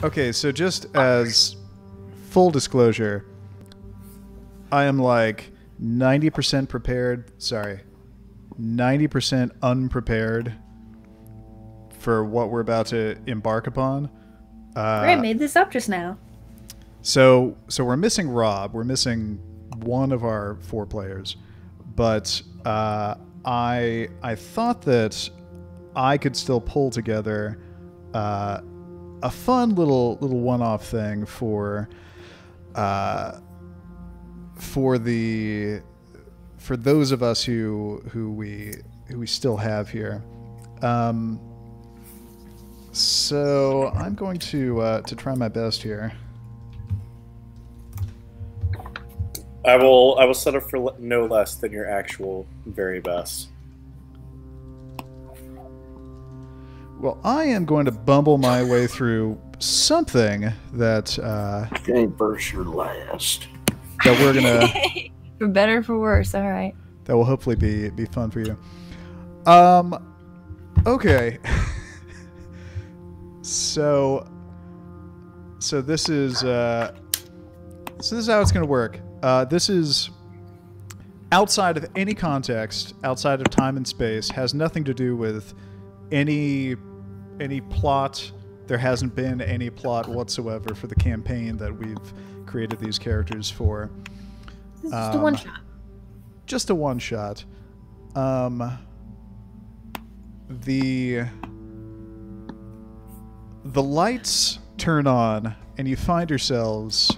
Okay, so just as full disclosure, I am like 90% prepared. Sorry, 90% unprepared for what we're about to embark upon. Ray made this up just now. So we're missing Rob. We're missing one of our 4 players, but I thought that I could still pull together a fun little one-off thing for those of us who we still have here. So I'm going to try my best here. I will settle for no less than your actual very best. Well, I am going to bumble my way through something that Ain't first your last. that we're gonna For better or for worse, all right. that will hopefully be fun for you. Okay. So this is how it's gonna work. This is outside of any context, outside of time and space, has nothing to do with any plot. There hasn't been any plot whatsoever for the campaign that we've created these characters for. This is just a one shot. Just a one shot. The lights turn on and you find yourselves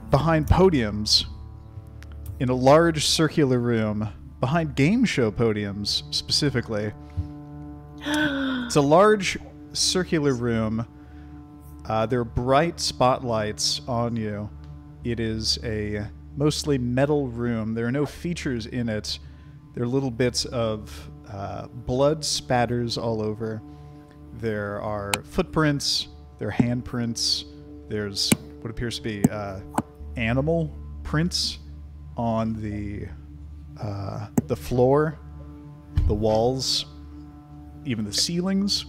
behind podiums in a large circular room, behind game show podiums specifically. It's a large circular room. There are bright spotlights on you. It is a mostly metal room. There are no features in it. There are little bits of blood spatters all over. There are footprints. There are handprints. There's what appears to be animal prints on the floor, the walls, even the ceilings.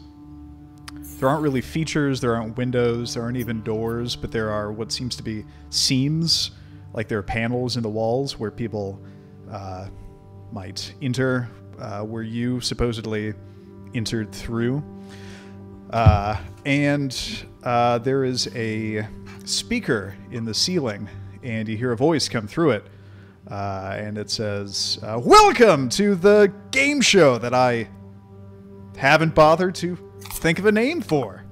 There aren't really features, there aren't windows, there aren't even doors, but there are what seems to be seams, like there are panels in the walls where people might enter, where you supposedly entered through. And there is a speaker in the ceiling, and you hear a voice come through it, and it says, "Welcome to the game show that I haven't bothered to think of a name for.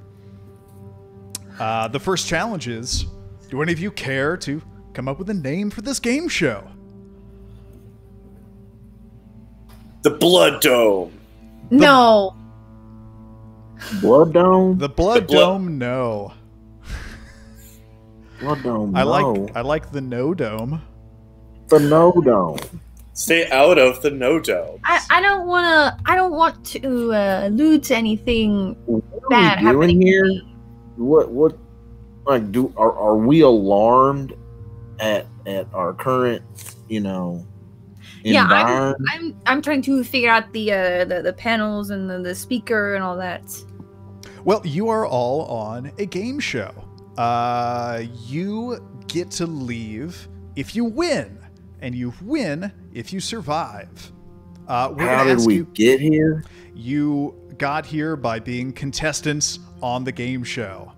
The first challenge is, do any of you care to come up with a name for this game show?" The Blood Dome. No. Blood Dome? The Blood Dome, no. Blood Dome, I no. like the No Dome. The No Dome. Stay out of the No Dome. I don't want to allude to anything What bad are we happening doing here? to me. What like are we alarmed at our current, Yeah, environment? I'm trying to figure out the panels and the speaker and all that. Well, you are all on a game show. You get to leave if you win, and you win if you survive. How did we get here? You got here by being contestants on the game show.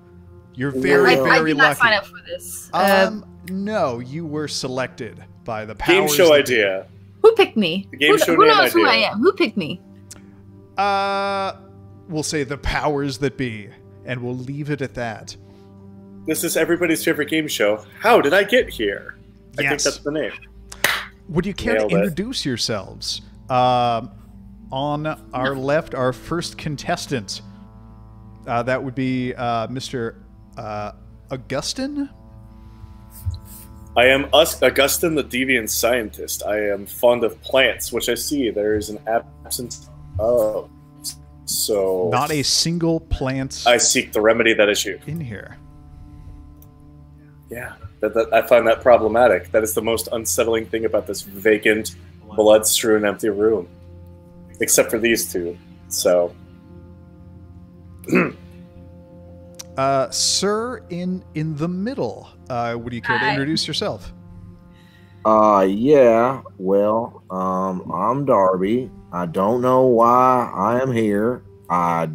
You're very, Well, I very did not lucky. sign up for this. No, you were selected by the Game powers show that idea. Who picked me? The game show who name knows who I idea. am? Who picked me? We'll say the powers that be, and we'll leave it at that. This is everybody's favorite game show. How did I get here? I think Yes. that's the name. Would you care Nailed to it. introduce yourselves? On our left, our first contestant. That would be Mr. Augustin. I am Augustin, the deviant scientist. I am fond of plants, which I see there is an absence of. So Not a single plant I seek the remedy that issue. in here. Yeah, I find that problematic. That is the most unsettling thing about this vacant, blood-strewn, empty room. Except for these two. So, Sir in the middle, would you care to introduce yourself? Yeah. Well, I'm Darby. I don't know why I am here. I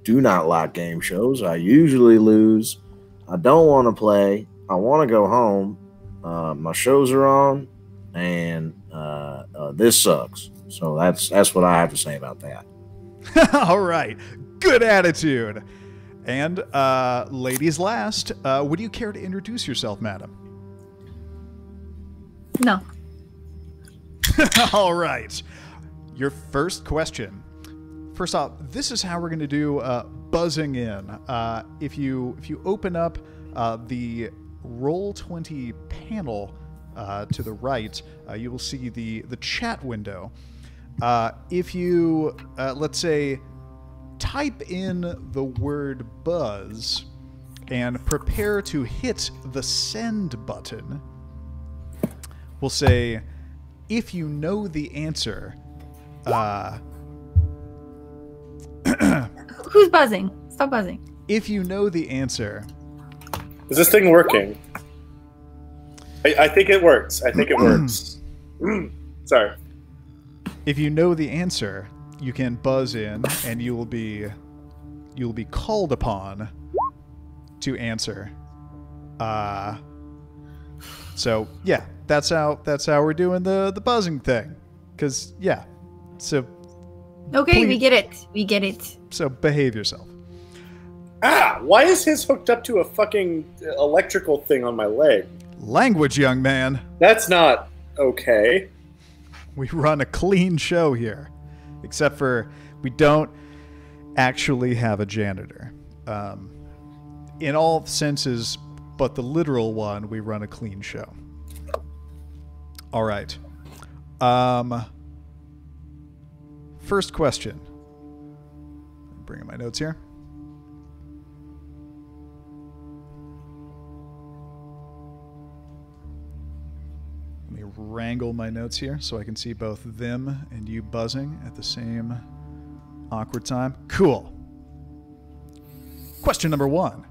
do not like game shows. I usually lose. I don't want to play. I want to go home. My shows are on, and this sucks. So that's what I have to say about that. All right. Good attitude. And ladies last, would you care to introduce yourself, madam? No. All right. Your first question. First off, this is how we're going to do buzzing in. If you open up the Roll20 panel to the right, you will see the chat window. If you, let's say, type in the word buzz and prepare to hit the send button, we'll say, if you know the answer... Who's buzzing? Stop buzzing. If you know the answer... Is this thing working? I think it works. I think it works. Sorry. If you know the answer, you can buzz in, and you will be called upon to answer. So yeah, that's how we're doing the buzzing thing. 'Cause yeah, so. Okay, please, we get it. We get it. So behave yourself. Ah, why is his hooked up to a fucking electrical thing on my leg? Language, young man. That's not okay. We run a clean show here. Except for we don't actually have a janitor. In all senses, but the literal one, we run a clean show. All right. First question. Bring in my notes here. Let me wrangle my notes here so I can see both them and you buzzing at the same awkward time. Cool. Question number 1.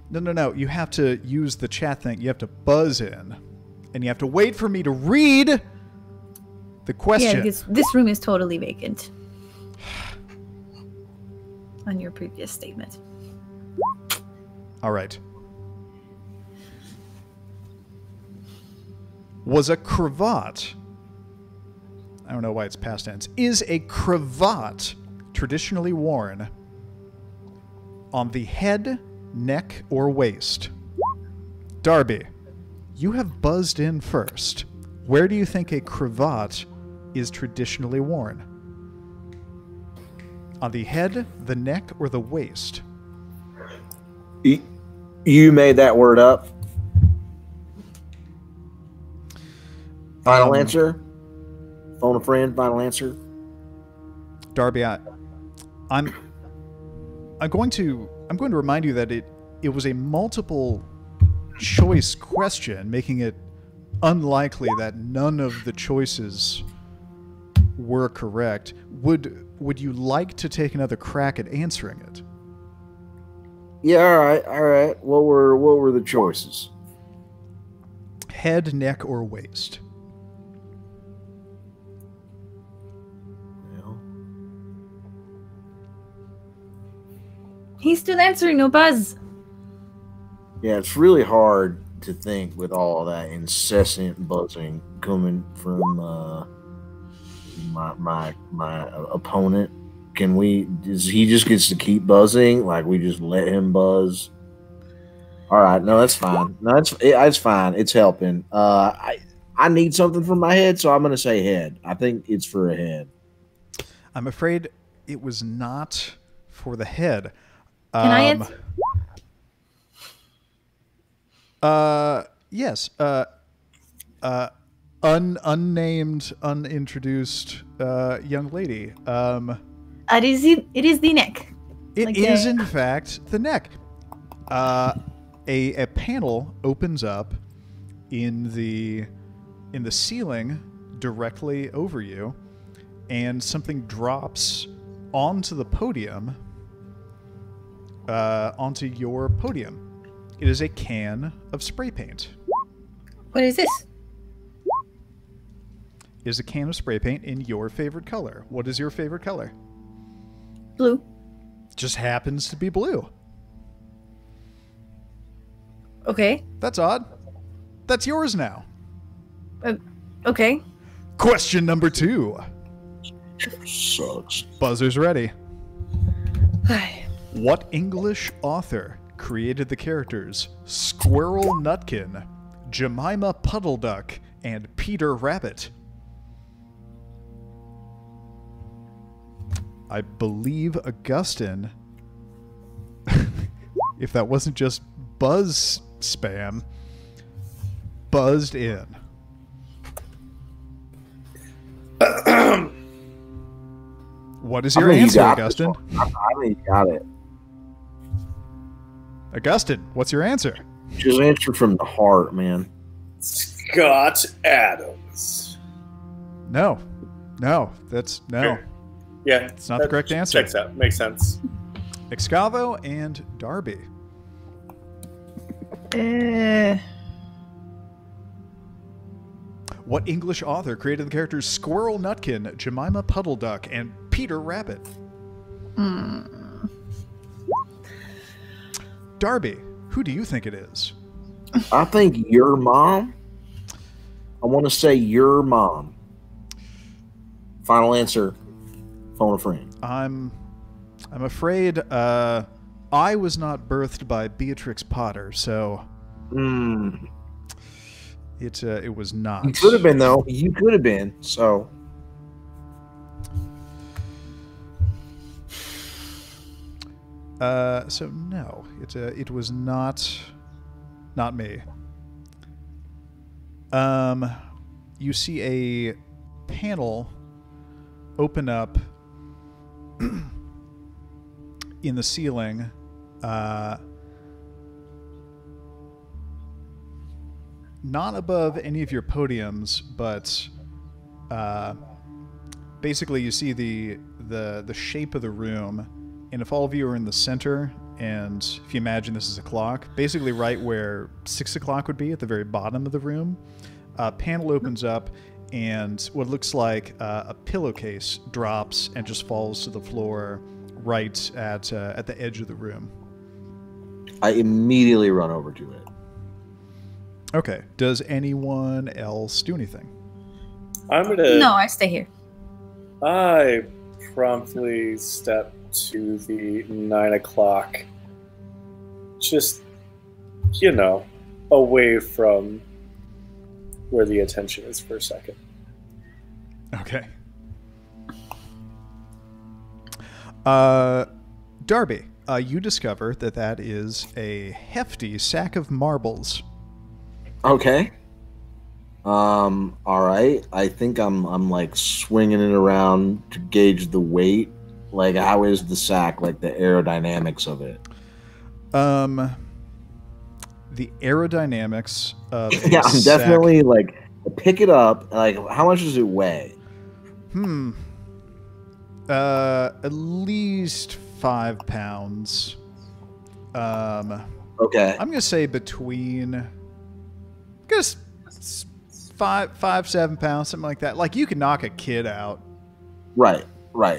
No. You have to use the chat thing. You have to buzz in. And you have to wait for me to read the question. Yeah, this room is totally vacant. On your previous statement. All right. Was a cravat... I don't know why it's past tense. Is a cravat traditionally worn on the head, neck, or waist? Darby, you have buzzed in first. Where do you think a cravat is traditionally worn? On the head, the neck, or the waist? You made that word up. Final answer? Phone a friend, final answer? Darby, I'm going to remind you that it was a multiple choice question, making it unlikely that none of the choices were correct. Would you like to take another crack at answering it? Yeah, all right. What were the choices? Head, neck, or waist? He's still answering, no buzz. Yeah, it's really hard to think with all that incessant buzzing coming from my opponent. He just gets to keep buzzing? Like we just let him buzz? All right, no, that's fine. No, it's fine. It's helping. I need something for my head, so I'm gonna say head. I think it's for a head. I'm afraid it was not for the head. Can I answer? Yes. Unnamed, unintroduced young lady. It is the neck. It is in fact the neck. A panel opens up in the ceiling directly over you, and something drops onto the podium onto your podium. It is a can of spray paint. What is this? It is a can of spray paint in your favorite color. What is your favorite color? Blue. Just happens to be blue. Okay. That's odd. That's yours now. Okay. Question number 2. Sucks. Buzzer's ready. What English author created the characters Squirrel Nutkin, Jemima Puddleduck, and Peter Rabbit? I believe Augustine, if that wasn't just buzz spam, buzzed in. What is your answer, Augustine? I mean, you got it. Augustine, what's your answer? Just answer from the heart, man. Scott Adams. No. That's no. Sure. Yeah, it's not the correct answer. Checks out. Makes sense. Excavo and Darby. What English author created the characters Squirrel Nutkin, Jemima Puddleduck, and Peter Rabbit? Darby, who do you think it is? I think your mom. I want to say your mom. Final answer. Phone a friend. I'm afraid I was not birthed by Beatrix Potter, so it was not. You could have been though. You could have been. So no, it was not me. You see a panel open up in the ceiling, not above any of your podiums, but basically you see the shape of the room, and if all of you are in the center, and if you imagine this is a clock, basically right where 6 o'clock would be at the very bottom of the room, a panel opens up, and what looks like a pillowcase drops and just falls to the floor right at the edge of the room. I immediately run over to it. Okay. Does anyone else do anything? No, I stay here. I promptly step to the 9 o'clock. Just, away from where the attention is for a second. Okay. Darby, you discover that is a hefty sack of marbles. Okay. All right. I think I'm like swinging it around to gauge the weight. Like, how is the sack? Like the aerodynamics of it. The aerodynamics of yeah, I'm sack. definitely like pick it up. Like, how much does it weigh? At least 5 pounds. Okay. I'm gonna say between, just 7 pounds, something like that. Like, you can knock a kid out. Right.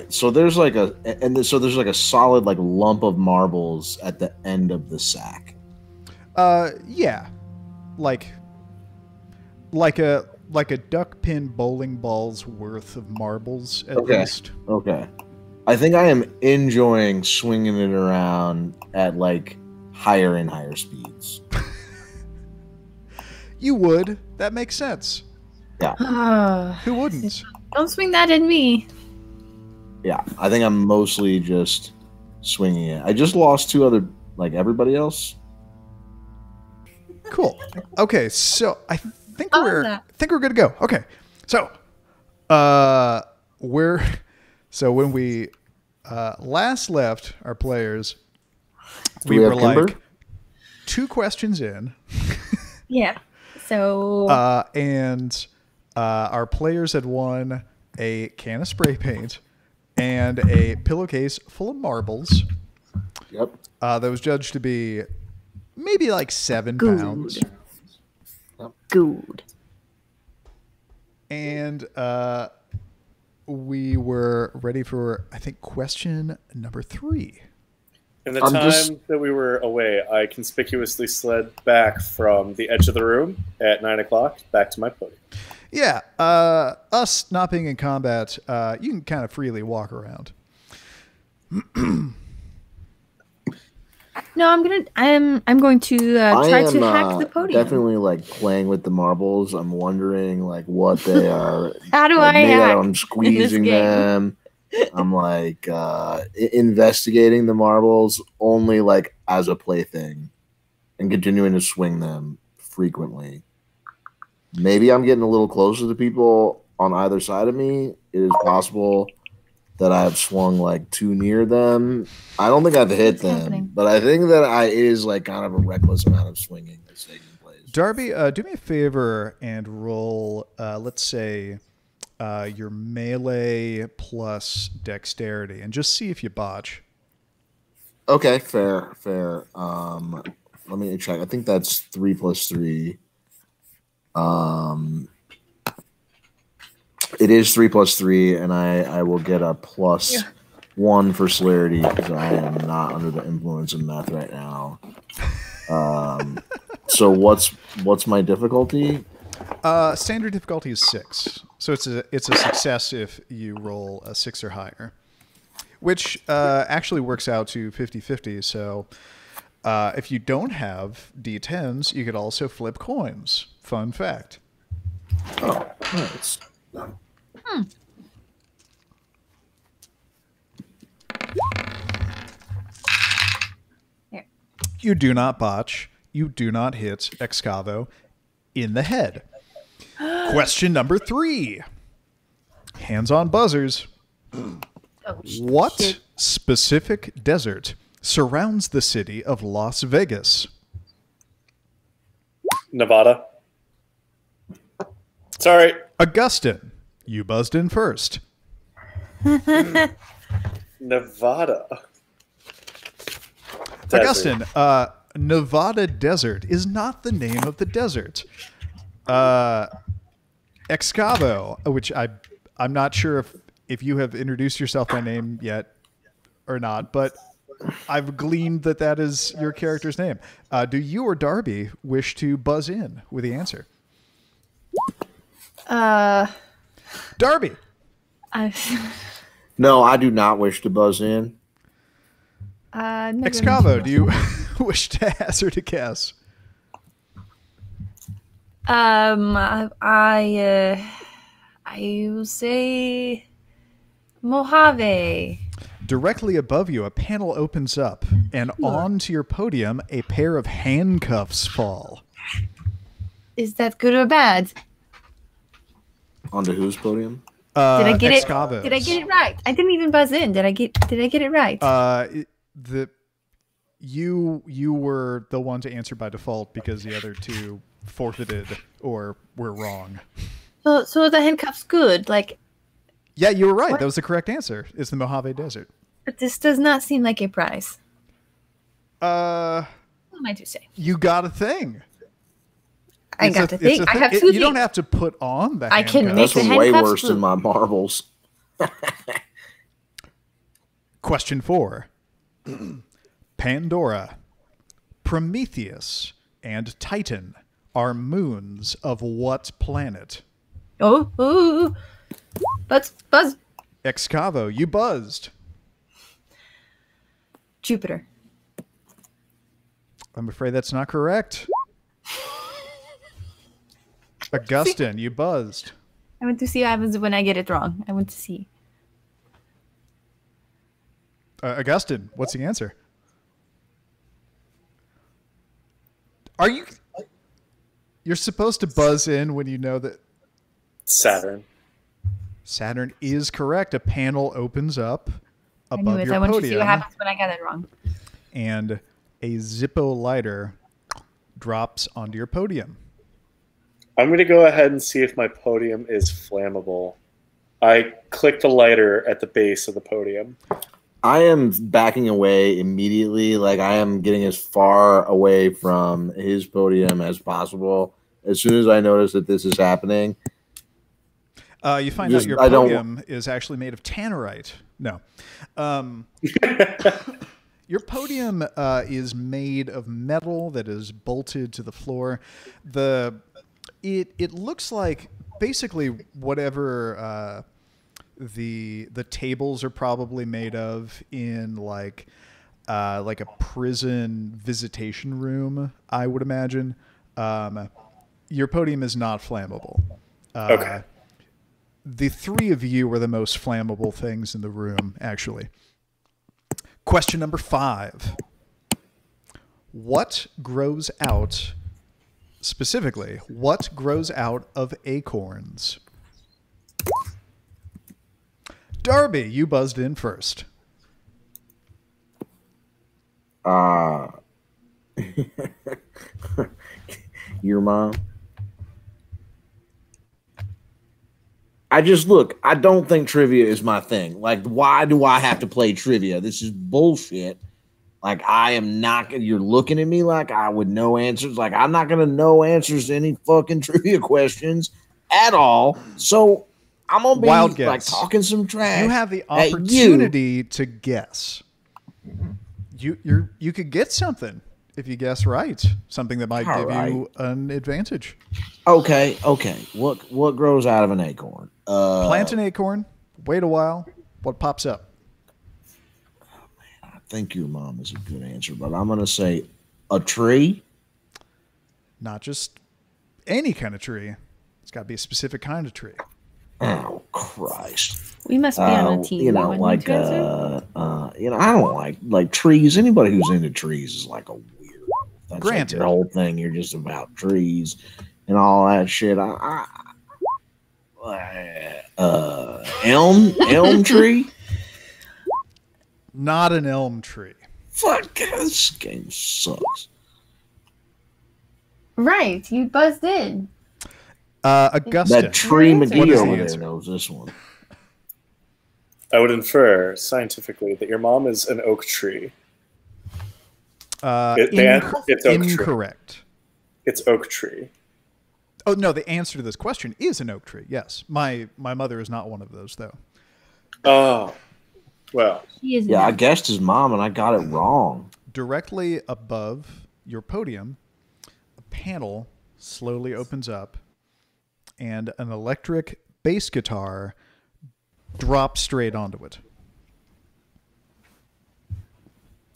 So there's like there's like a solid like lump of marbles at the end of the sack. Yeah, like a duck pin bowling ball's worth of marbles at least. Okay. I think I am enjoying swinging it around at like higher and higher speeds. You would. That makes sense. Yeah. Who wouldn't? Don't swing that at me. Yeah, I think I'm mostly just swinging it. I just lost 2 other, like everybody else. Cool. Okay, so I think we're good to go. Okay, so when we last left our players, we were like 2 questions in. Yeah. So and our players had won a can of spray paint and a pillowcase full of marbles. Yep. That was judged to be maybe like 7 Good. pounds. Good. And we were ready for, I think, question number 3. In the time that we were away, I conspicuously slid back from the edge of the room at 9 o'clock back to my podium. Yeah, us not being in combat, you can kind of freely walk around. No, I'm going to try to hack the podium. Definitely like playing with the marbles. I'm wondering like what they are. How do like, I hack I'm squeezing in this game? them. I'm like investigating the marbles only like as a plaything and continuing to swing them frequently. Maybe I'm getting a little closer to people on either side of me. It is possible that I've swung like too near them. I don't think I've hit them, but I think that it is like kind of a reckless amount of swinging that's taking place. Darby, do me a favor and roll, let's say, your melee plus dexterity, and just see if you botch. Okay, fair. Let me check. I think that's 3 + 3. It is 3 + 3, and I will get a +1 for celerity because I am not under the influence of meth right now. So what's my difficulty? Standard difficulty is 6, so it's a success if you roll a 6 or higher, which actually works out to 50-50. So if you don't have D10s, you could also flip coins. Fun fact. Oh, nice. Here. You do not botch. You do not hit Excavo in the head. Question number 3. Hands on buzzers. Oh, What shit. specific desert surrounds the city of Las Vegas? Nevada. Sorry. Augustine, you buzzed in first. Nevada. Desert. Augustine, Nevada Desert is not the name of the desert. Excavo, which I'm not sure if you have introduced yourself by name yet or not, but I've gleaned that is your character's name. Do you or Darby wish to buzz in with the answer? Darby. No, I do not wish to buzz in. Excavo, do you wish to hazard a guess? I will say Mojave. Directly above you, a panel opens up, and onto your podium, a pair of handcuffs fall. Is that good or bad? Onto whose podium? Did I get Excavo's. it? Did I get it right? I didn't even buzz in. Did I get it right? You were the one to answer by default because the other two forfeited or were wrong. So the handcuff's good. Like, yeah, you were right. What? That was the correct answer. It's the Mojave Desert. but this does not seem like a prize. What am I to say? You got a thing. I got the thing. I have two You things. don't have to put on the I can handcuffs. make That's the way handcuffs worse blue. than my marbles. Question 4. Pandora, Prometheus, and Titan are moons of what planet? Oh. Buzz. Excavo, you buzzed. Jupiter. I'm afraid that's not correct. Augustine, you buzzed. I want to see what happens when I get it wrong. I want to see. Augustine, what's the answer? Are you... You're supposed to buzz in when you know that... Saturn. Saturn is correct. A panel opens up above Anyways, your I want to see what podium, happens when I get it wrong. and a Zippo lighter drops onto your podium. I'm going to go ahead and see if my podium is flammable. I click the lighter at the base of the podium. I am backing away immediately. Like, I am getting as far away from his podium as possible. As soon as I notice that this is happening, you find out your podium is actually made of tannerite. No. Your podium is made of metal that is bolted to the floor. It looks like basically whatever the tables are probably made of in like a prison visitation room, I would imagine. Your podium is not flammable. Okay. The three of you are the most flammable things in the room, actually. Question number 5. What grows out, specifically, what grows out of acorns? Darby, you buzzed in first. Your mom. I don't think trivia is my thing. Like, why do I have to play trivia? This is bullshit. Like, I am not, you're looking at me like I would know answers. Like, I'm not going to know answers to any fucking trivia questions at all. So I'm going to be like talking some trash. You have the opportunity to guess. You could get something if you guess right. Something that might give you an advantage. Okay. What grows out of an acorn? Plant an acorn. Wait a while. What pops up? Oh, man, I think your mom is a good answer, but I'm going to say a tree. Not just any kind of tree. It's got to be a specific kind of tree. Oh, Christ. We must be on a team. I don't like trees. Anybody who's into trees is like a weird. That's Granted. Like your whole thing. You're just about trees and all that shit. Elm tree? Not an elm tree. Fuck, this game sucks. Right, you buzzed in. Augustine. That tree McGee over there knows this one. I would infer scientifically that your mom is an oak tree. It's oak incorrect. Tree. It's oak tree. Oh no, the answer to this question is an oak tree. Yes, my mother is not one of those though. Oh, well. Yeah, I guessed his mom and I got it wrong. Directly above your podium, a panel slowly opens up, and an electric bass guitar drops straight onto it.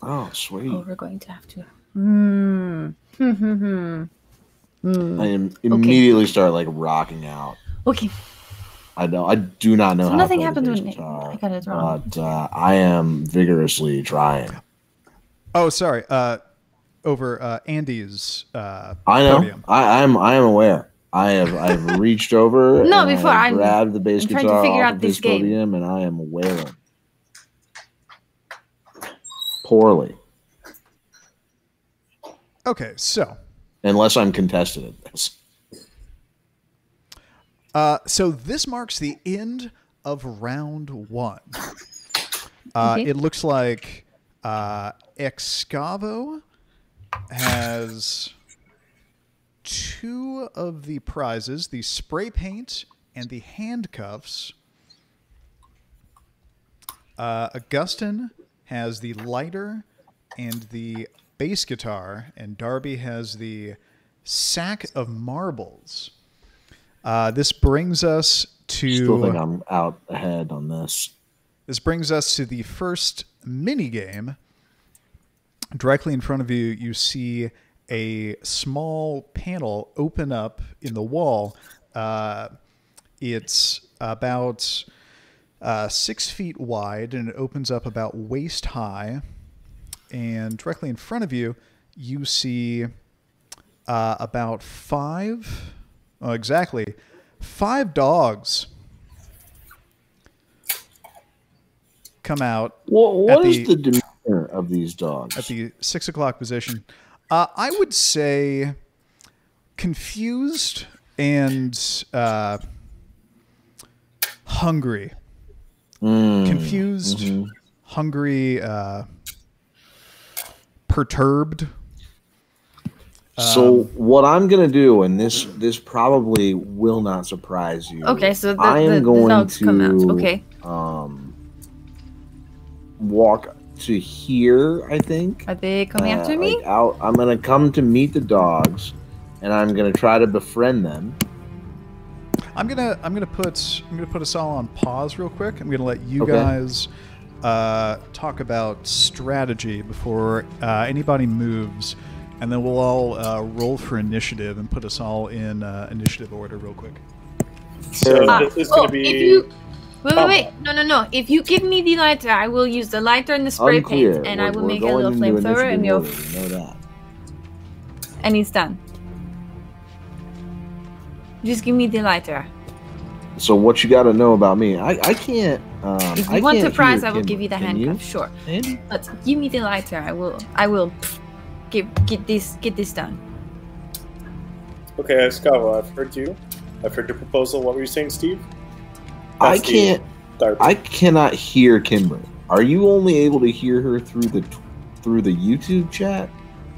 Oh, sweet. Oh, we're going to have to. I immediately start like rocking out. Okay. I do not know how nothing to play happened the when bass guitar, I got it wrong. But I am vigorously trying. Oh, sorry. Over Andy's I know. podium. I am aware. I've reached over and grabbed the bass guitar off the podium, and I am wailing. Poorly. Okay, so. Unless I'm contested at this. So this marks the end of round 1. Okay. It looks like Excavo has 2 of the prizes, the spray paint and the handcuffs. Augustine has the lighter and the bass guitar, and Darby has the sack of marbles. This brings us to... Still think I'm out ahead on this. This brings us to the first mini game. Directly in front of you, you see a small panel open up in the wall. It's about 6 feet wide, and it opens up about waist high. And directly in front of you, you see about 5 dogs come out. What is the demeanor of these dogs? At the 6 o'clock position. I would say confused and hungry. Confused, hungry, perturbed. So what I'm gonna do, and this probably will not surprise you. Okay, so I am going dogs to come out. Okay. Walk to here. I think. Are they coming after me? Like out. I'm gonna come to meet the dogs, and I'm gonna try to befriend them. I'm gonna put us all on pause real quick. I'm gonna let you guys talk about strategy before anybody moves, and then we'll all roll for initiative and put us all in initiative order real quick. So this is going to be... If you... Wait. No. If you give me the lighter, I will use the lighter and the spray paint, and I will make a little flamethrower, and you'll... know that. And it's done. Just give me the lighter. So what you got to know about me? I can't... if you want the prize, I will give you the handcuff. Sure. Andy? But give me the lighter. I will get this done. Okay, Escavo, I've heard you. I've heard your proposal. What were you saying, Steve? I cannot hear Kimber. Are you only able to hear her through the YouTube chat?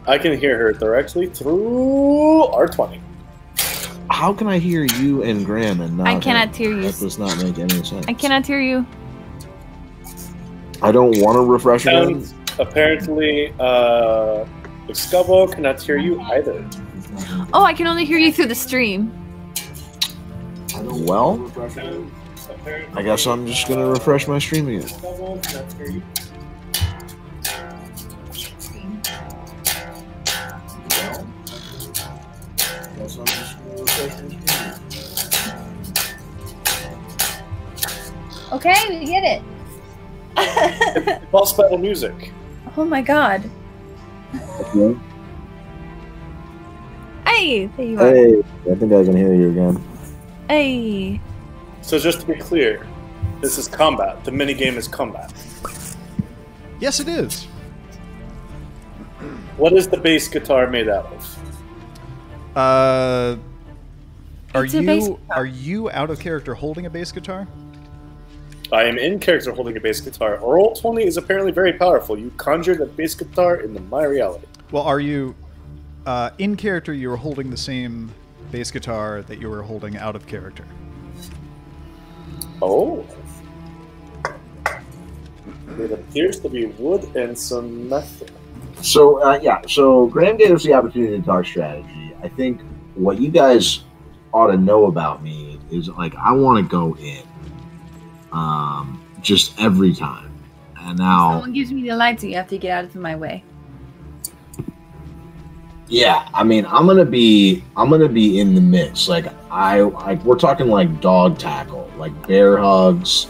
I can hear her directly through R20. How can I hear you and Graham and not? I cannot hear you. That does not make any sense. I cannot hear you. I don't want to refresh again. Apparently, Escavo cannot hear you either. Oh, I can only hear you through the stream. Well, I guess I'm just gonna refresh my stream again. Okay, we get it. Boss battle music. Oh my god. Okay. Hey, there you are. Hey, I think I can hear you again. Hey. So just to be clear, this is combat. The minigame is combat. Yes, it is. What is the bass guitar made out of? Are you out of character holding a bass guitar? I am in character holding a bass guitar. Roll20 is apparently very powerful. You conjured a bass guitar into my reality. Well, are you in character? You were holding the same bass guitar that you were holding out of character. Oh. It appears to be wood and some metal. So, so Graham gave us the opportunity to talk strategy. I think what you guys ought to know about me is, like, I want to go in. Just every time. And now... Someone gives me the lighter, you have to get out of my way. Yeah, I mean, I'm gonna be in the mix. Like, we're talking like dog tackle, like bear hugs,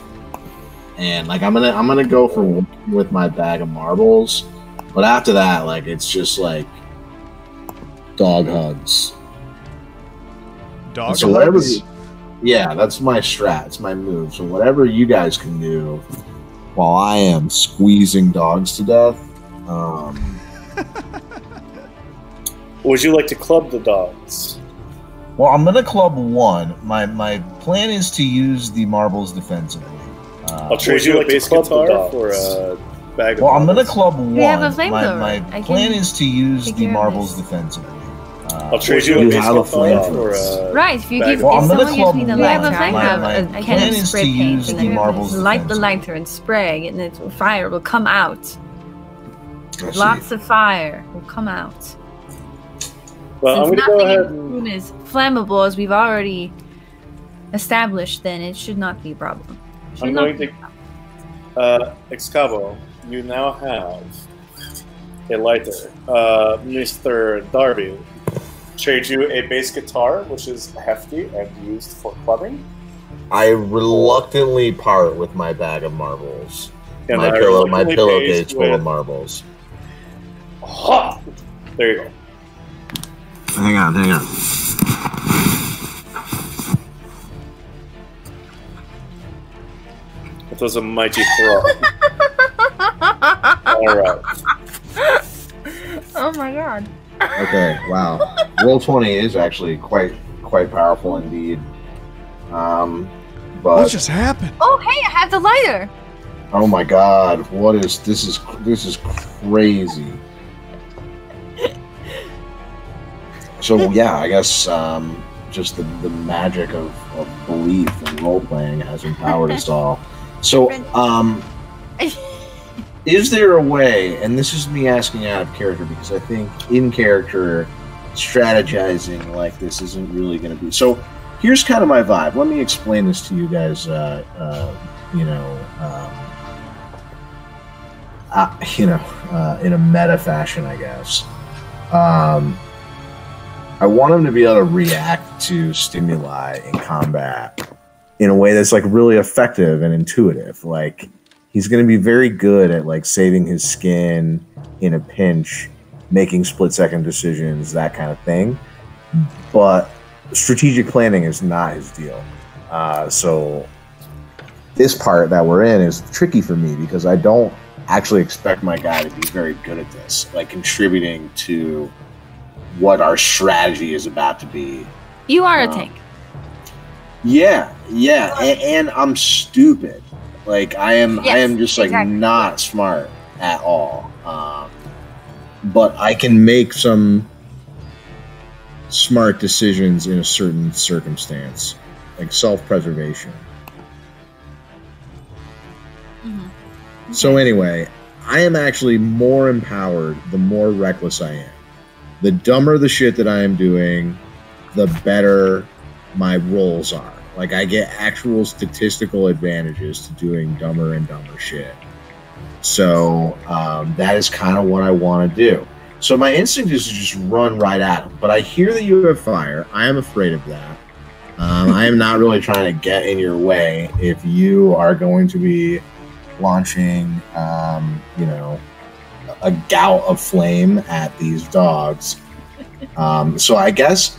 and like I'm gonna go for one with my bag of marbles, but after that, like, it's just like dog hugs. Dog so hugs? Yeah, that's my strat. It's my move. So whatever you guys can do while I am squeezing dogs to death. Would you like to club the dogs? Well, I'm gonna club one. My plan is to use the marbles defensively. I'll trade you a bass guitar for a bag of marbles. I'm gonna club one. We have a flamethrower. My plan is to use the marbles defensively. I'll trade you a bass guitar for a... Right, if you give I'm someone gonna gives me the club lighter, one. I have a can of spray paint, the and marbles light the defensively. lighter and spray, and it fire will come out. Lots of fire will come out. Well, Since I'm going to go nothing ahead in the and... room is flammable, as we've already established, then it should not be a problem. I'm going to... Excavo, you now have a lighter. Mr. Darby, trade you a bass guitar, which is hefty and used for clubbing. I reluctantly part with my bag of marbles. And my pillowcase full of marbles. Ha! There you go. Hang on. It was a mighty throw. Alright. Oh my god. Okay, wow. Roll20 is actually quite powerful indeed. But What just happened? Oh, hey, I have the lighter. Oh my god, what is this is crazy. So yeah, I guess just the magic of belief and role playing has empowered us all. So is there a way, and this is me asking out of character because I think in character strategizing like this isn't really going to be. So here's kind of my vibe. Let me explain this to you guys. In a meta fashion, I guess. I want him to be able to react to stimuli in combat in a way that's like really effective and intuitive. Like he's going to be very good at like saving his skin in a pinch, making split-second decisions, that kind of thing. But strategic planning is not his deal. So this part that we're in is tricky for me because I don't actually expect my guy to be very good at this, like contributing to what our strategy is about to be. You are a tank. Yeah, and I'm stupid. Like I am just like not smart at all. But I can make some smart decisions in a certain circumstance, like self-preservation. Mm-hmm. So anyway, I am actually more empowered the more reckless I am. The dumber the shit that I am doing, the better my rolls are. Like I get actual statistical advantages to doing dumber and dumber shit. So that is kind of what I want to do. So my instinct is to just run right at him. But I hear that you have fire. I am afraid of that. I am not really trying to get in your way if you are going to be launching, a gout of flame at these dogs. So I guess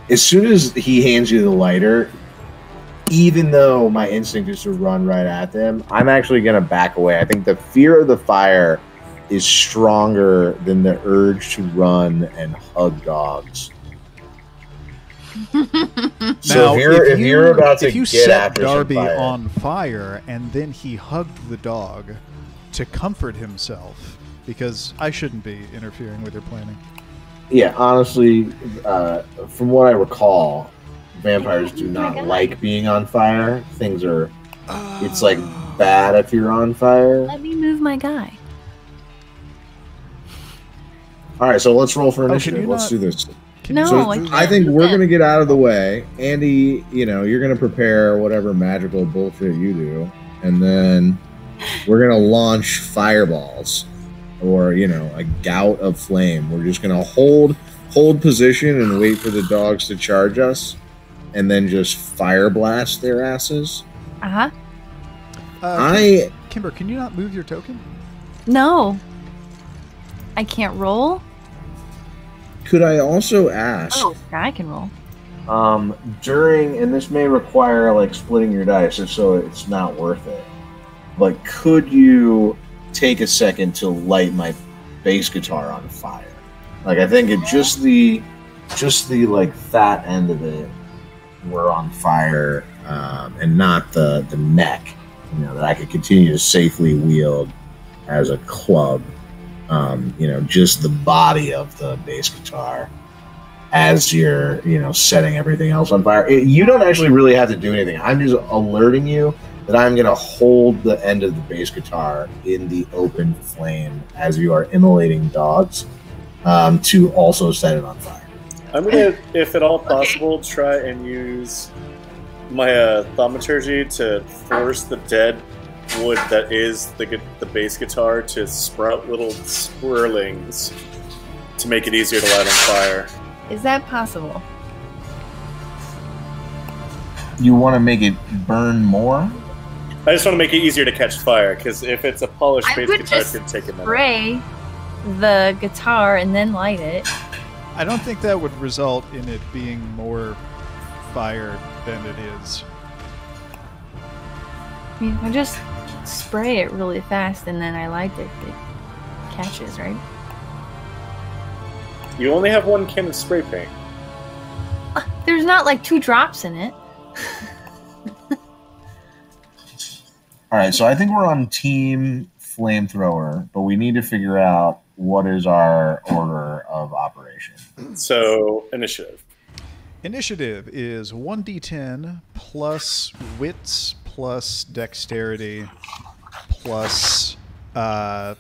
as soon as he hands you the lighter, even though my instinct is to run right at them, I'm actually going to back away. I think the fear of the fire is stronger than the urge to run and hug dogs. So if you're about to get after Darby some fire, on fire and then he hugged the dog to comfort himself, because I shouldn't be interfering with your planning. Yeah, honestly, from what I recall, vampires do not like being on fire. Things are, it's like bad if you're on fire. Let me move my guy. All right, so let's roll for initiative. Let's do this. No, so I think we're going to get out of the way. Andy, you're going to prepare whatever magical bullshit you do, and then we're going to launch fireballs or, a gout of flame. We're just going to hold position and wait for the dogs to charge us, and then just fire blast their asses. Kimber, can you not move your token? No. I can't roll? Could I also ask? Oh, I can roll. And this may require like splitting your dice, so it's not worth it. But could you take a second to light my bass guitar on fire? Like I think it just the like fat end of it were on fire, and not the neck. That I could continue to safely wield as a club. Just the body of the bass guitar as you're, setting everything else on fire. You don't actually really have to do anything. I'm just alerting you that I'm going to hold the end of the bass guitar in the open flame as you are immolating dogs, to also set it on fire. I'm going to, if at all possible, try and use my thaumaturgy to force the dead wood that is the bass guitar to sprout little swirlings to make it easier to light on fire. Is that possible? You want to make it burn more? I just want to make it easier to catch fire, because if it's a polished bass guitar, it's going to take a minute. Spray the guitar and then light it. I don't think that would result in it being more fire than it is. I mean, I just spray it really fast and then I light it. It catches, right? You only have one can of spray paint. There's not like 2 drops in it. All right, so I think we're on Team Flamethrower, but we need to figure out what is our order of operation. So, initiative. Initiative is 1d10 plus wits plus dexterity plus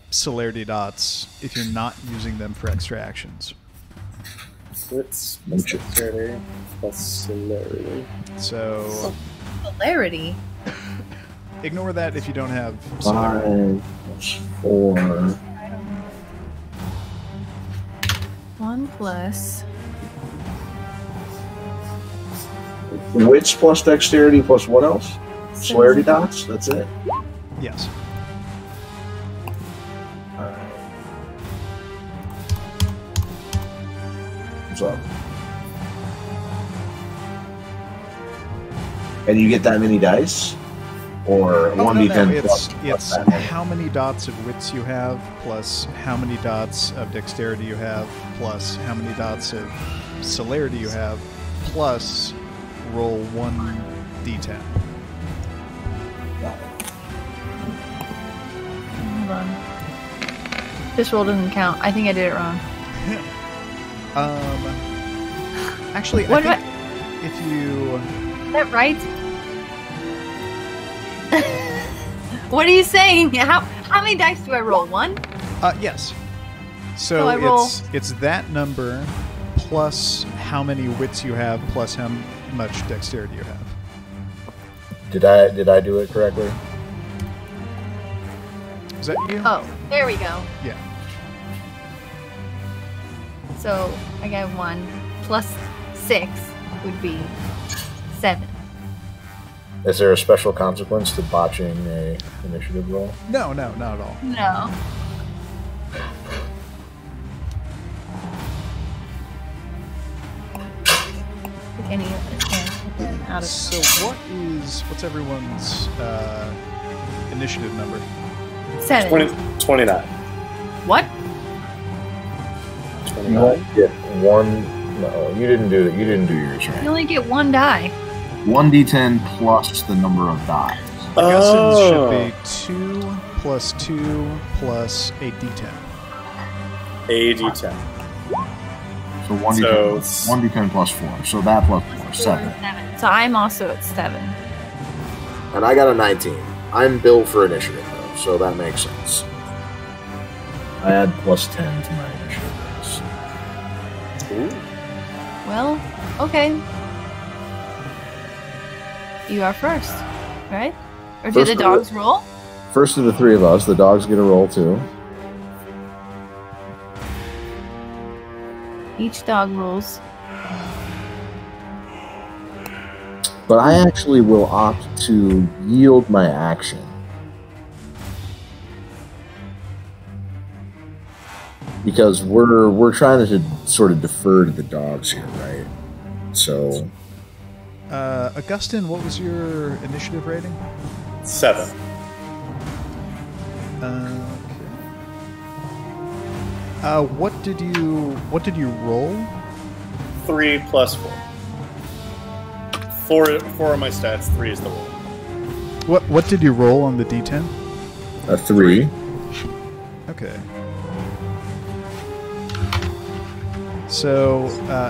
celerity dots if you're not using them for extra actions. Wits plus dexterity plus celerity. So Celerity? Ignore that if you don't have celerity. 5 plus 4. 1 plus... Wits plus dexterity plus what else? Celerity dots? That's it? Yes. Alright. What's up? And you get that many dice? Or 1d10 plus? It's how many dots of wits you have, plus how many dots of dexterity you have, plus how many dots of celerity you have, plus roll 1d10. Hold on. This roll doesn't count. I think I did it wrong. Actually, What I think if you... Is that right? What are you saying? How many dice do I roll? 1? Yes. So I roll... it's that number plus how many wits you have plus how much dexterity you have. Did I do it correctly? Is that you? Oh, there we go. Yeah. So I got 1 plus 6 would be 7. Is there a special consequence to botching a initiative roll? No, not at all. No. So what's everyone's initiative number? 7. 29. What? 29. Get one. No, you didn't do it. You didn't do yours right. You only get 1 die. 1d10 plus the number of dice. Augustine's should be 2 plus 2 plus a d10. A d10. So 1d10 plus 4. So that plus 4, 7. So I'm also at 7. And I got a 19. I'm built for initiative, though, so that makes sense. I add plus 10 to my initiative dice. Ooh. Well, okay. You are first, right? Or do the dogs roll? First of the 3 of us, the dogs get a roll too. Each dog rolls. But I actually will opt to yield my action. Because we're trying to sort of defer to the dogs here, right? So Augustine, what was your initiative rating? 7. Okay. What did you roll? 3 plus 4. 4 are my stats. 3 is the roll. What did you roll on the d10? A 3. Okay. So,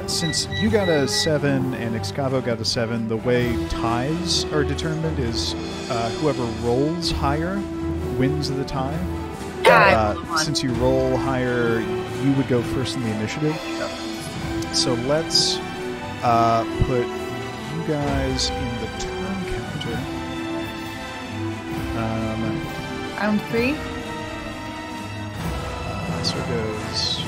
since you got a 7 and Excavo got a 7, the way ties are determined is whoever rolls higher wins the tie. Since you roll higher, you would go first in the initiative. So let's put you guys in the turn counter. Round 3? So it goes...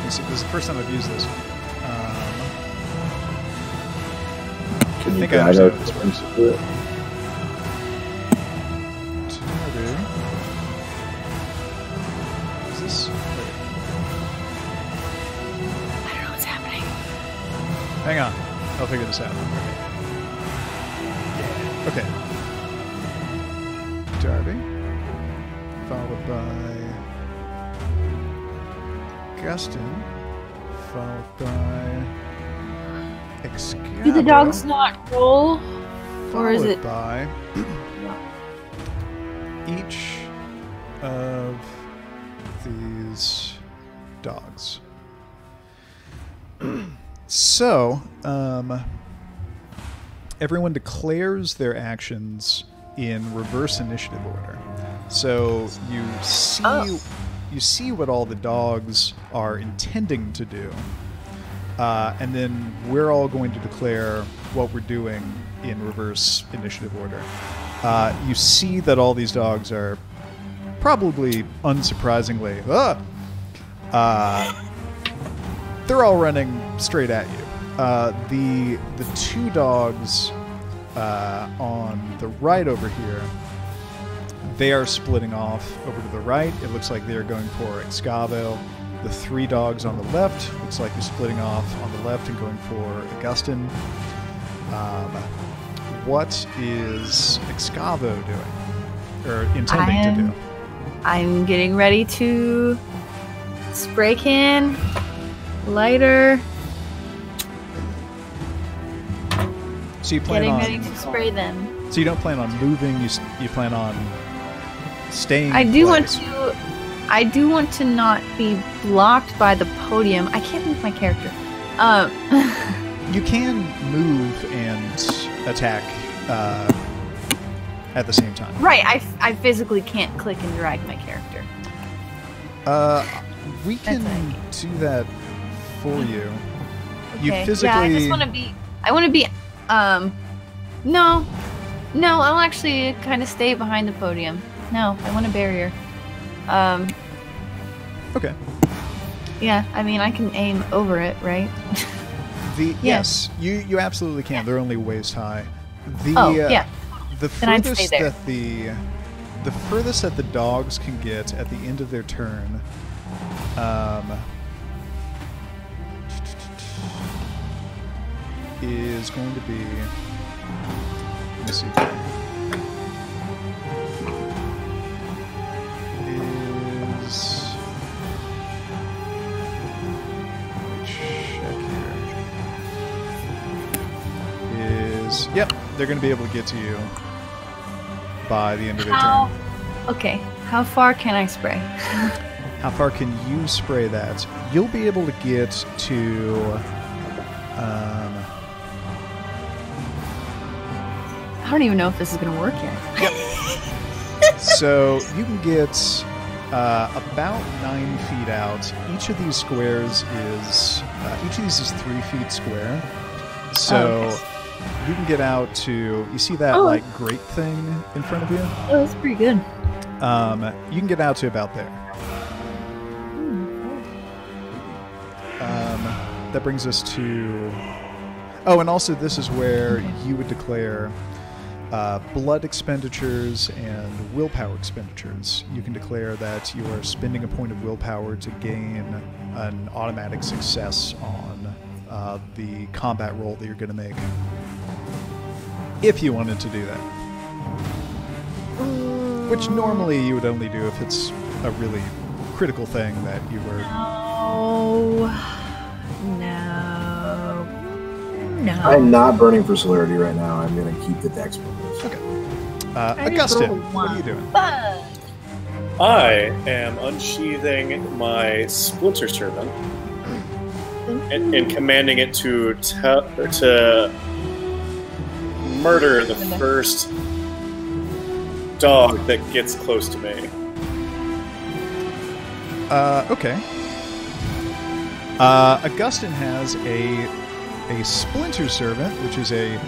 this is the first time I've used this. Can you I think I guide understand us this into works. it? Is this... I don't know what's happening. Hang on. I'll figure this out. Okay. Darby. Followed by... Gustin. Followed by... Excalibur. Do the dogs not roll? Or is it by each of these dogs. So, everyone declares their actions in reverse initiative order. So you see what all the dogs are intending to do, and then we're all going to declare what we're doing in reverse initiative order. You see that all these dogs are probably unsurprisingly, they're all running straight at you. The two dogs on the right over here, they are splitting off over to the right. It looks like they're going for Excavo. The three dogs on the left, looks like they're splitting off on the left and going for Augustin. What is Excavo doing? Or intending to do? I'm getting ready to spray can, lighter. So you plan Getting on ready to spray them. So you don't plan on moving. You plan on staying. I do want to not be blocked by the podium. I can't move my character. You can move and attack at the same time. Right. I physically can't click and drag my character. We can do that for you. Okay. You physically. Yeah, I just want to be. I want to be. No, I'll actually kind of stay behind the podium. No, I want a barrier. Okay. Yeah, I mean, I can aim over it, right? Yes, you absolutely can. They're only waist high. Yeah. The furthest that the furthest that the dogs can get at the end of their turn, is going to be. Let me see. Yep, they're going to be able to get to you by the end of their turn. Okay, how far can I spray? How far can you spray that? You'll be able to get to. I don't even know if this is going to work yet. Yep. So you can get about 9 feet out. Each of these squares is 3 feet square. So. Okay. You can get out to, you see that like grate thing in front of you? Oh, that's pretty good. You can get out to about there. That brings us to, and also this is where you would declare blood expenditures and willpower expenditures. You can declare that you are spending a point of willpower to gain an automatic success on the combat roll that you're going to make. If you wanted to do that. Which normally you would only do if it's a really critical thing that you were... No. I'm not burning for celerity right now. I'm going to keep the dex bonus. Okay. Augustin, what are you doing? I am unsheathing my Splinter Servant and commanding it to murder the first dog that gets close to me. Okay. Augustin has a Splinter Servant, which is the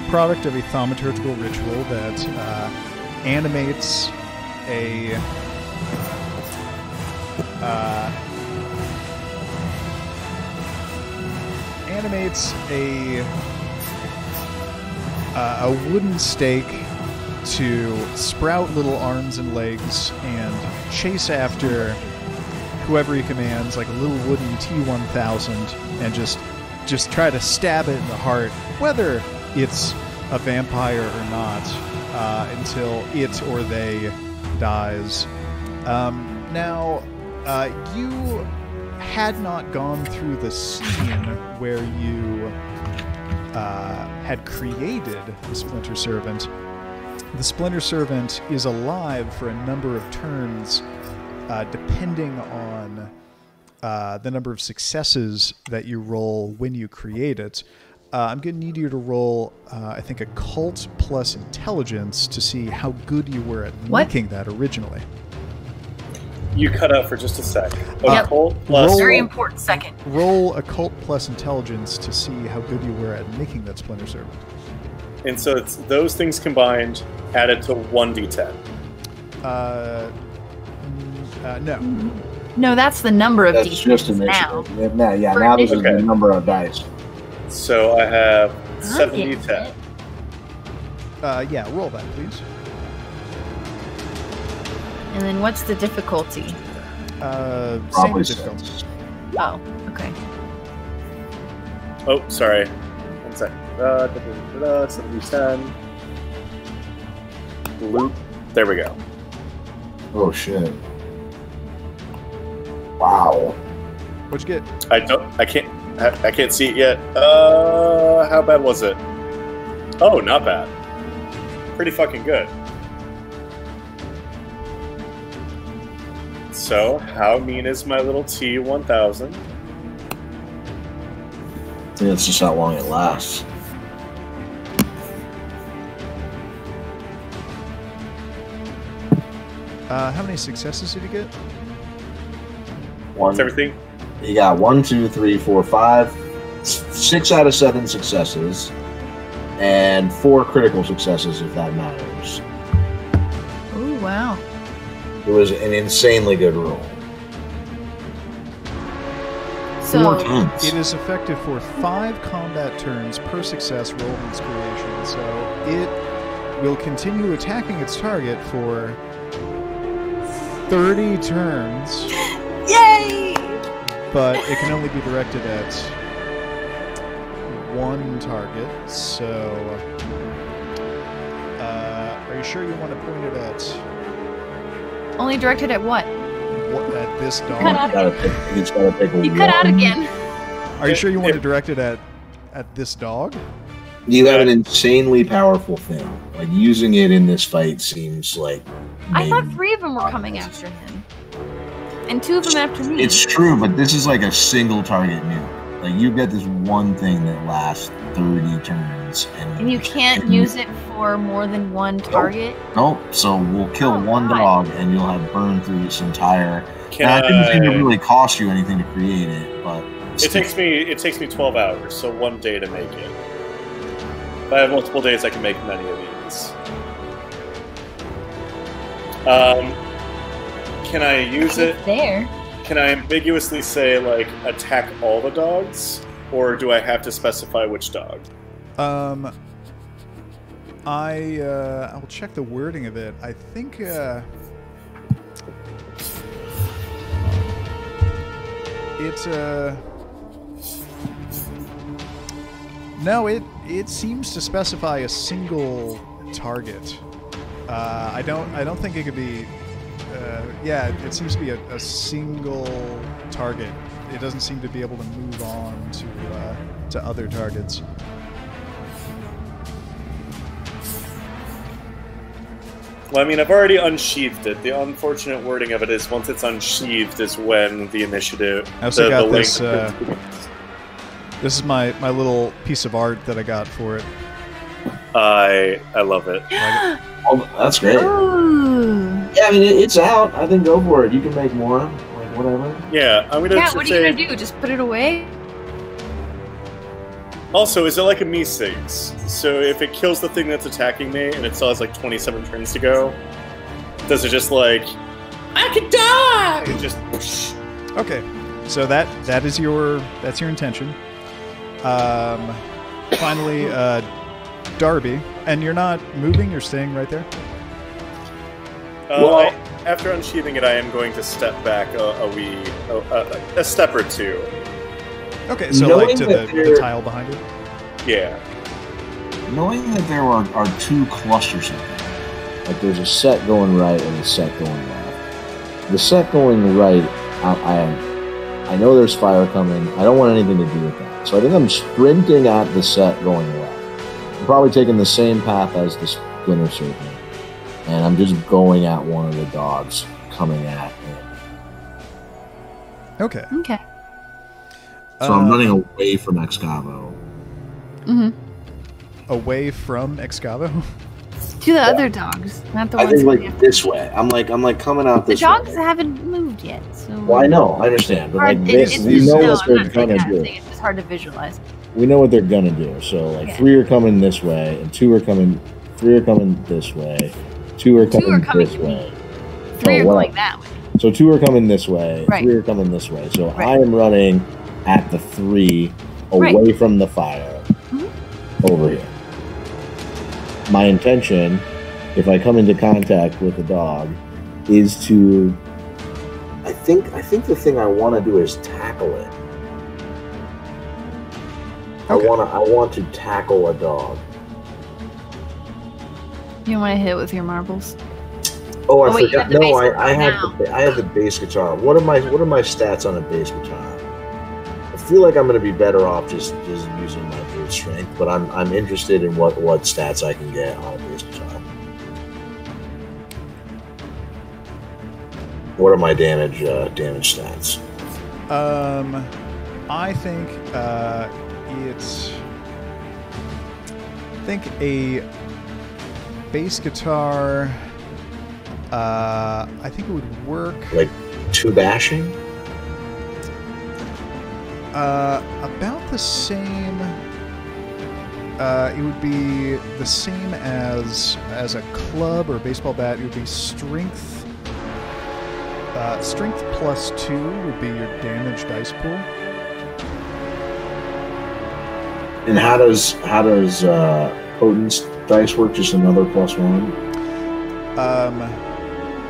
product of a thaumaturgical ritual that animates a wooden stake to sprout little arms and legs and chase after whoever he commands, like a little wooden T-1000, and just try to stab it in the heart, whether it's a vampire or not, until it or they dies. Now, you had not gone through the scene where you had created the Splinter Servant. The Splinter Servant is alive for a number of turns, depending on the number of successes that you roll when you create it. I'm going to need you to roll, I think, Occult plus Intelligence to see how good you were at making that originally. You cut out for just a sec. Yep. Occult plus... Very important second. Roll Occult plus Intelligence to see how good you were at making that Splinter Servant. And so it's those things combined added to 1d10. No. No, that's the number of That's just d10s now. initiative. Now For this is the initiative. number of dice. So I have I'm 7d10. Yeah, roll that, please. And then what's the difficulty? Same Probably difficulty. 6. Oh, okay. Oh, sorry. 1 second. 7d10. Loop. There we go. Oh shit! Wow. What'd you get? I can't see it yet. How bad was it? Oh, not bad. Pretty fucking good. So, how mean is my little T-1000? I think that's just how long it lasts. How many successes did you get? What's everything? You got 1, 2, 3, 4, 5, 6 out of 7 successes, and 4 critical successes, if that matters. Oh, wow. It was an insanely good roll. So, 4 times. It is effective for 5 combat turns per success roll of inspiration, so it will continue attacking its target for 30 turns, yay! but it can only be directed at one target, so are you sure you want to point it at Only directed at what? at this Cut out dog? It's gotta pick You cut out again. Are you sure you want to direct it at this dog? You have an insanely powerful thing. Like, using it in this fight seems like... I thought maybe 3 of them were coming after him. And 2 of them after me. It's true, but this is like a single target nuke. Like, you've got this one thing that lasts 30 turns. And you can't use it for more than one target? Nope. So we'll kill Oh, one God. dog, and you'll have burned through this entire... Can Now, it didn't seem to I... really cost you anything to create it, but... It takes me 12 hours, so 1 day to make it. If I have multiple days, I can make many of these. Can I use it? There. Can I ambiguously say, like, attack all the dogs? Or do I have to specify which dog? I'll check the wording of it. I think no, it seems to specify a single target. I don't think it could be. Yeah, it seems to be a single target. It doesn't seem to be able to move on to other targets. Well, I mean, I've already unsheathed it. The unfortunate wording of it is once it's unsheathed is when the initiative... I also got link this. This is my little piece of art that I got for it. I love it. Oh, that's great. Ooh. Yeah, I mean, it's out. I think go for it. You can make more. Like, whatever. Yeah, I'm gonna Yeah, just what are say... you gonna do? Just put it away? Also, is it like a me-six? So if it kills the thing that's attacking me and it still has like 27 turns to go, does it just like, I could die? It just... whoosh. Okay, so that's your intention. Finally, Darby, and you're not moving. You're staying right there. Well- After unsheathing it, I am going to step back a step or two. Okay, so Knowing like to that the tile behind it. Yeah. Knowing that there are 2 clusters of them, like there's a set going right and a set going left. The set going right, I know there's fire coming. I don't want anything to do with that. So I think I'm sprinting at the set going left. I'm probably taking the same path as the Splinter Serpent. And I'm just going at one of the dogs coming at him. Okay. Okay. So I'm running away from Excavo. Mm-hmm. Away from Excavo? To the other dogs, not the I ones. think like this way. I'm like coming out this the dogs way. haven't moved yet, so. Well, I know, I understand, but like It's we know what I'm they're not saying gonna that. do. It's just hard to visualize. We know what they're gonna do. So like Yeah. 3 are coming this way, and 2 are coming. 3 are coming this way. 2 are coming coming this to me. way. 3 are wow. going that way. So 2 are coming this way. Right. 3 are coming this way. So Right. I am running at the 3 away Right. from the fire Mhm. over here. My intention, if I come into contact with a dog, is to. I think the thing I want to do is tackle it. Okay. I want to tackle a dog. You want to hit it with your marbles? Oh, I Oh, wait, you forgot. have the No, bass I have the bass guitar. What are my stats on a bass guitar? I feel like I'm going to be better off just using my brute strength, but I'm interested in what stats I can get on a bass guitar. What are my damage stats? I think it's. I think a bass guitar. I think it would work. Like 2 bashing? About the same. It would be the same as a club or a baseball bat. It would be strength. Strength +2 would be your damage dice pool. And how does Potence dice work? Just another +1?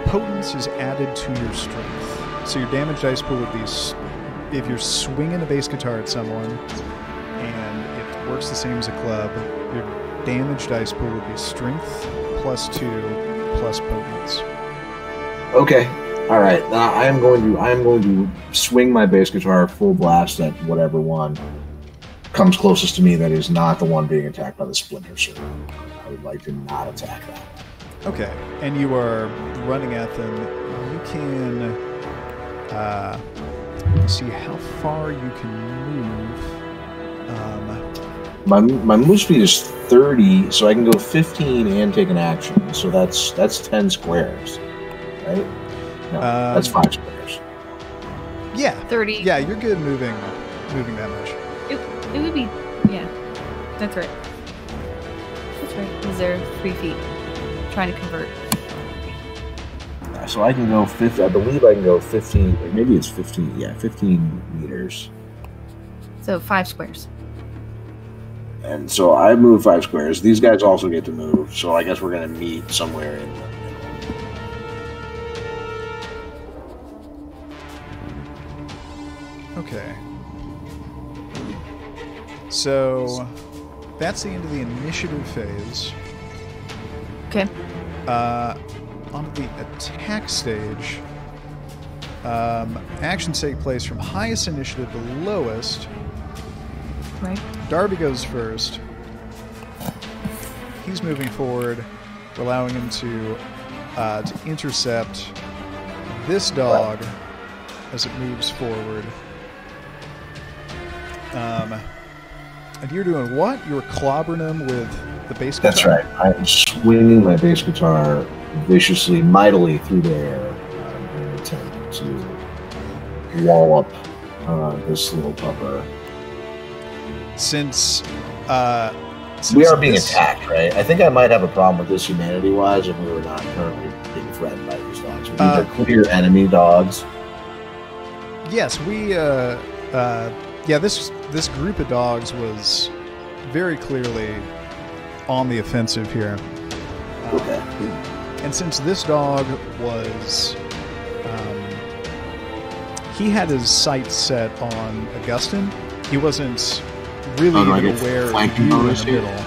Potence is added to your strength. So your damage dice pool would be if you're swinging a bass guitar at someone and it works the same as a club, your damage dice pool would be strength +2 plus potence. Okay. All right. Now I am going to swing my bass guitar full blast at whatever one comes closest to me that is not the one being attacked by the Splinter Serpent. I would like to not attack that. Okay, and you are running at them. You can see how far you can move. My move speed is 30, so I can go 15 and take an action. So that's 10 squares, right? No, that's 5 squares. Yeah, 30. Yeah, you're good moving that much. It would be. Yeah. That's right. That's right. Because they're 3 feet. Trying to convert. So I can go 50. I believe I can go 15. Or maybe it's 15. Yeah, 15 meters. So 5 squares. And so I move 5 squares. These guys also get to move. So I guess we're going to meet somewhere in the middle. Okay. So that's the end of the initiative phase. Okay. On the attack stage, actions take place from highest initiative to lowest. Right. Darby goes first. He's moving forward, allowing him to intercept this dog as it moves forward. And you're doing what? You're clobbering him with the bass guitar? That's right. I'm swinging my bass guitar viciously, mightily through the air in an attempt to wallop this little pupper. Since we are being attacked, right? I think I might have a problem with this humanity-wise if we were not currently being threatened by these dogs. These are clear enemy dogs. Yes, this group of dogs was very clearly on the offensive here. Okay. And since this dog was, he had his sights set on Augustine, he wasn't really even aware of you in the middle.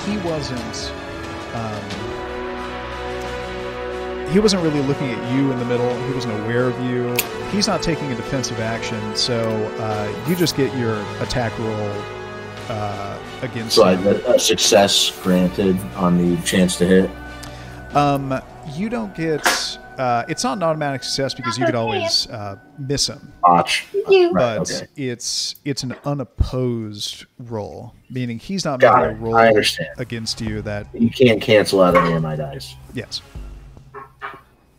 He wasn't. he wasn't really looking at you in the middle. He wasn't aware of you. He's not taking a defensive action, so you just get your attack roll against. So I get a success granted on the chance to hit. You don't get. It's not an automatic success because you could always miss him. Botch. But okay. it's an unopposed roll, meaning he's not Got making a it. roll I understand. against you. That You can't cancel out any of my dice. yes.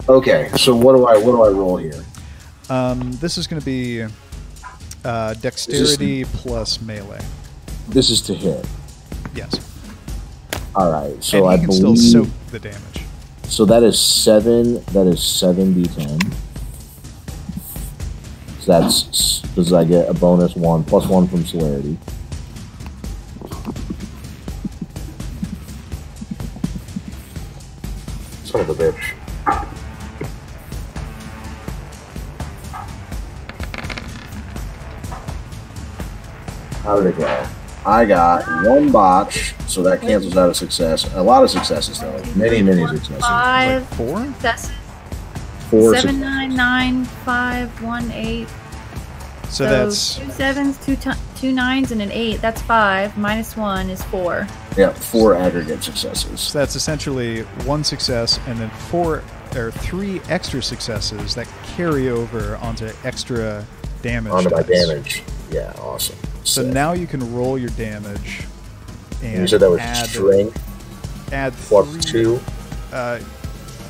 Okay, so what do I roll here? This is going to be dexterity plus melee. This is to hit. Yes. All right, so and I he can believe still soak the damage. so. That is 7. That is 7d10. So that's does I get a bonus 1 plus 1 from celerity. Son of a bitch. How did it go? I got 1 botch, so that cancels out a success. A lot of successes, though. Many successes. 5 Like 4? successes. 4 7, successes. 9, 9, 5, 1, 8. So that's 2 7s, 2 9s, and an 8. That's 5. Minus 1 is 4. Yeah, 4 aggregate successes. so that's essentially 1 success and then 3 extra successes that carry over onto extra damage. Onto my dice. damage. Yeah, awesome. So Sick. now you can roll your damage. And You said that was add, strength Add plus 3, 2.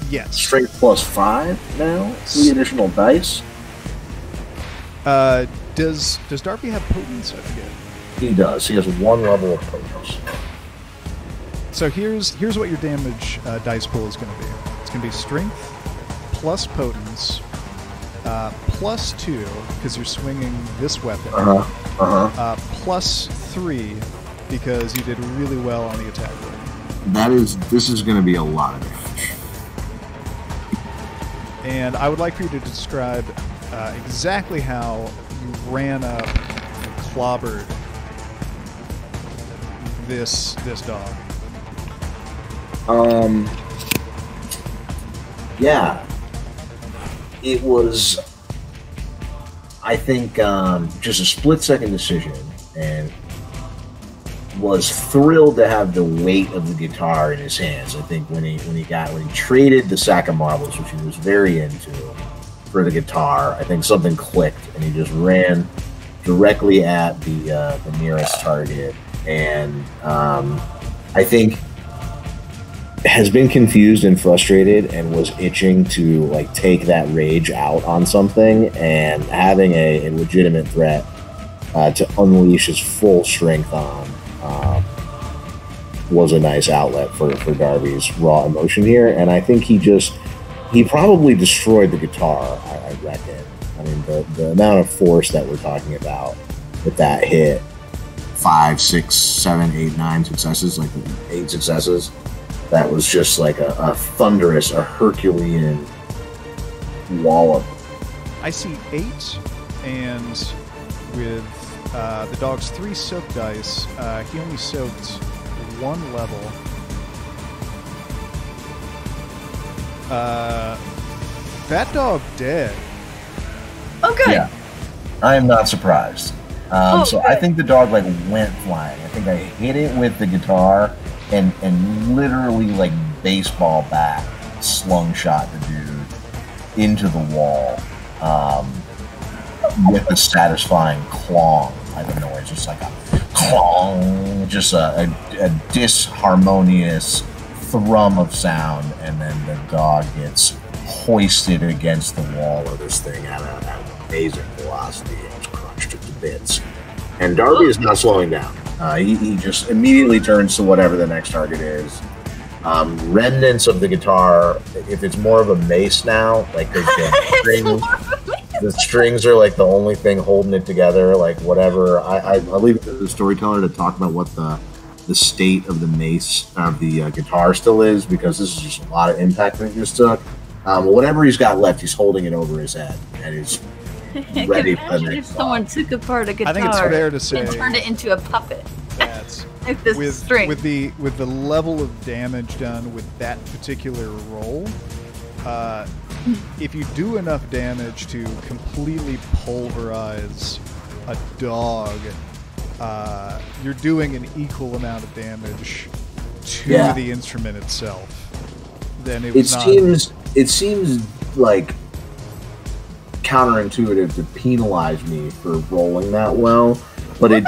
Yes. Strength plus 5 now? 3 additional dice? Does Darby have potence? I forget. He does. He has 1 level of potence. So here's what your damage dice pool is going to be. It's going to be strength plus potence plus 2 because you're swinging this weapon. Plus 3 because you did really well on the attack roll. This is going to be a lot of damage. And I would like for you to describe exactly how you ran up and clobbered this dog. Yeah. It was, I think, just a split-second decision, and was thrilled to have the weight of the guitar in his hands. I think when he traded the sack of marbles, which he was very into, for the guitar, I think something clicked, and he just ran directly at the nearest target, and I think has been confused and frustrated and was itching to like take that rage out on something, and having a legitimate threat to unleash his full strength on was a nice outlet for Darby's raw emotion here. And I think he probably destroyed the guitar, I reckon. I mean, the amount of force that we're talking about with that hit, 5, 6, 7, 8, 9 successes, like 8 successes. That was just like a thunderous, a Herculean wallop. I see 8, and with the dog's 3 soak dice, he only soaked 1 level. That dog dead. Oh, good. Yeah, I am not surprised. So I think the dog like went flying. I think I hit it with the guitar and literally like baseball bat slungshot the dude into the wall with a satisfying clong type of noise, just like a clong, just a disharmonious thrum of sound, and then the dog gets hoisted against the wall of this thing at an amazing velocity. It's crunched to bits. And Darby is not slowing down. He just immediately turns to whatever the next target is. Remnants of the guitar, if it's more of a mace now, like the strings are like the only thing holding it together, like whatever. I leave it to the storyteller to talk about what the state of the mace, of the guitar still is, because this is just a lot of impact that he just took. Whatever he's got left, he's holding it over his head, and he's ready for the Imagine if next someone song. took apart a guitar I think it's fair to say and turned it into a puppet. that Like this string. with the level of damage done with that particular roll, if you do enough damage to completely pulverize a dog, you're doing an equal amount of damage to the instrument itself. Then it seems like counterintuitive to penalize me for rolling that well, but it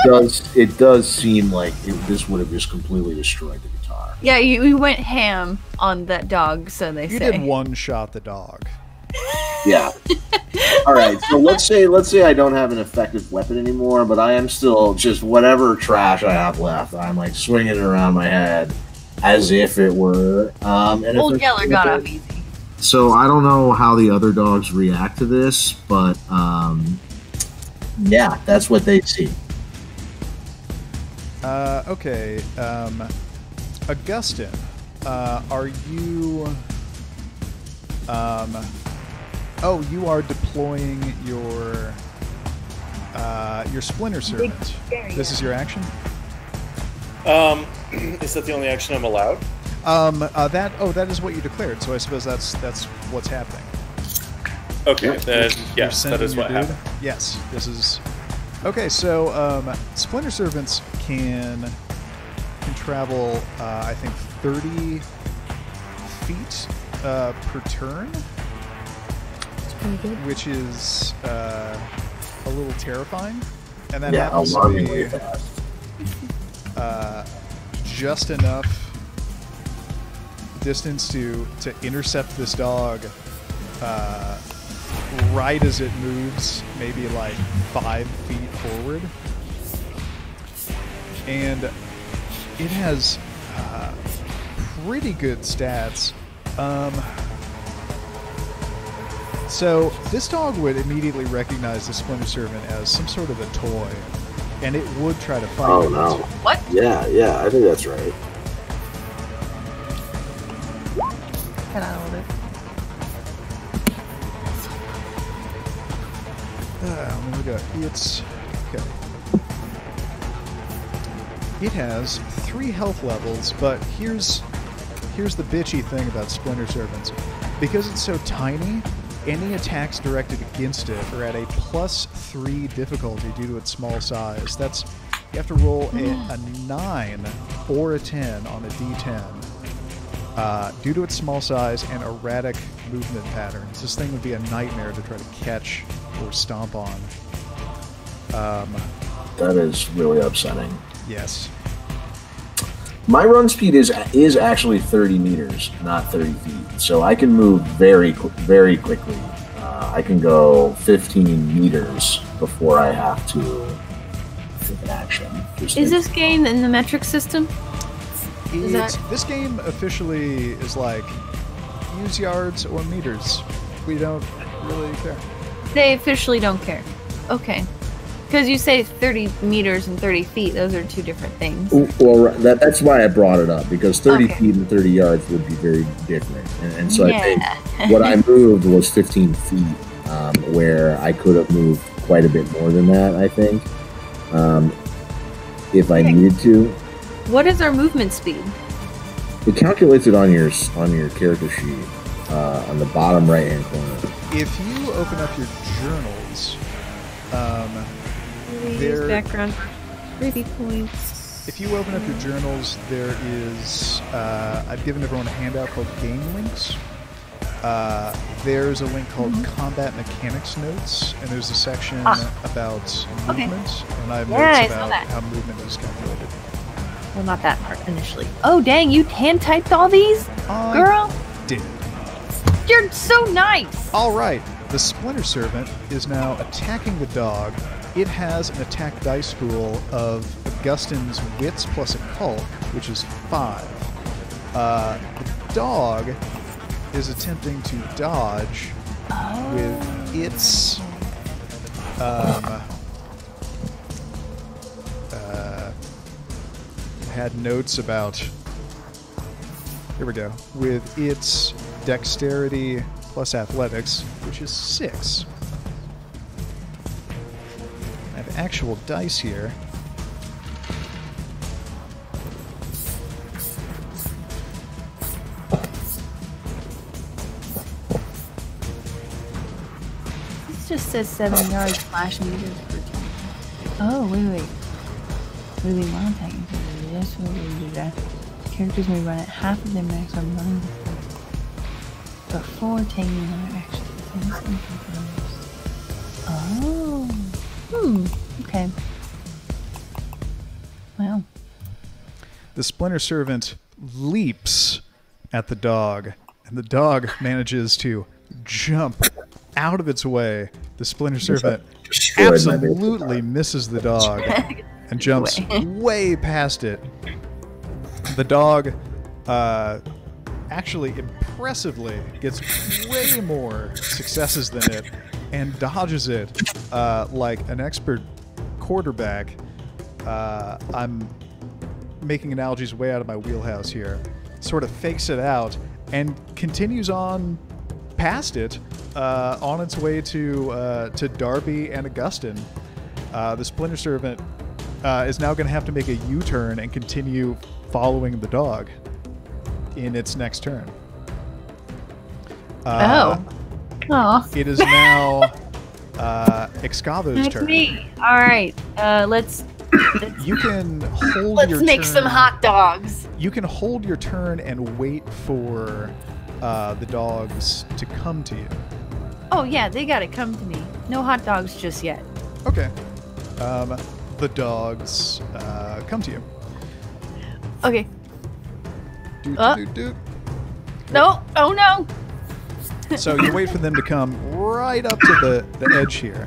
does seem like this would have just completely destroyed the guitar. Yeah, you went ham on that dog, so they say. You did one-shot the dog. Yeah. All right. So let's say I don't have an effective weapon anymore, but I am still just whatever trash I have left. I'm like swinging it around my head as if it were. Old Yeller got off easy. So I don't know how the other dogs react to this, but yeah, that's what they see. Okay. Augustine, are you? Oh, you are deploying your Splinter Servant. This is your action? Is that the only action I'm allowed? That is what you declared, so I suppose that's what's happening. Okay, then yes, that is what happened. Yes, this is... Okay, so Splinter Servants can travel, I think, 30 feet per turn, which is a little terrifying. And that happens to be just enough distance to intercept this dog right as it moves, maybe like 5 feet forward. And it has pretty good stats. So this dog would immediately recognize the Splinter Servant as some sort of a toy, and it would try to fight. Oh no! What? Yeah, I think that's right. Get out of it. Let me go. It's okay. It has 3 health levels, but here's the bitchy thing about Splinter Servants. Because it's so tiny, any attacks directed against it are at a +3 difficulty due to its small size. That's, you have to roll a 9 or a 10 on a d10. Due to its small size and erratic movement patterns, this thing would be a nightmare to try to catch or stomp on. That is really upsetting. Yes. My run speed is actually 30 meters, not 30 feet. So I can move very quickly. I can go 15 meters before I have to take an action. Is this game in the metric system? This game officially is like, use yards or meters. We don't really care. They officially don't care. Okay. Because you say 30 meters and 30 feet, those are 2 different things. Well, that's why I brought it up, because 30 feet and 30 yards would be very different. And so I think what I moved was 15 feet, where I could have moved quite a bit more than that, I think, if I needed to. What is our movement speed? It calculates it on your character sheet, on the bottom right-hand corner. If you open up your journals, background 3 points. If you open up your journals, there is I've given everyone a handout called Game Links. There's a link called Combat Mechanics Notes, and there's a section about movement, and I have notes about how movement is calculated. Well, not that part initially. Oh, dang, you hand-typed all these? Girl? Did. You're so nice! Alright, the Splinter Servant is now attacking the dog. It has an attack dice pool of Augustine's Wits plus Occult, which is 5. The dog is attempting to dodge with its had notes about, here we go, with its dexterity plus athletics, which is 6. I have actual dice here. just says 7 yards /meters per turn. Oh, wait. Moving while attacking. This will do that. Characters may run at half of their maximum running before taking another action. Oh. Okay. Wow. The Splinter Servant leaps at the dog, and the dog manages to jump out of its way. The Splinter Servant absolutely misses the dog and jumps way past it. The dog actually impressively gets way more successes than it and dodges it like an expert quarterback. I'm making analogies way out of my wheelhouse here. Sort of fakes it out and continues on past it on its way to Darby and Augustin. The Splinter Servant is now going to have to make a U-turn and continue following the dog in its next turn. It is now Excavo's turn. Me. All right. Let's You can hold your turn. Let's make some hot dogs. You can hold your turn and wait for the dogs to come to you. Oh yeah, they gotta come to me. No hot dogs just yet. Okay. The dogs come to you. Okay. Do. No. Oh no. So you wait for them to come right up to the edge here.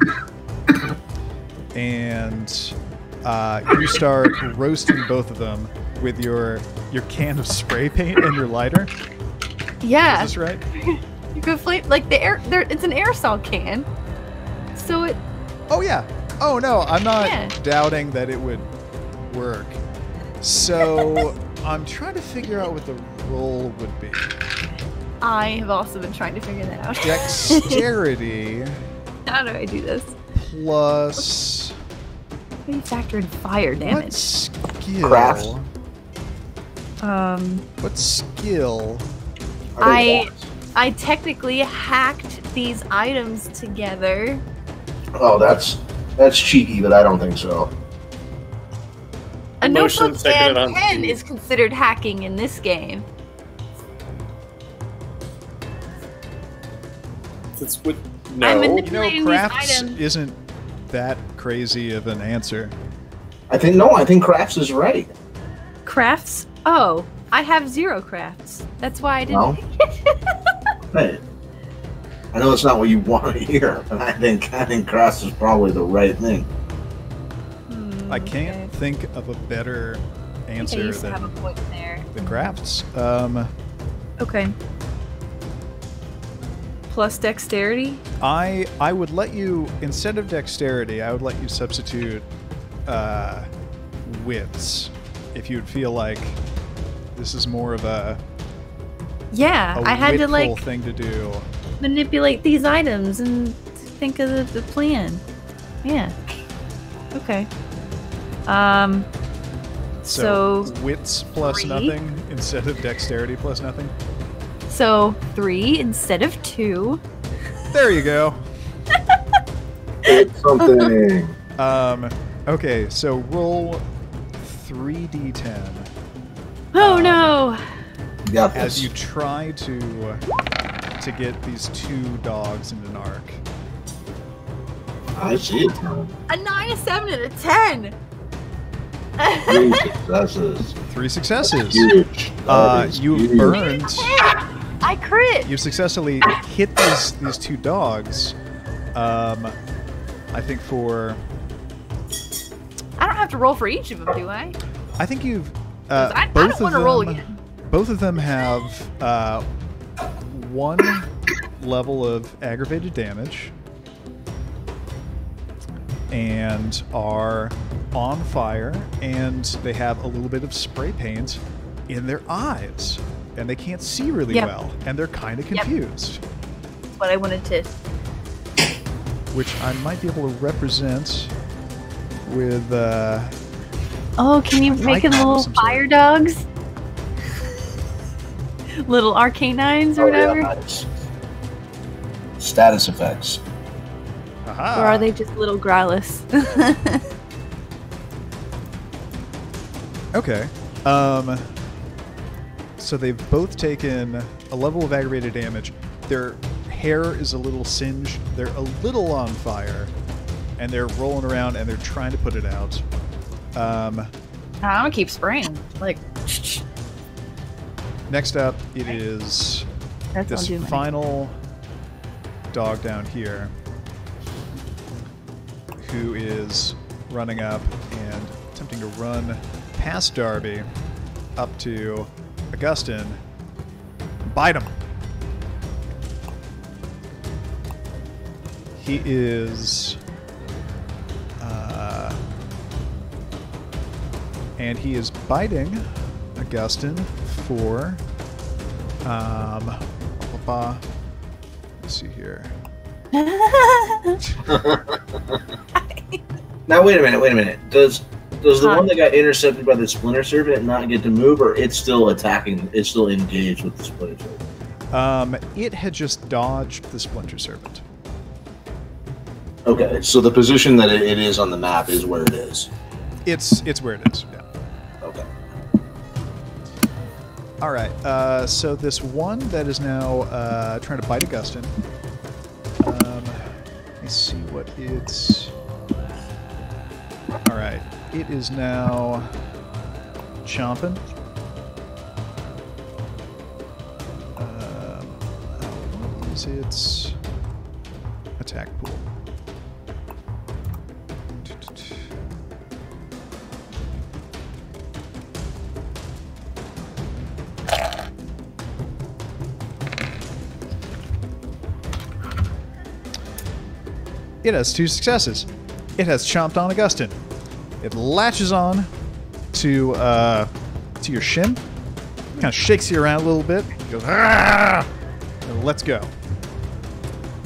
And you start roasting both of them with your can of spray paint and your lighter. Yeah. Is this right? You could flame like the air. It's an aerosol can. So it. Oh yeah. Oh no, I'm not doubting that it would work. So I'm trying to figure out what the roll would be. I have also been trying to figure that out. Dexterity. How do I do this? Plus. How do you factor in fire damage? What skill? Craft. What skill? I technically hacked these items together. Oh, that's cheeky, but I don't think so. A Motion notebook taking it and on pen speed. is considered hacking in this game. It's with I'm no. manipulating You know, crafts these items. isn't that crazy of an answer. I think crafts is right. Crafts? Oh, I have 0 crafts. That's why I didn't. No. Hey, I know it's not what you want to hear, but I think crafts is probably the right thing. I can't think of a better I answer used to have a than point there. the crafts. Okay. Plus dexterity? I would let you, instead of dexterity, I would let you substitute wits if you'd feel like this is more of a Yeah, I had to witful like thing to do. manipulate these items and think of the plan. Yeah. Okay. So wits plus 3? nothing instead of dexterity plus nothing. So 3 instead of 2. There you go. Something. Okay, so roll 3d10 Oh no! You got as this. you try to get these 2 dogs in an arc. I see it. A 9, a 7, and a 10. 3 successes. 3 successes. Huge. That is You've huge. burned. I crit. You've successfully hit these 2 dogs. I think for. I don't have to roll for each of them, do I? I think you've. 'Cause I both don't of want to roll them- again. Both of them have 1 level of aggravated damage and are on fire, and they have a little bit of spray paint in their eyes, and they can't see really Yep. well, and they're kind of confused, That's what I wanted to. which I might be able to represent with. Oh, can you make them icon of little some sort. fire dogs? Little arcanines or Oh, yeah, whatever? nice. Status effects. Aha. Or are they just little growlers? Okay. So they've both taken a level of aggravated damage. Their hair is a little singed. They're a little on fire. And they're rolling around and they're trying to put it out. I'm gonna keep spraying. Like, Next up, it is That's this all final dog down here who is running up and attempting to run past Darby up to Augustine. Bite him. He is... and he is biting Augustine for... let's see here. Now wait a minute. Does the one that got intercepted by the Splinter Servant not get to move, or it's still attacking? It's still engaged with the Splinter Servant. It had just dodged the Splinter Servant. Okay, so the position that it is on the map is where it is. It's where it is. Yeah. Okay. All right. So this one that is now trying to bite Augustine. Let me see what it's. All right. It is now chomping. What is its attack pool? It has 2 successes. It has chomped on Augustine. It latches on to your shin, kind of shakes you around a little bit. It goes, ah! And let's go.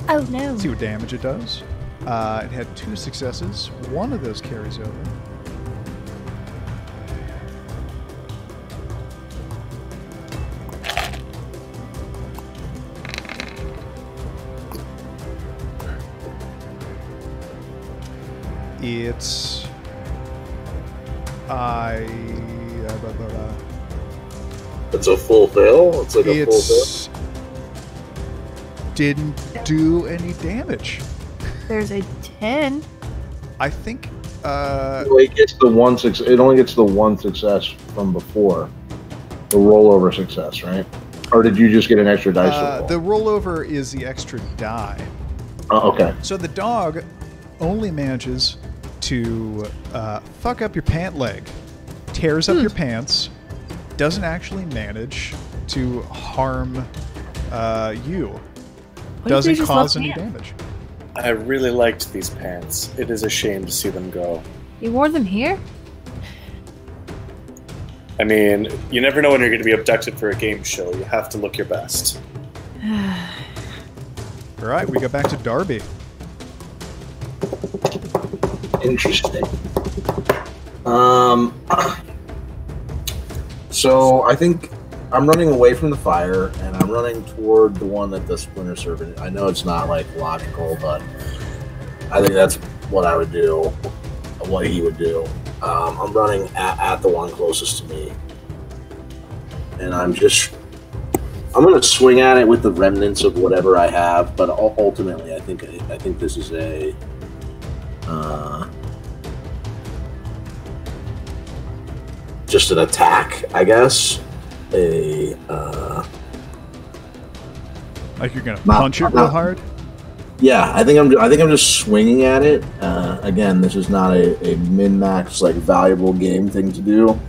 Oh no. Let's see what damage it does. It had 2 successes. One of those carries over. It's It's a full fail. It's like a full fail. Didn't do any damage. There's a 10. I think. Well, it gets the one success. It only gets the one success from before, the rollover success, right? Or did you just get an extra dice? The rollover is the extra die. Oh, okay. So the dog only manages to fuck up your pant leg, tears up your pants, doesn't actually manage to harm you, doesn't cause any damage. I really liked these pants. It is a shame to see them go. You wore them here? I mean, you never know when you're going to be abducted for a game show. You have to look your best. All right, we go back to Darby. Interesting. So I think I'm running away from the fire, and I'm running toward the one that the Splinter Servant. I know it's not like logical, but I think that's what I would do, what he would do. I'm running at the one closest to me, and I'm going to swing at it with the remnants of whatever I have. But ultimately, I think this is a. Just an attack, I guess. Like you're gonna punch it real hard? Yeah, I think I'm just swinging at it. Again, this is not a min-max like valuable game thing to do,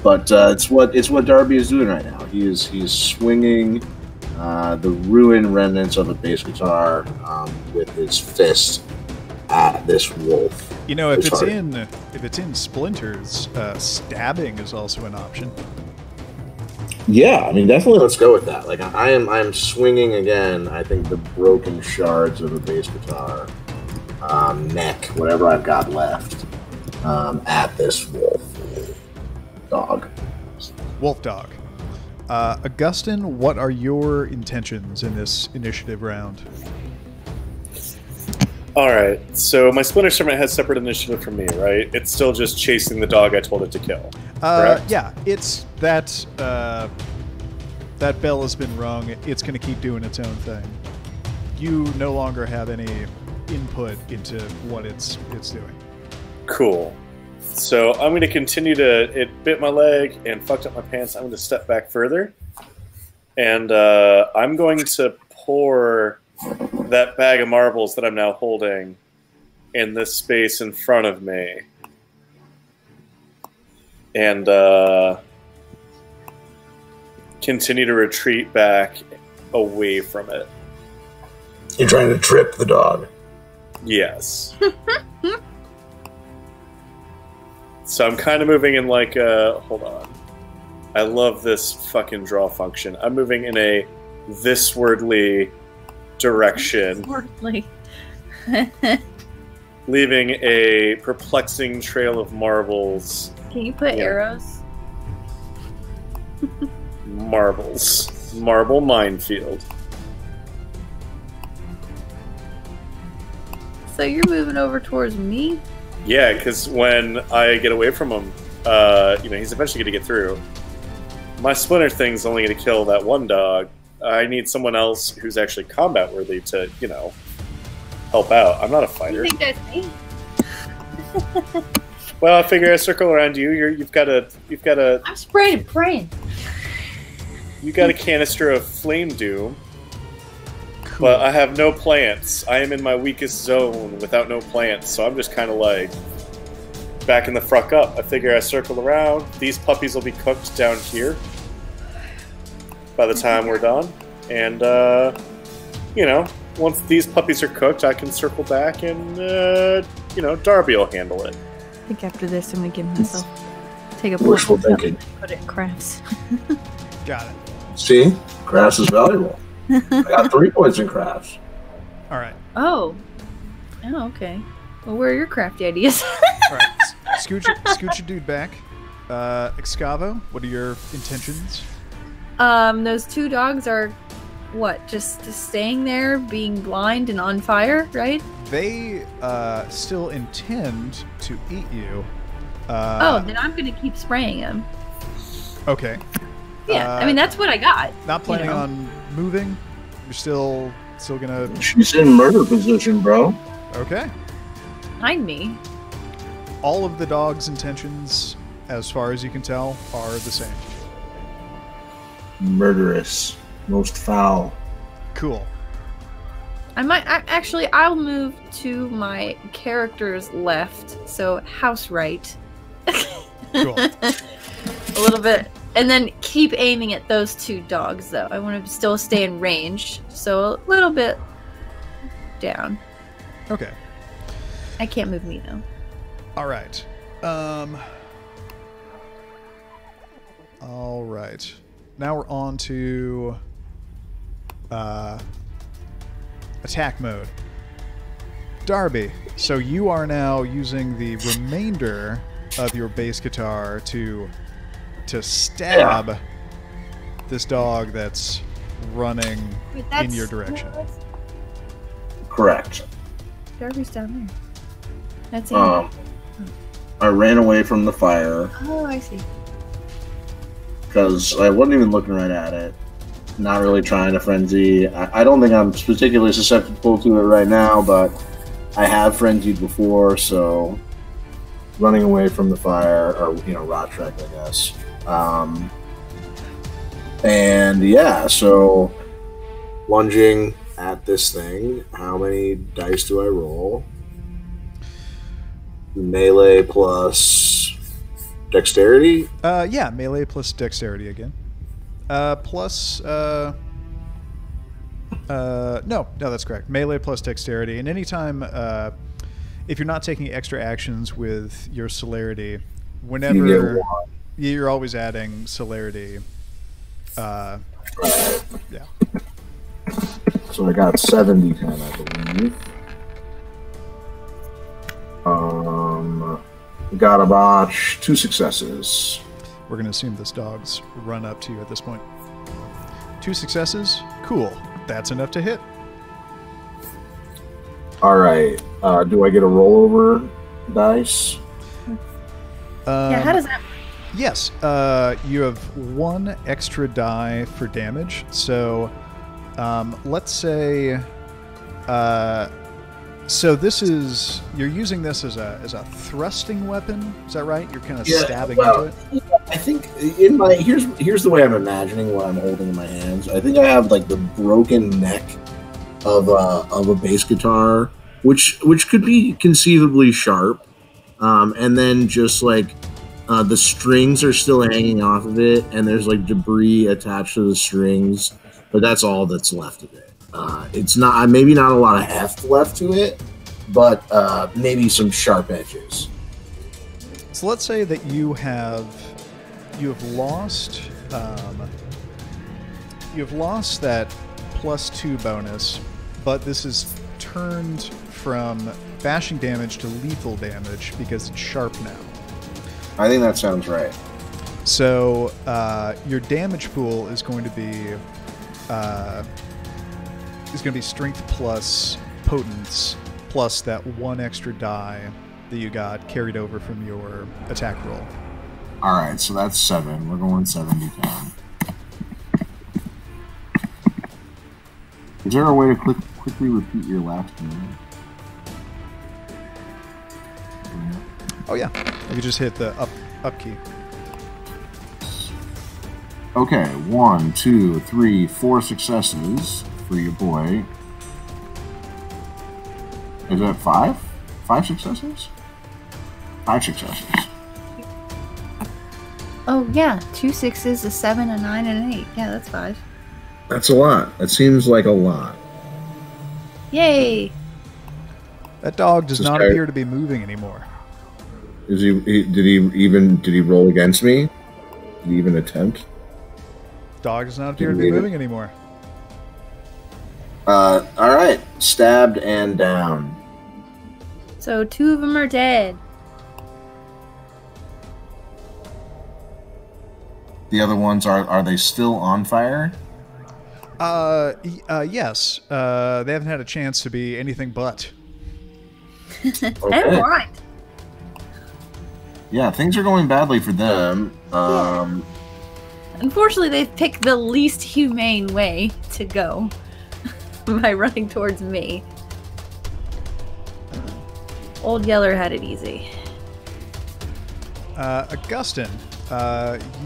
but it's what Darby is doing right now. He's swinging the ruined remnants of a bass guitar with his fist at this wolf. You know, if it's in splinters, stabbing is also an option. Yeah, I mean, definitely let's go with that. Like, I am swinging again. I think the broken shards of a bass guitar, neck, whatever I've got left, at this wolf dog. Wolf dog. Augustine, what are your intentions in this initiative round? Alright, so my Splinter Servant has separate initiative from me, right? It's still just chasing the dog I told it to kill. Correct? Yeah, it's that that bell has been rung. It's going to keep doing its own thing. You no longer have any input into what it's doing. Cool. So I'm going to continue to... It bit my leg and fucked up my pants. I'm going to step back further. And I'm going to pour that bag of marbles that I'm now holding in this space in front of me. And continue to retreat back away from it. You're trying to trip the dog. Yes. So I'm kind of moving in like a... Hold on. I love this fucking draw function. I'm moving in a thiswardly direction. Thiswardly. Leaving a perplexing trail of marbles. Can you put arrows? Marbles. Marble minefield. So you're moving over towards me? Yeah, because when I get away from him, he's eventually going to get through. My splinter thing's only going to kill that one dog. I need someone else who's actually combat worthy to, help out. I'm not a fighter. You think that's me? Well, I figure I circle around you. You've got a. I'm spraying and praying. You got a canister of flame doom. Cool. But I have no plants. I am in my weakest zone without no plants, so I'm just kind of like backing the fuck up. I figure I circle around. These puppies will be cooked down here by the time we're done. And, once these puppies are cooked, I can circle back and, Darby will handle it. I think after this, I'm going to give myself... Take a Wishful point thinking. put it in crafts. Got it. See? Crafts is valuable. I got 3 points in crafts. All right. Oh, okay. Well, where are your crafty ideas? All right. Scooch your dude back. Excavo, what are your intentions? Those 2 dogs are, what, just staying there, being blind and on fire, right? They still intend to eat you. Then I'm going to keep spraying them. Okay. Yeah, that's what I got. Not planning on moving? You're still gonna... She's in murder position, bro. Okay. Behind me. All of the dog's intentions, as far as you can tell, are the same. Murderous. Most foul. Cool. I'll move to my character's left, so house right. Cool. A little bit. And then keep aiming at those 2 dogs, though. I want to still stay in range, so a little bit down. Okay. I can't move me, though. All right. All right. Now we're on to attack mode. Darby, so you are now using the remainder of your bass guitar to stab this dog that's running in your direction. Correct. Darby's down there. That's it. I ran away from the fire Oh, I see. because I wasn't even looking right at it. Not really trying to frenzy. I don't think I'm particularly susceptible to it right now, but I have frenzied before, so running away from the fire, or rot trek, I guess. So lunging at this thing. How many dice do I roll? Melee plus dexterity? Yeah, melee plus dexterity again. Plus, no, that's correct. Melee plus dexterity. And anytime, if you're not taking extra actions with your celerity, whenever you're always adding celerity. Yeah. So I got 70 10, I believe. Got a botch, 2 successes. We're going to assume this dog's run up to you at this point. 2 successes? Cool. That's enough to hit. All right. Do I get a rollover dice? Yeah, how does that? Yes, you have 1 extra die for damage. So, let's say, so this is you're using this as a thrusting weapon. Is that right? You're kind of stabbing into it. I think in my here's the way I'm imagining what I'm holding in my hands. I think I have like the broken neck of a bass guitar, which could be conceivably sharp, and then just like. The strings are still hanging off of it, and there's like debris attached to the strings, but that's all that's left of it. It's not maybe not a lot of heft left to it, but maybe some sharp edges. So let's say that you have lost that +2 bonus, but this is turned from bashing damage to lethal damage because it's sharp now. I think that sounds right. So your damage pool is going to be strength plus potence plus that 1 extra die that you got carried over from your attack roll. All right, so that's 7. We're going 7d10. Is there a way to quickly repeat your last name? Oh yeah, you just hit the up key. Okay, 1, 2, 3, 4 successes for your boy. Is that 5? 5 successes? 5 successes. Oh yeah, 2 6s, a 7, a 9, and an 8. Yeah, that's 5. That's a lot. That seems like a lot. Yay! That dog does not appear to be moving anymore. Did he roll against me? Did he even attempt? Dog does not appear to be moving anymore. All right, stabbed and down. So 2 of them are dead. The other ones are they still on fire? Yes. They haven't had a chance to be anything but. Okay. And right. Yeah, things are going badly for them. Unfortunately, they've picked the least humane way to go by running towards me. Old Yeller had it easy. Augustin,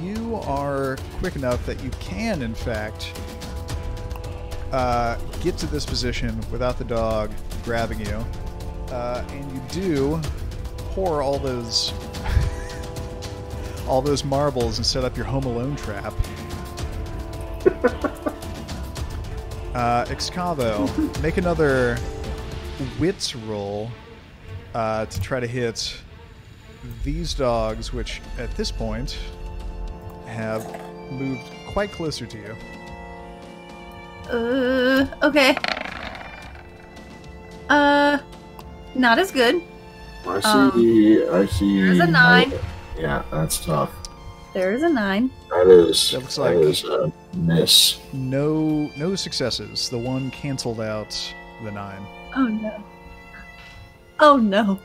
you are quick enough that you can, in fact, get to this position without the dog grabbing you. And you do pour all those marbles and set up your Home Alone trap. Excavo, make another wits roll to try to hit these dogs, which at this point have moved quite closer to you. Okay. Not as good. I see. There's a 9. Yeah, that's tough. There's a 9. That looks like a miss. No successes. The 1 canceled out the 9. Oh no. Oh no.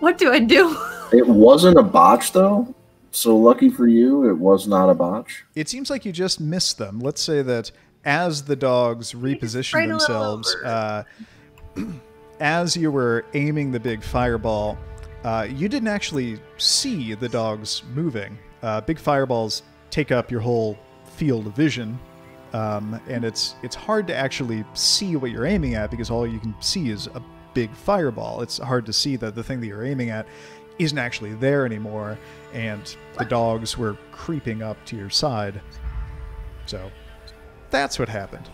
What do I do? It wasn't a botch though. So lucky for you, it was not a botch. It seems like you just missed them. Let's say that as the dogs reposition themselves, as you were aiming the big fireball, you didn't actually see the dogs moving. Big fireballs take up your whole field of vision, and it's hard to actually see what you're aiming at because all you can see is a big fireball. It's hard to see that the thing that you're aiming at isn't actually there anymore, and the dogs were creeping up to your side. So that's what happened.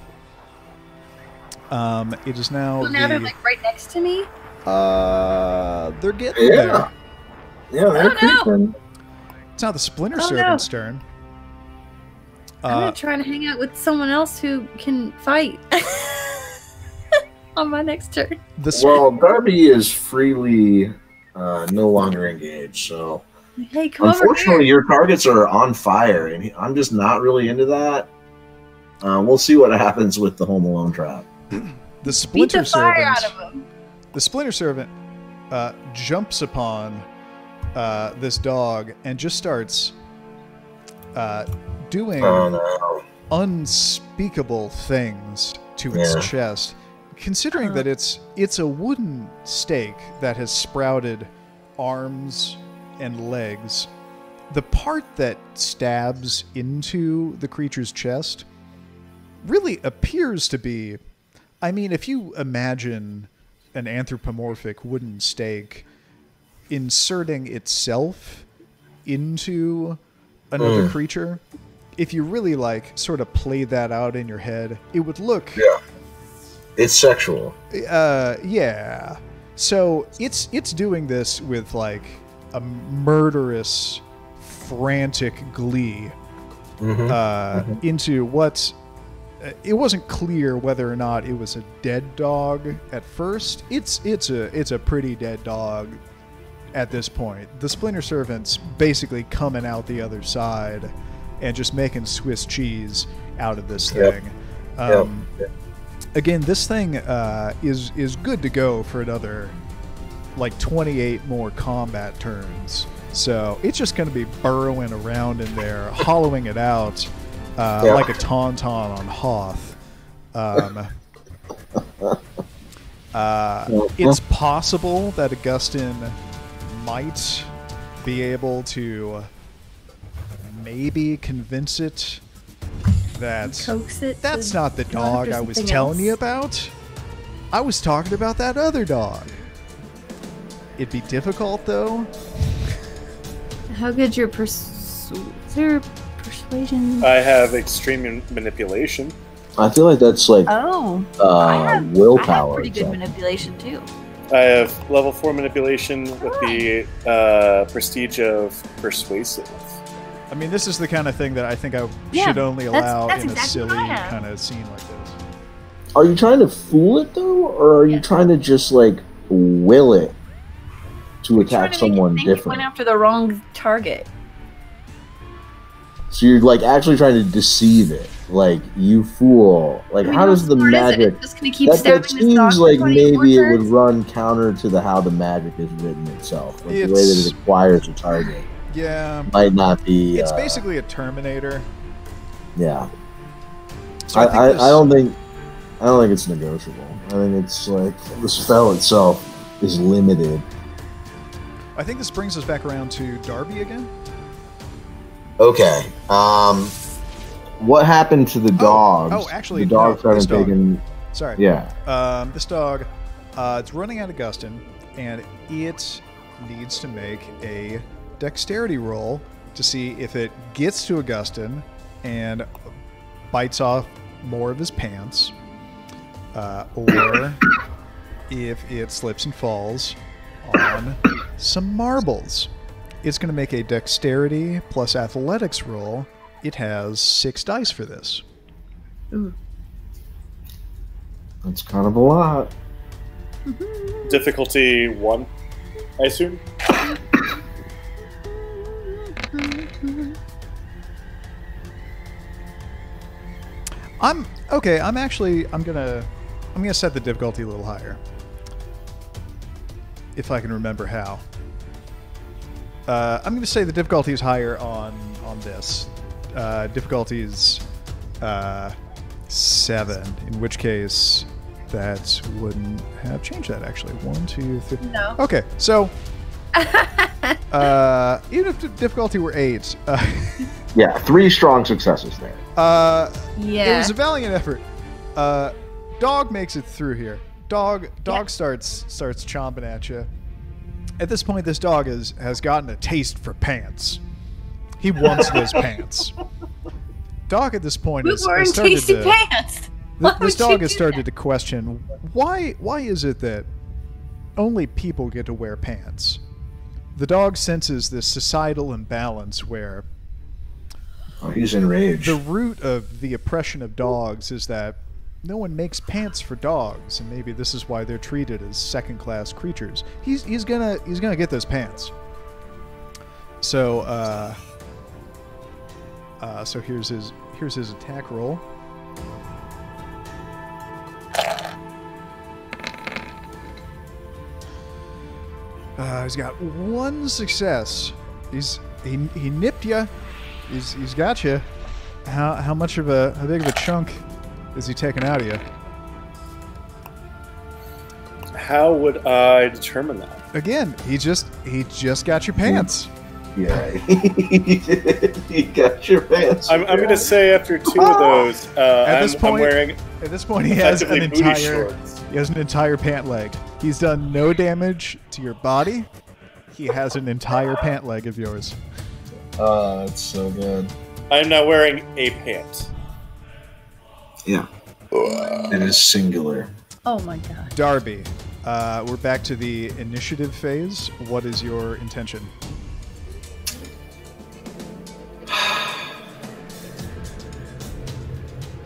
It is now. So now they're like right next to me. They're getting there. Yeah, they're creeping. It's now the Splinter Servant's turn. I'm gonna try to hang out with someone else who can fight on my next turn. Well, Darby is freely no longer engaged, so hey, come unfortunately, over here. your targets are on fire, and I'm just not really into that. We'll see what happens with the Home Alone trap. The Splinter Beat the fire Servant. out of him. The Splinter Servant jumps upon this dog and just starts doing unspeakable things to its chest. Considering that it's a wooden stake that has sprouted arms and legs, the part that stabs into the creature's chest really appears to be, I mean, if you imagine an anthropomorphic wooden stake inserting itself into another creature, if you really like sort of play that out in your head, it would look... Yeah. It's sexual. Yeah. So it's doing this with like a murderous, frantic glee into what... It wasn't clear whether or not it was a dead dog at first. It's a pretty dead dog at this point. The Splinter Servant's basically coming out the other side and just making Swiss cheese out of this thing. Again, this thing is good to go for another like 28 more combat turns. So it's just going to be burrowing around in there, hollowing it out like a tauntaun on Hoth. It's possible that Augustin might be able to maybe convince it that that's not the dog I was telling you about. I was talking about that other dog. It'd be difficult, though. How good's your persuasion? I have extreme manipulation. I feel like that's like willpower. I have pretty good manipulation, too. I have level 4 manipulation with the prestige of persuasive. I mean, this is the kind of thing that I think I should only allow in a silly kind of scene like this. Are you trying to fool it, though? Or are you trying to just, like, will it to attack someone different? You went after the wrong target. So you're, like, actually trying to deceive it. Like, you fool. Like, how does the magic... It's just gonna keep stabbing that seems this dog like for maybe it 24 would turns? run counter to how the magic is written itself. Like, the way that it acquires a target. Yeah. Might not be... It's basically a Terminator. Yeah. So I don't think it's negotiable. I think it's like the spell itself is limited. I think this brings us back around to Darby again. Okay. What happened to the dogs? Oh, actually, the dog started taking. Sorry. Yeah. This dog, it's running at Augustin, and it needs to make a dexterity roll to see if it gets to Augustin and bites off more of his pants, or if it slips and falls on some marbles. It's going to make a dexterity plus athletics roll. It has 6 dice for this. Ooh. That's kind of a lot. Difficulty 1, I assume. I'm gonna set the difficulty a little higher, if I can remember how. I'm gonna say the difficulty is higher on this. Difficulty is 7, in which case that wouldn't have changed that actually. 1, 2, 3. No. Okay, so even if the difficulty were 8. Yeah, 3 strong successes there. It was a valiant effort. Dog makes it through here. Dog starts chomping at you. At this point, this dog has gotten a taste for pants. He wants those pants. Dog at this point has started to. Pants. This dog has started to question why is it that only people get to wear pants? The dog senses this societal imbalance where. Oh, he's enraged. The root of the oppression of dogs is that no one makes pants for dogs, and maybe this is why they're treated as second-class creatures. He's gonna get those pants. So so here's his attack roll. He's got one success. He nipped you. He's got you. How much of how big of a chunk is he taking out of you? How would I determine that? Again, he just got your pants. Yeah, he got your pants. I'm going to say after 2 of those, I'm wearing. At this point, he has an effectively booty entire. shorts. He has an entire pant leg. He's done no damage to your body. He has an entire pant leg of yours. Oh, that's so good. I'm now wearing a pant. Yeah. It is singular. Oh my god. Darby, we're back to the initiative phase. What is your intention?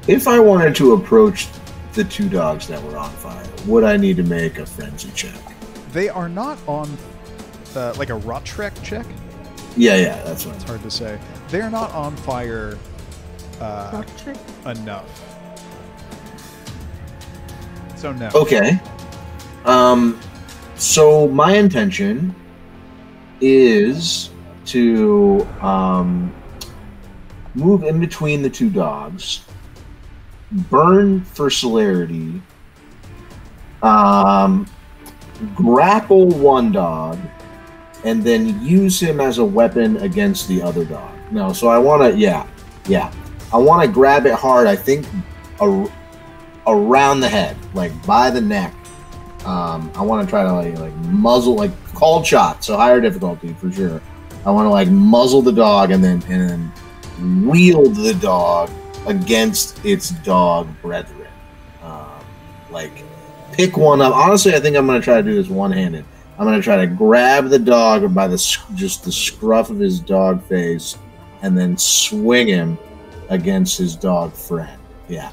If I wanted to approach the 2 dogs that were on fire, would I need to make a frenzy check? They are not on like a rot trek check. Yeah, that's what It's hard to say. They're not on fire enough. So no. Okay. So my intention is to move in between the 2 dogs, burn for celerity, grapple one dog, and then use him as a weapon against the other dog. No, so I want to, yeah. I want to grab it hard, I think, around the head, like by the neck. I want to try to like muzzle, like cold shot, so higher difficulty for sure. I want to like muzzle the dog and then wield the dog against its dog brethren. Like pick one up. Honestly, I think I'm going to try to do this one-handed. I'm going to try to grab the dog by just the scruff of his dog face and then swing him against his dog friend. Yeah.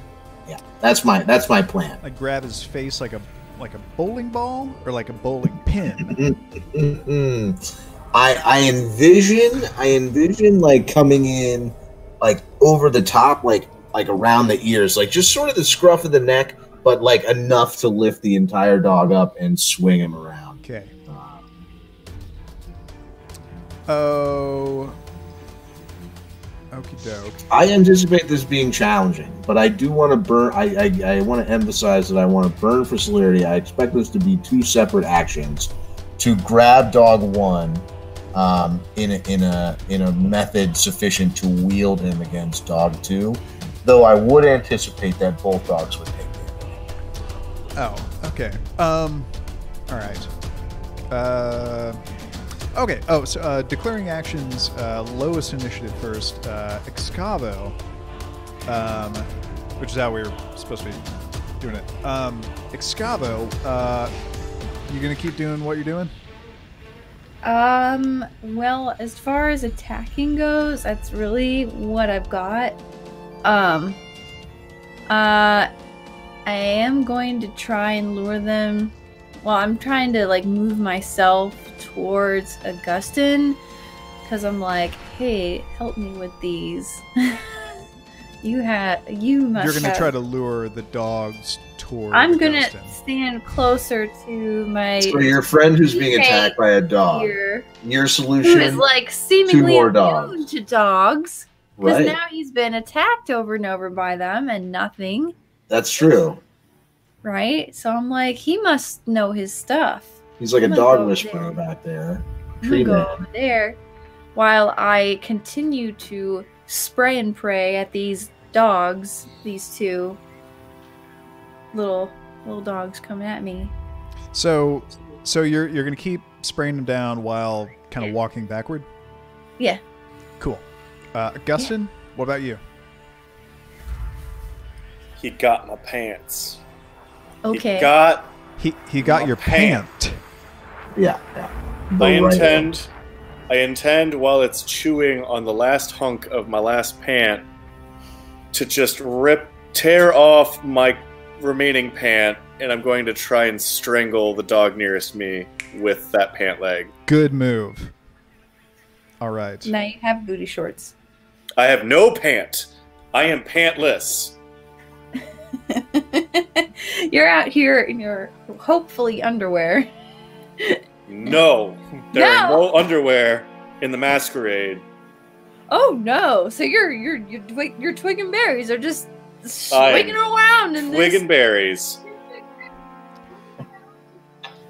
That's my plan. Like grab his face like a bowling ball or like a bowling pin. I envision like coming in like over the top, like around the ears, like just sort of the scruff of the neck, but like enough to lift the entire dog up and swing him around. Okay. Oh. Okie doke. I anticipate this being challenging, but I do want to burn. I want to emphasize that I want to burn for celerity. I expect this to be 2 separate actions. To grab dog 1, in a method sufficient to wield him against dog 2, though I would anticipate that both dogs would take damage. Oh, okay. All right. Okay. Oh, so declaring actions, lowest initiative first. Excavo, which is how we were supposed to be doing it. Excavo, you gonna keep doing what you're doing? Well, as far as attacking goes, that's really what I've got. I am going to try and lure them. Well, I'm trying to like move myself towards Augustin because I'm like, hey, help me with these. You must. You're gonna try to lure the dogs toward. I'm gonna Augustin. stand closer to my. So your friend who's being attacked by a dog. Your solution. Who is like seemingly 2 more immune dogs. to dogs. Because Right. now he's been attacked over and over by them and nothing. That's true. Right? So I'm like, he must know his stuff. He's like a I'm gonna dog go whisperer there. back there. I'm Tree gonna go man. over there while I continue to spray and pray at these dogs, these 2 little dogs coming at me. So you're gonna keep spraying them down while kind of walking backward. Yeah. Cool. Augustin, what about you? He got my pants. Okay. He got My your pant. pant. Yeah. I intend while it's chewing on the last hunk of my last pant to just tear off my remaining pant, and I'm going to try and strangle the dog nearest me with that pant leg. Good move. All right. Now you have booty shorts. I have no pant. I am pantless. You're out here in your hopefully underwear. No, there are no underwear in the masquerade. Oh no! So your twig and berries are just swinging around in twig this. and berries.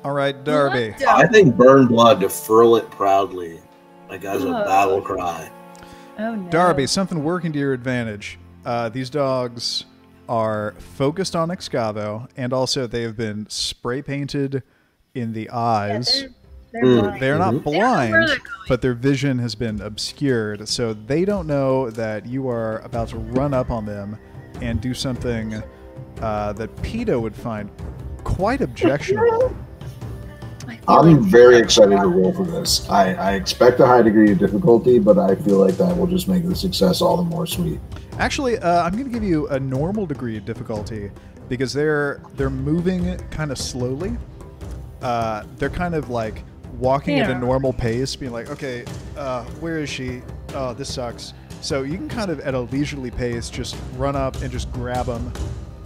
All right, Darby. I think burn blood to furl it proudly, like as a battle cry. Oh no. Darby, something working to your advantage. These dogs are focused on Excavo, and also they have been spray painted in the eyes. They're blind. They're not blind, they're but their vision has been obscured, so they don't know that you are about to run up on them and do something that Peto would find quite objectionable. I'm very excited to roll for this. I expect a high degree of difficulty, but I feel like that will just make the success all the more sweet. Actually, I'm going to give you a normal degree of difficulty because they're moving kind of slowly. They're kind of like walking at a normal pace, being like, okay, where is she? Oh, this sucks. So you can kind of at a leisurely pace just run up and just grab them.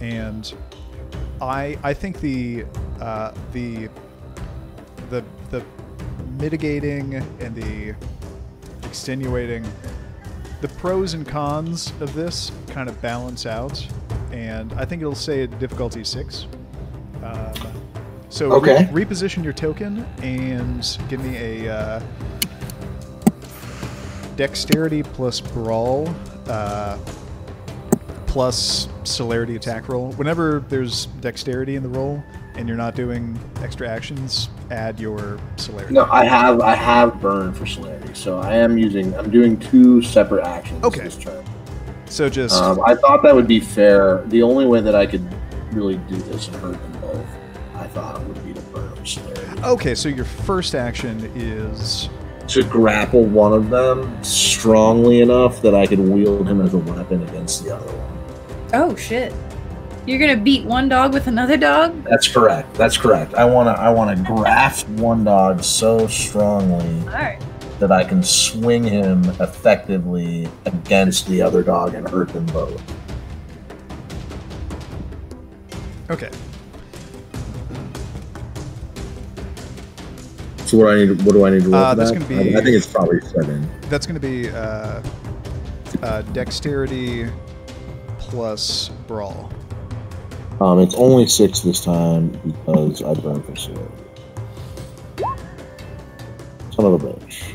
And I think the mitigating and the extenuating, the pros and cons of this kind of balance out, and I think it'll say difficulty 6. So okay. Reposition your token and give me a dexterity plus brawl plus celerity attack roll. Whenever there's dexterity in the roll and you're not doing extra actions, add your celerity. No, I have burn for celerity, so I'm doing 2 separate actions this turn. So just I thought that would be fair. The only way that I could really do this and hurt them both, I thought it would be to burn for celerity. Okay, so your first action is to grapple one of them strongly enough that I could wield him as a weapon against the other one. Oh shit! You're gonna beat one dog with another dog? That's correct. I wanna graft one dog so strongly that I can swing him effectively against the other dog and hurt them both. okay. So what do I need to roll for that's that? gonna be, I think it's probably 7. That's going to be dexterity plus brawl. It's only 6 this time because I burned for celerity. Son of a bitch.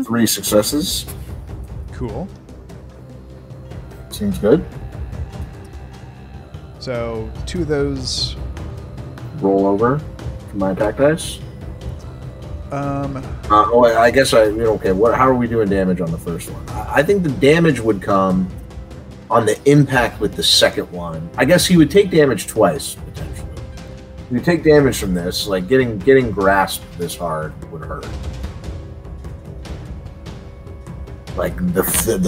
Three successes. Cool. Seems good. So 2 of those roll over for my attack dice. I guess okay. How are we doing damage on the first one? I think the damage would come on the impact with the second one. I guess he would take damage twice potentially. He would take damage from this. Like getting grasped this hard would hurt. Like the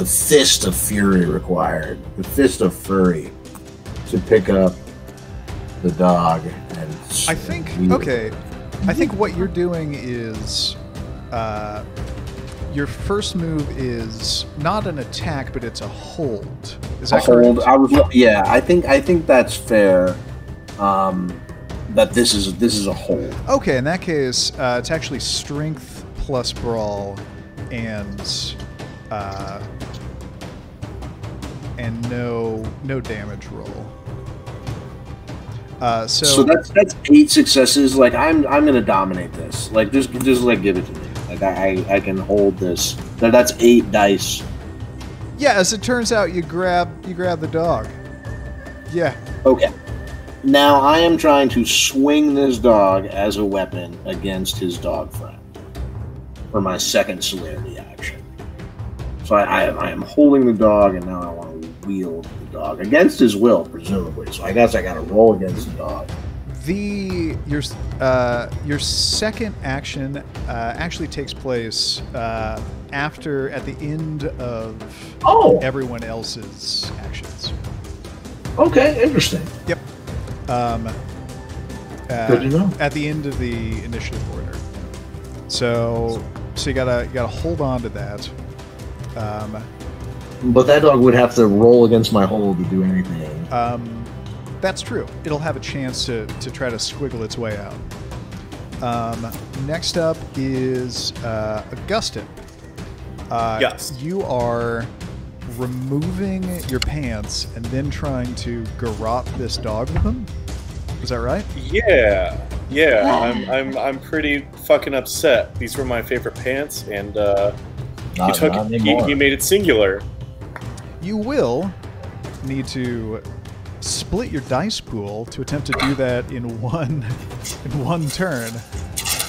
fist of fury required, the fist of fury to pick up the dog and. I think I think what you're doing is, your first move is not an attack, but it's a hold. Is that correct? I think that's fair. That this is a hold. Okay, in that case, it's actually strength plus brawl, and no damage roll. So that's 8 successes. Like I'm gonna dominate this. Like just like give it to me. Like I can hold this. That's 8 dice. Yeah, as it turns out, you grab the dog. Yeah. Okay. Now I am trying to swing this dog as a weapon against his dog friend for my second celerity action. So I am holding the dog, and now I want to wield the dog against his will, presumably. So I guess I got to roll against the dog. Your second action actually takes place at the end of everyone else's actions. Okay, interesting. Yep. Good to know. At the end of the initiative order. So you gotta hold on to that. But that dog would have to roll against my hole to do anything. That's true. It'll have a chance to try to squiggle its way out. Next up is Augustin. Yes. You are removing your pants and then trying to garrote this dog with them. Is that right? Yeah. I'm pretty fucking upset. These were my favorite pants, and he made it singular. You will need to split your dice pool to attempt to do that in one turn,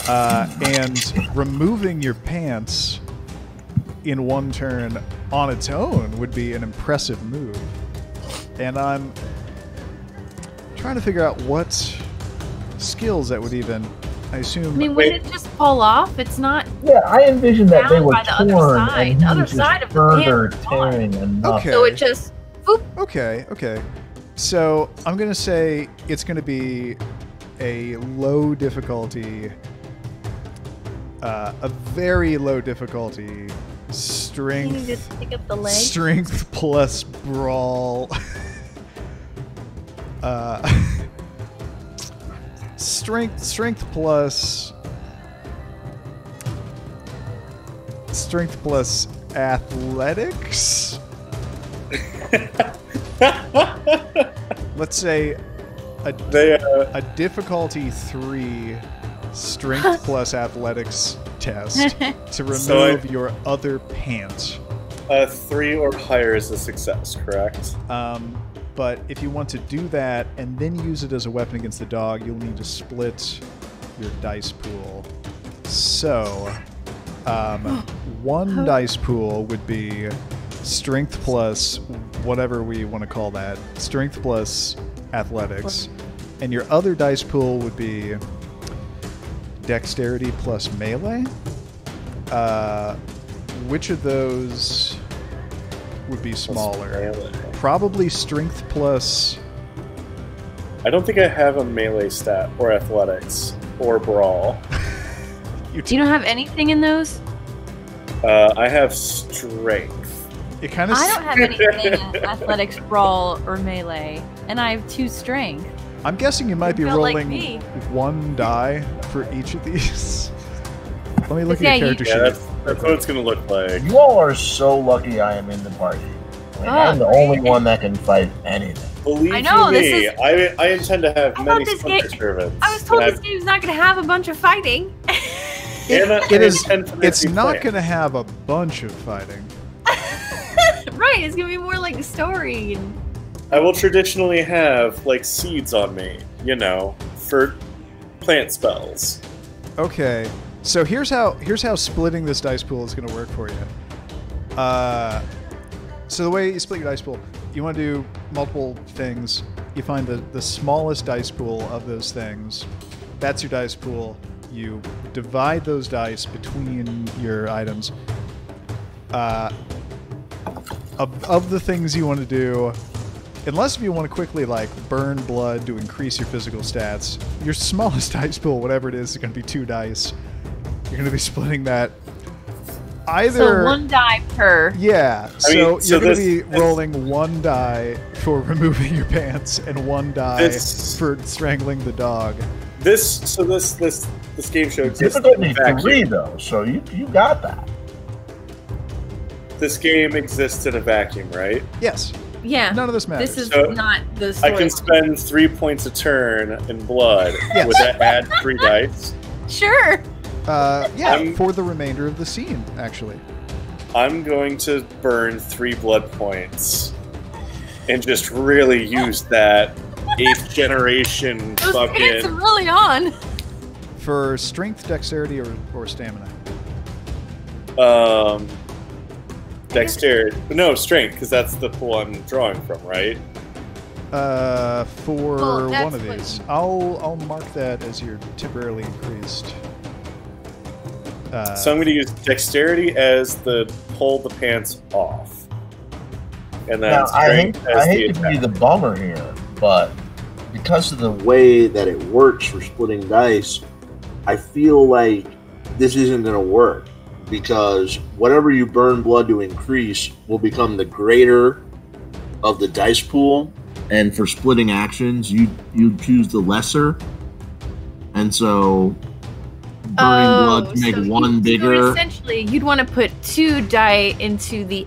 and removing your pants in one turn on its own would be an impressive move. And I'm trying to figure out what skills that would even. I assume. I mean, would it just pull off? It's not. Yeah, I envisioned that they were by the other torn side. and The other he side just of the further pants is tearing enough. Okay. So it just. Boop. Okay. So I'm gonna say it's gonna be a low difficulty, a very low difficulty strength. Can you just pick up the leg? Strength plus brawl. Strength plus athletics. Let's say a difficulty 3 strength plus athletics test to remove your other pant. 3 or higher is a success, correct? But if you want to do that and then use it as a weapon against the dog, you'll need to split your dice pool. So, one dice pool would be strength plus whatever we want to call that, strength plus athletics, and your other dice pool would be dexterity plus melee. Which of those would be smaller? Probably strength plus. I don't think I have a melee stat or athletics or brawl. Do you not have anything in those? I have strength. It kind of. I don't have anything in athletics, brawl, or melee, and I have 2 strength. I'm guessing you might be Felt like rolling me. 1 die for each of these. Let me look Yeah, at your character Yeah, sheet. that's what it's gonna look like. You all are so lucky I am in the party. I mean, I'm the only one that can fight anything. Believe I know, you this me, I intend to have I many thought this splinter game- servants. I was told and this game's not going to have a bunch of fighting. It is. intend for there It's to be not plans. going to have a bunch of fighting. Right, it's going to be more like a story. And... I will traditionally have like seeds on me, you know, for plant spells. Okay, so here's how splitting this dice pool is going to work for you. So the way you split your dice pool, you want to do multiple things. You find the smallest dice pool of those things. That's your dice pool. You divide those dice between your items. Of the things you want to do, unless you want to quickly like burn blood to increase your physical stats, your smallest dice pool, whatever it is going to be 2 dice. You're going to be splitting that. Either So 1 die per. yeah, I mean, so so you're going to this- be rolling 1 die for removing your pants and 1 die This- for strangling the dog. This game show exists in Difficulty a vacuum. 3 though, so you got that. This game exists in a vacuum, right? Yes, Yeah. none of this matters. This is So, not the I story. can spend 3 points a turn in blood. Yes. Would that add 3 dice? Sure. Yeah, I'm- for the remainder of the scene, actually. I'm going to burn 3 blood points and just really use that 8th generation Those pants are fucking. really on. For strength, dexterity, or stamina. Dexterity. No, strength, because that's the pool I'm drawing from, right? For Well, that's one of what- these, I'll mark that as your temporarily increased. So I'm going to use dexterity as the pull the pants off. And then Now, I hate, strength as I hate the to be attack. the bummer here, but because of the way that it works for splitting dice, I feel like this isn't going to work because whatever you burn blood to increase will become the greater of the dice pool, and for splitting actions, you choose the lesser, and so burning blood to make one bigger. So essentially, you'd want to put 2 die into the,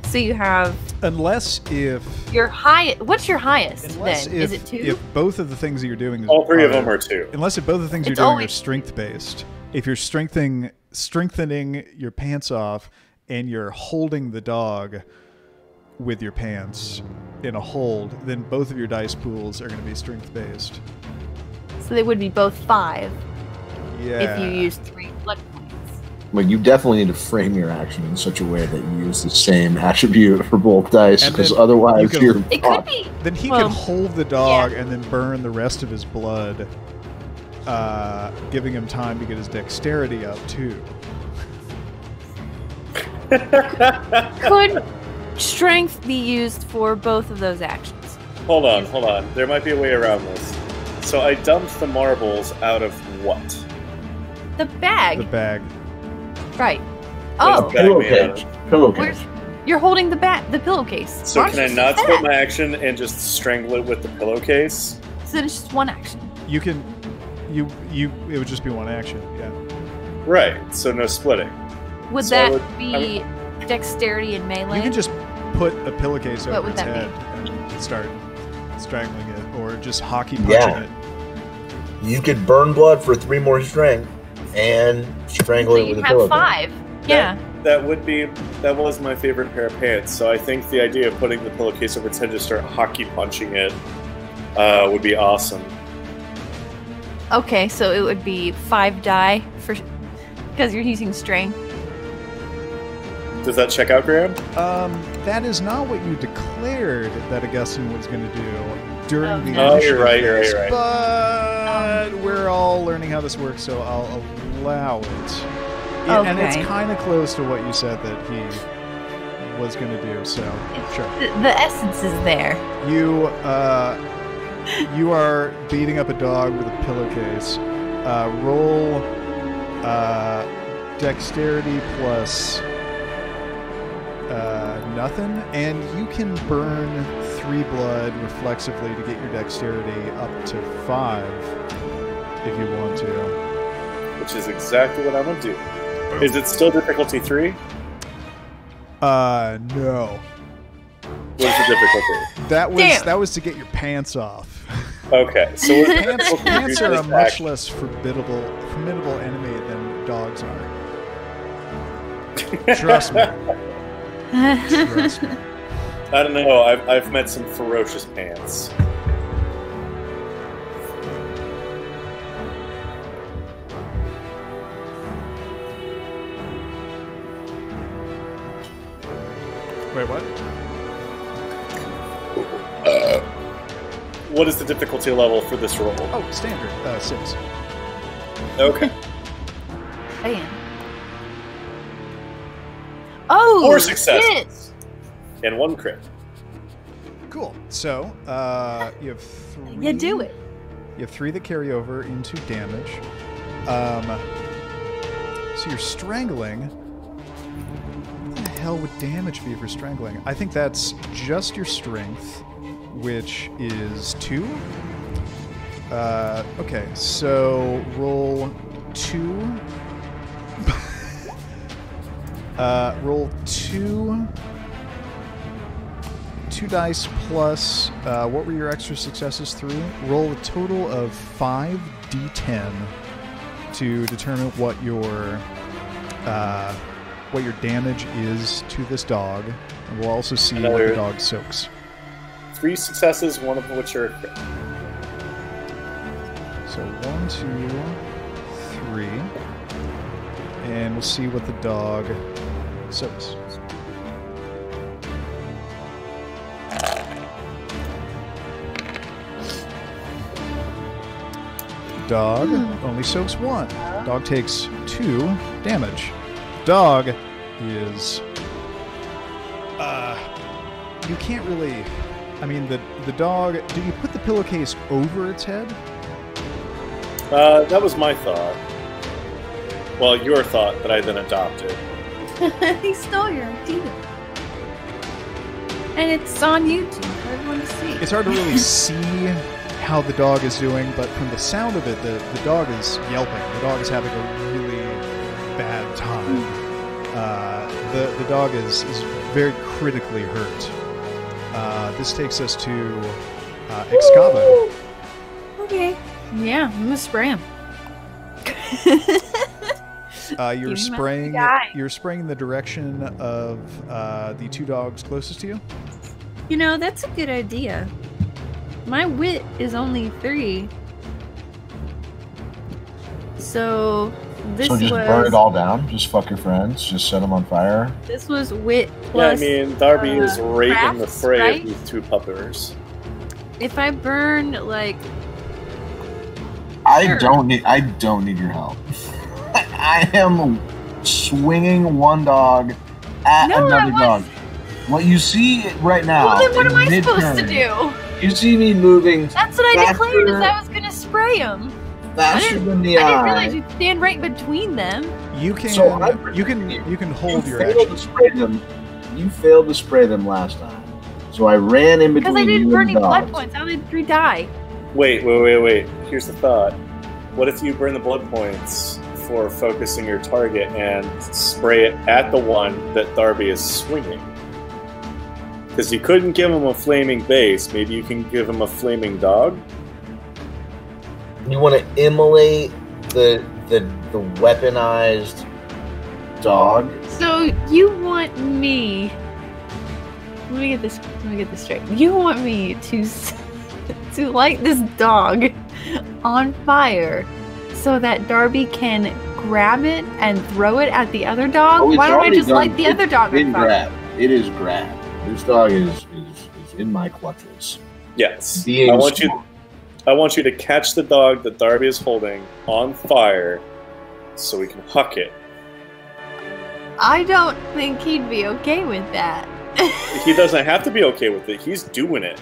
so you have. Unless if Your high. What's your highest unless then? if, Is it 2? if both of the things that you're doing All 3 of them are 2. Unless if both of the things you're It's doing are always- strength based. If you're strengthening your pants off and you're holding the dog with your pants in a hold, then both of your dice pools are going to be strength based. So they would be both 5 Yeah. if you use 3 blood points. Well, you definitely need to frame your action in such a way that you use the same attribute for both dice, And because then otherwise you can- you're It fucked. could be. Then he Well, can hold the dog and then burn the rest of his blood, giving him time to get his dexterity up too. Could strength be used for both of those actions? Hold on. There might be a way around this. So I dumped the marbles out of what? The bag. The bag. Right. What Oh, is the bag made out of? where's, you're holding the pillowcase. So Why can I don't you not say split that? my action and just strangle it with the pillowcase? So then it's just one action. You can, it would just be one action. Yeah. Right. So no splitting. Would So I that would- be dexterity and melee? You can just put a pillowcase What over would its that head and start strangling it, or just hockey punching Yeah. it. You could burn blood for 3 more strength and strangle So it with you a have pillowcase. 5. Yeah. That was my favorite pair of pants. So I think the idea of putting the pillowcase over its head to start hockey punching it would be awesome. Okay, so it would be 5 die for because you're using strength. Does that check out, Graham? That is not what you declared that Augustine was going to do during the Oh, initiative you're right, phase, you're right. But we're all learning how this works, so I'll allow it. Yeah, and it's Okay. kind of close to what you said that he was going to do, so sure. The essence is there. You are beating up a dog with a pillowcase. Roll dexterity plus nothing, and you can burn 3 blood reflexively to get your dexterity up to 5 if you want to. Which is exactly what I'm gonna do. Is it still difficulty 3? No. What is the difficulty? Damn. That was to get your pants off. Okay, so what's the Pants, difficulty pants for are a this much action? less formidable enemy than dogs are. Trust me. Trust me. I don't know. I've met some ferocious pants. Wait, what? What is the difficulty level for this roll? Oh, standard. 6. Okay. Damn. Oh, 4 successes. shit. And 1 crit. Cool. So, you have 3. You do it. You have 3 that carry over into damage. So you're strangling. What the hell would damage be for strangling? I think that's just your strength, which is 2. Okay, so roll 2. Roll 2 dice plus, what were your extra successes through? Roll a total of 5 d10 to determine what your damage is to this dog. And we'll also see what the dog soaks. 3 successes, 1 of which are a crit. So 1, 2, 3. And we'll see what the dog soaks. Dog only soaks 1. Dog takes 2 damage. Dog is... you can't really... I mean, the dog... Do you put the pillowcase over its head? That was my thought. Well, your thought that I then adopted. He stole your idea. And it's on YouTube for everyone to see. It's hard to really see how the dog is doing, but from the sound of it, the dog is yelping. The dog is having a really bad time. The dog is very critically hurt. This takes us to Excavo. Okay. Yeah, I'm gonna spray him. You're spraying in the direction of the two dogs closest to you. You know, that's a good idea. My wit is only 3. So this So just burn it all down. Just fuck your friends. Just set them on fire. This was wit plus. Yeah, I mean, Darby is right in the crafts, fray right? of these two puppers. If I burn like, I don't need your help. I am swinging one dog at another dog. What you see right now. well, then what am I mid-turn, supposed to do? You see me moving. That's what I declared. Is I was gonna spray him. Faster than the I didn't eye. realize you'd stand right between them. You can So you can hold your failed action. to spray them. You failed to spray them last time. So I ran in between Because I didn't you burn and any the blood dogs. points. How did 3 die? Wait. Here's the thought. What if you burn the blood points for focusing your target and spray it at the one that Darby is swinging? Because you couldn't give him a flaming base. Maybe you can give him a flaming dog? You want to immolate the weaponized dog? So you want me? Let me get this straight. You want me to light this dog on fire so that Darby can grab it and throw it at the other dog? Oh, it's Why don't I already just done. light the other dog on fire? Grab. It is grab. This dog is in my clutches. Yes. Being I want you to catch the dog that Darby is holding on fire so we can huck it. I don't think he'd be okay with that. He doesn't have to be okay with it. He's doing it.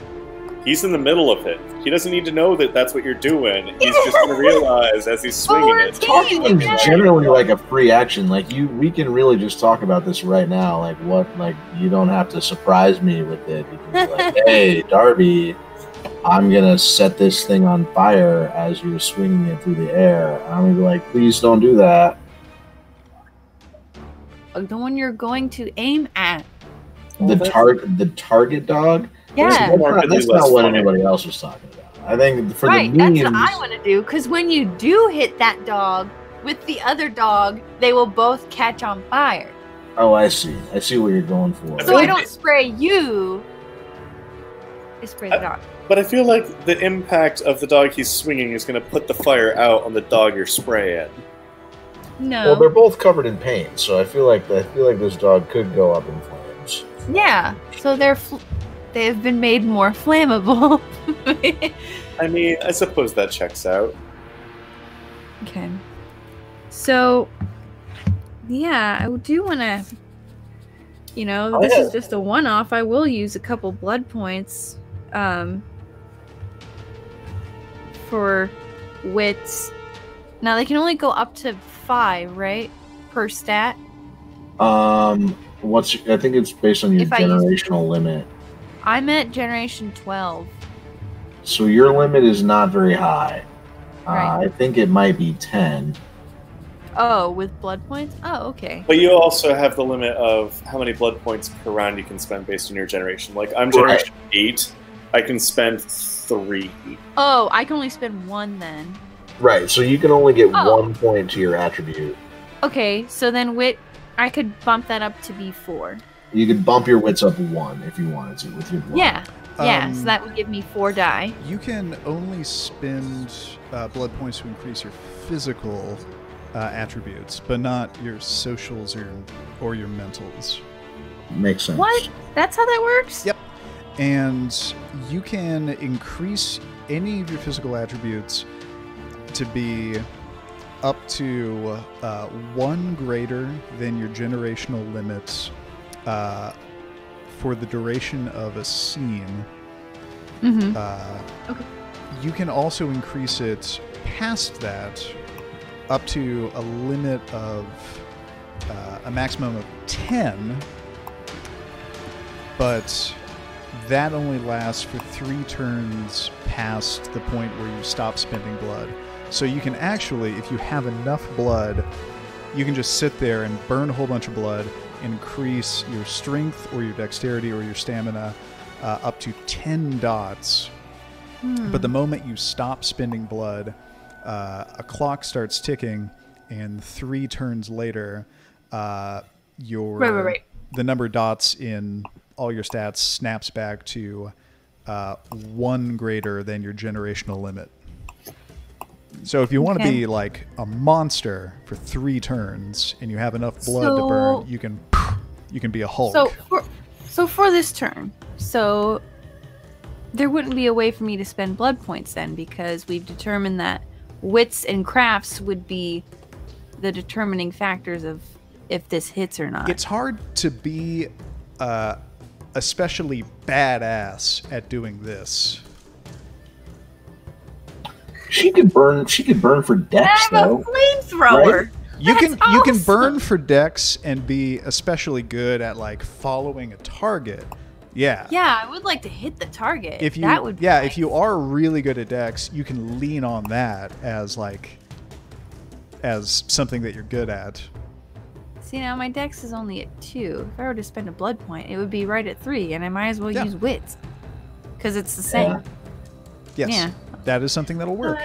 He's in the middle of it. He doesn't need to know that that's what you're doing. He's just going to realize as he's swinging it. Talking is generally like a free action. Like we can really just talk about this right now. Like you don't have to surprise me with it. You can be like, hey, Darby, I'm gonna set this thing on fire as you're swinging it through the air. I'm gonna be like, please don't do that. The one you're going to aim at. The target dog. Yeah. That's not what anybody else was talking about. I think for Right, the that's minions, what I want to do. Because when you do hit that dog with the other dog, they will both catch on fire. oh, I see what you're going for. So I don't spray you. I spray the dog. But I feel like the impact of the dog he's swinging is going to put the fire out on the dog you're spraying. No. Well, they're both covered in paint, so I feel like this dog could go up in flames. Yeah. So they've been made more flammable. I mean, I suppose that checks out. Okay. So, yeah, I do want to. This is just a one-off. I will use a couple blood points, for wits. Now they can only go up to 5, right, per stat. I think it's based on your If I use- generational limit. I'm at generation 12. So your limit is not very high. Right. I think it might be 10. Oh, with blood points? Oh, okay. But you also have the limit of how many blood points per round you can spend based on your generation. Like, I'm generation 8. I can spend 3. Oh, I can only spend 1 then. Right, so you can only get Oh. 1 point to your attribute. Okay, so then wit, I could bump that up to be 4. You could bump your wits up 1 if you wanted to with your blood. Yeah, so that would give me 4 die. You can only spend blood points to increase your physical attributes, but not your socials or your mentals. Makes sense. What? That's how that works? Yep. And you can increase any of your physical attributes to be up to 1 greater than your generational limits for the duration of a scene. Mm-hmm. You can also increase it past that up to a limit of a maximum of 10, but that only lasts for 3 turns past the point where you stop spending blood. So you can actually, if you have enough blood, you can just sit there and burn a whole bunch of blood, increase your strength or your dexterity or your stamina up to 10 dots. But the moment you stop spending blood, a clock starts ticking, and 3 turns later, your the number of dots in all your stats snaps back to 1 greater than your generational limit. So if you want to be like a monster for 3 turns and you have enough blood to burn, you can be a Hulk. So for this turn, so there wouldn't be a way for me to spend blood points then, because we've determined that wits and crafts would be the factors of if this hits or not. It's hard to be especially badass at doing this. She could burn for dex, though. I have a flamethrower. Right? You can burn for dex and be especially good at like following a target. Yeah. Yeah, I would like to hit the target. If you that would be nice. if you are really good at dex, you can lean on that as something that you're good at. See, now my dex is only at 2. If I were to spend a blood point, it would be right at 3, and I might as well use wits because it's the same. Yes. Yeah. That is something that'll work.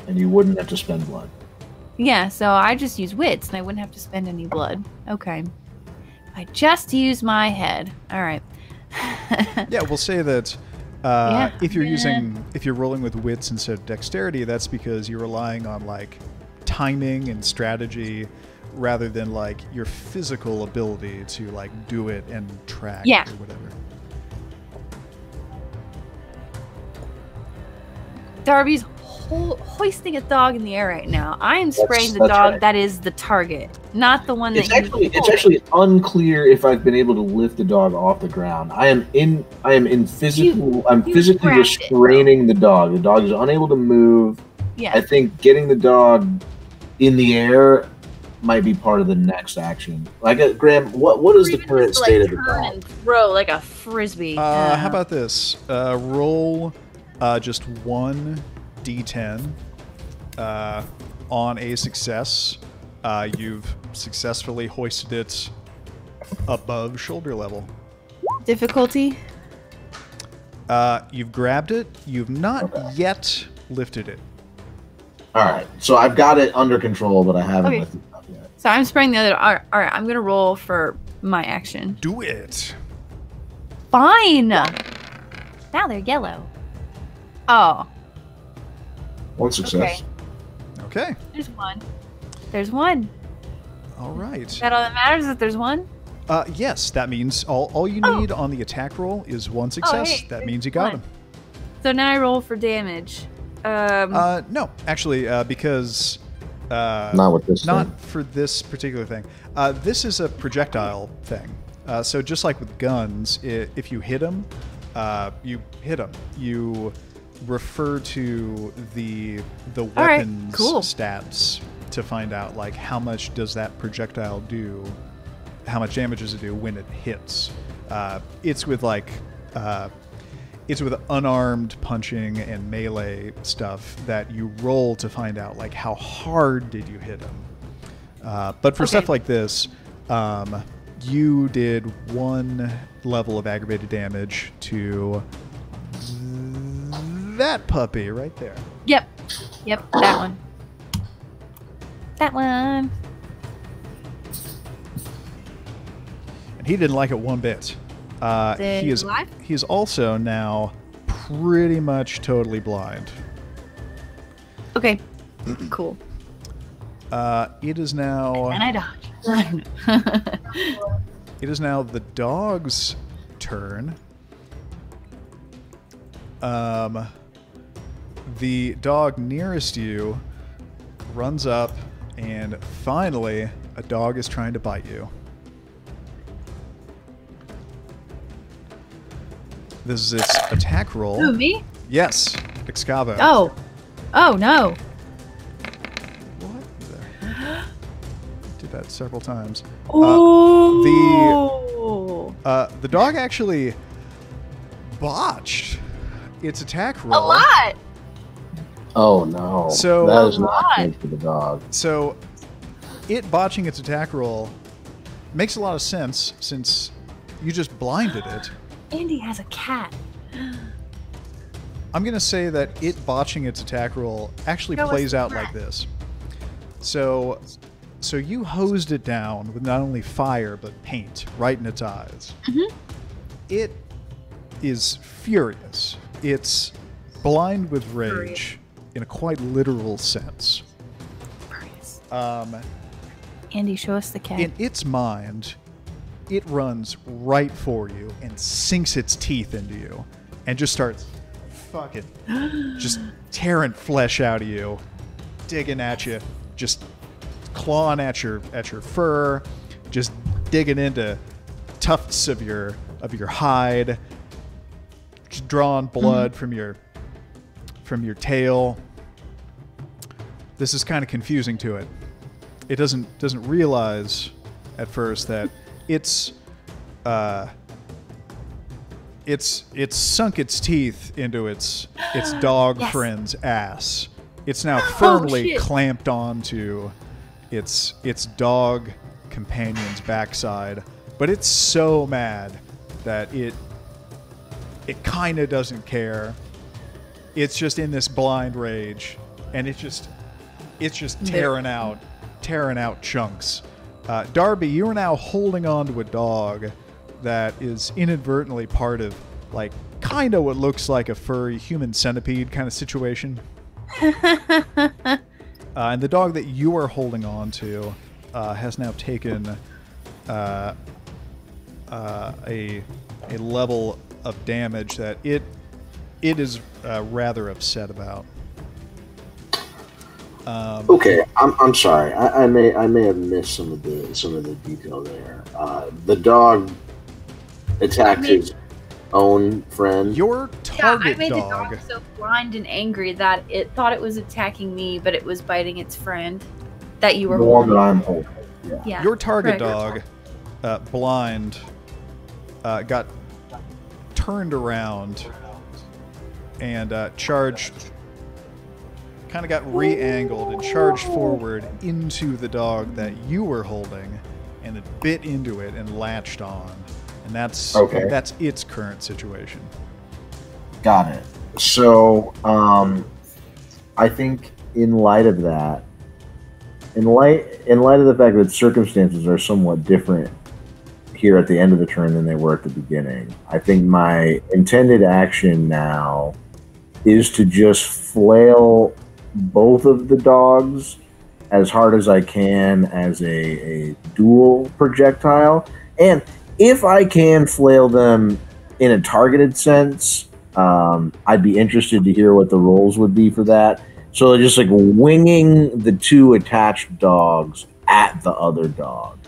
And you wouldn't have to spend blood. Yeah, so I just use wits, and I wouldn't have to spend any blood. Okay. I just use my head. All right. Yeah, we'll say that if you're rolling with wits instead of dexterity, that's because you're relying on like timing and strategy rather than like your physical ability to like do it and track or whatever. Darby's hoisting a dog in the air right now. I am spraying the dog that is the target, not the one that it's actually unclear if I've been able to lift the dog off the ground. I'm physically restraining the dog. The dog is unable to move. Yeah. I think getting the dog in the air might be part of the next action. Like, Graham, what is the current state of the dog? And throw like a frisbee. How about this? Roll just 1 d10 on a success. You've successfully hoisted it above shoulder level. Difficulty? You've grabbed it. You've not yet lifted it. All right, so I've got it under control, but I haven't lifted it up yet. So I'm spraying the other. All right, I'm gonna roll for my action. Do it. Fine. Now they're yellow. Oh. 1 success. Okay. There's one. All right. Is that all that matters? That there's one? Yes, that means all you need on the attack roll is 1 success. Hey, that means you got him. So now I roll for damage. No, actually, because not with this. For this particular thing. This is a projectile thing. So just like with guns, if you hit them, you hit them. You refer to the weapons stats to find out like how much does that projectile do, how much damage does it do when it hits. It's with unarmed punching and melee stuff that you roll to find out like how hard did you hit them. But for stuff like this, you did 1 level of aggravated damage to that puppy right there. Yep, that one. That one. And he didn't like it one bit. He is also now pretty much totally blind. Okay, cool. It is now. And I dodge. It is now the dog's turn. The dog nearest you runs up, and finally, a dog is trying to bite you. This is its attack roll. Who, me? Yes, Excavo. Oh no. What that several times. Oh. The dog actually botched its attack A roll. lot. Oh no! So- that is A not lot. good for the dog. So, it botching its attack roll makes a lot of sense since you just blinded it. Andy has a cat. I'm going to say that it botching its attack roll actually That was plays out smart. like this. So you hosed it down with not only fire but paint right in its eyes. Mhm. It is furious. It's blind with rage in a quite literal sense. Andy, show us the cat. In its mind, it runs right for you and sinks its teeth into you and just starts fucking just tearing flesh out of you, digging at you, just clawing at your fur, just digging into tufts of your hide, just drawing blood from your tail. This is kind of confusing to it. It doesn't realize at first that it's sunk its teeth into its dog Yes. friend's ass. It's now firmly shit. clamped onto its dog companion's backside, but it's so mad that it kind of doesn't care. It's just in this blind rage, and it's just tearing out chunks. Darby, you are now holding on to a dog that is inadvertently part of, like, kind of what looks like a furry human centipede kind of situation. And the dog that you are holding on to has now taken a level of damage that it is rather upset about. Okay, I'm sorry. I may have missed some of the detail there. The dog attacked his own friend. Your target I made dog. the dog so blind and angry that it thought it was attacking me, but it was biting its friend that you were The one holding. that I'm holding. Yeah. Yeah. Your target correct. dog, blind, got turned around and charged, kind of got re-angled and charged forward into the dog that you were holding, and it bit into it and latched on. And that's Okay. that's its current situation. Got it. So, I think in light of that, in light of the fact that circumstances are somewhat different here at the end of the turn than they were at the beginning, I think my intended action now is to just flail both of the dogs as hard as I can as a dual projectile. And if I can flail them in a targeted sense, I'd be interested to hear what the rolls would be for that. So just like winging the two attached dogs at the other dog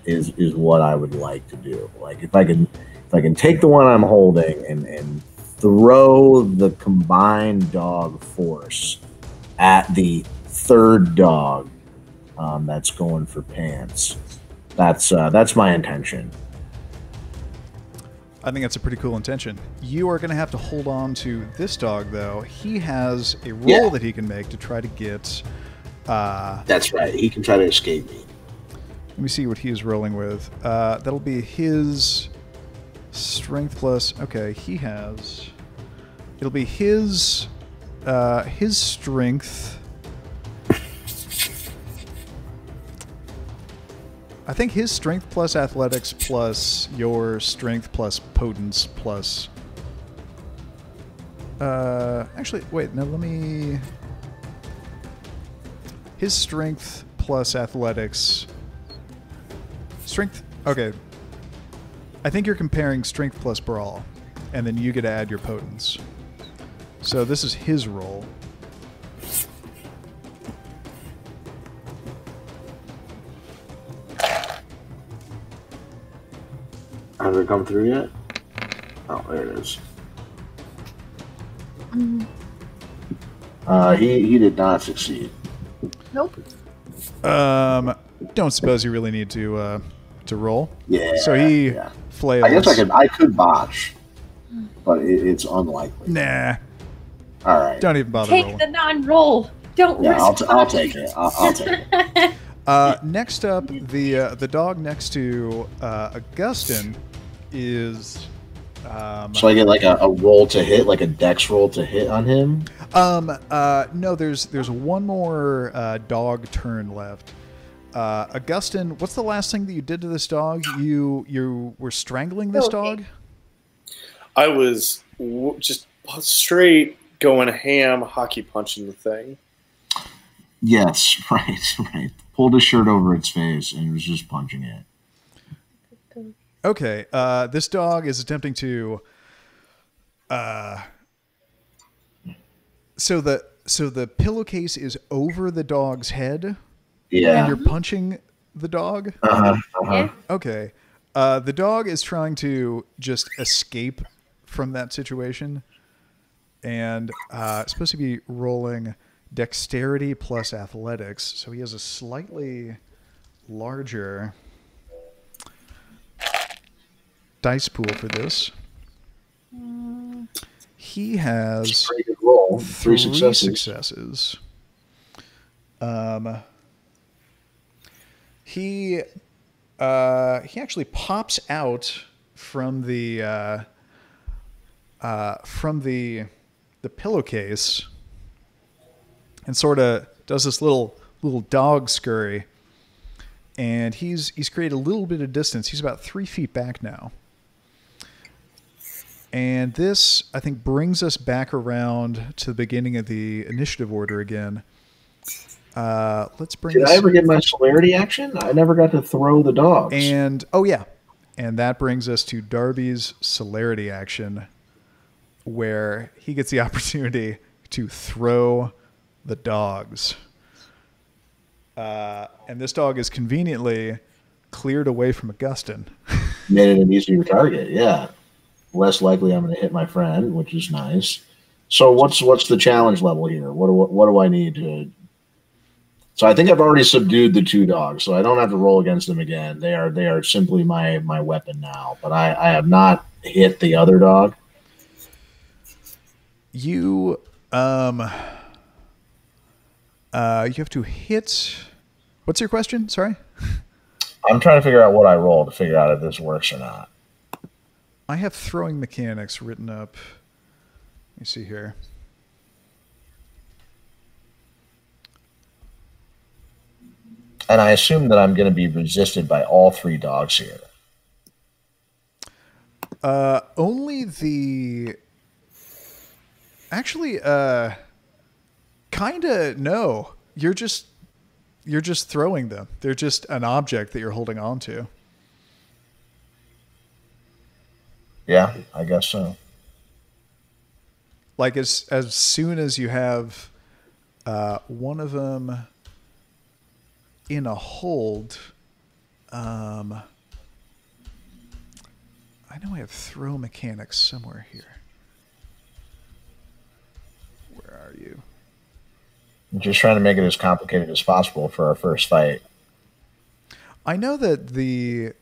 is what I would like to do. Like if I can take the one I'm holding and throw the combined dog force at the third dog that's going for pants. That's my intention. I think that's a pretty cool intention. You are going to have to hold on to this dog, though. He has a roll that he can make to try to get... That's right. He can try to escape me. Let me see what he is rolling with. That'll be his strength plus... Okay, he has... It'll be his strength... I think his strength plus athletics plus your strength plus potence plus... actually, wait, no, let me... His strength plus athletics... Strength... Okay. I think you're comparing strength plus brawl, and then you get to add your potence. So this is his roll. Has it come through yet? Oh, there it is. He did not succeed. Nope. don't suppose you really need to roll. Yeah. So he yeah. flails. I guess I could botch, but it's unlikely. Nah. All right. Don't even bother Take rolling. the non-roll. Don't Yeah, risk I'll take it. I'll take it. Next up, the dog next to Augustin is. So I get like a roll to hit, like a dex roll to hit on him. No, there's one more dog turn left. Augustin, what's the last thing that you did to this dog? You were strangling this dog? I was just straight going ham, hockey punching the thing. Yes, right. Pulled his shirt over its face and was just punching it. Okay, this dog is attempting to. So the pillowcase is over the dog's head. Yeah. And you're punching the dog. Yeah. Okay, the dog is trying to just escape from that situation, and it's supposed to be rolling dexterity plus athletics. So he has a slightly larger dice pool for this. He has Pretty good roll. three Three successes. He actually pops out from the pillowcase and sort of does this little dog scurry, and he's created a little bit of distance. He's about 3 feet back now. And this, I think, brings us back around to the beginning of the initiative order again. Let's bring. Did I ever get my celerity action? I never got to throw the dogs. And and that brings us to Darby's celerity action, where he gets the opportunity to throw the dogs. And this dog is conveniently cleared away from Augustin. Made it an easier target. Yeah, less likely I'm going to hit my friend, which is nice. So what's the challenge level here? What do I need to? So I think I've already subdued the 2 dogs, so I don't have to roll against them again. They are simply my weapon now. But I have not hit the other dog. You you have to hit. What's your question? Sorry. I'm trying to figure out what I roll to figure out if this works or not. I have throwing mechanics written up. Let me see here. And I assume that I'm going to be resisted by all 3 dogs here. Only the. Actually, kinda no. You're just throwing them. They're just an object that you're holding on to. Yeah, I guess so. Like as soon as you have one of them in a hold, I know I have throw mechanics somewhere here. Where are you? I'm just trying to make it as complicated as possible for our first fight. I know that the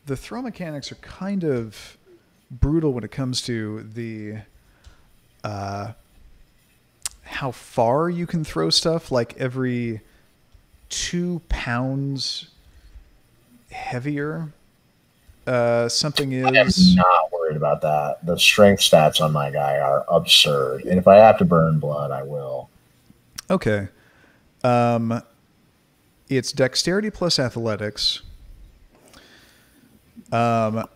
throw mechanics are kind of brutal when it comes to the how far you can throw stuff. Like every 2 pounds heavier, something is. I am not worried about that. The strength stats on my guy are absurd, and if I have to burn blood, I will. Okay. It's dexterity plus athletics. How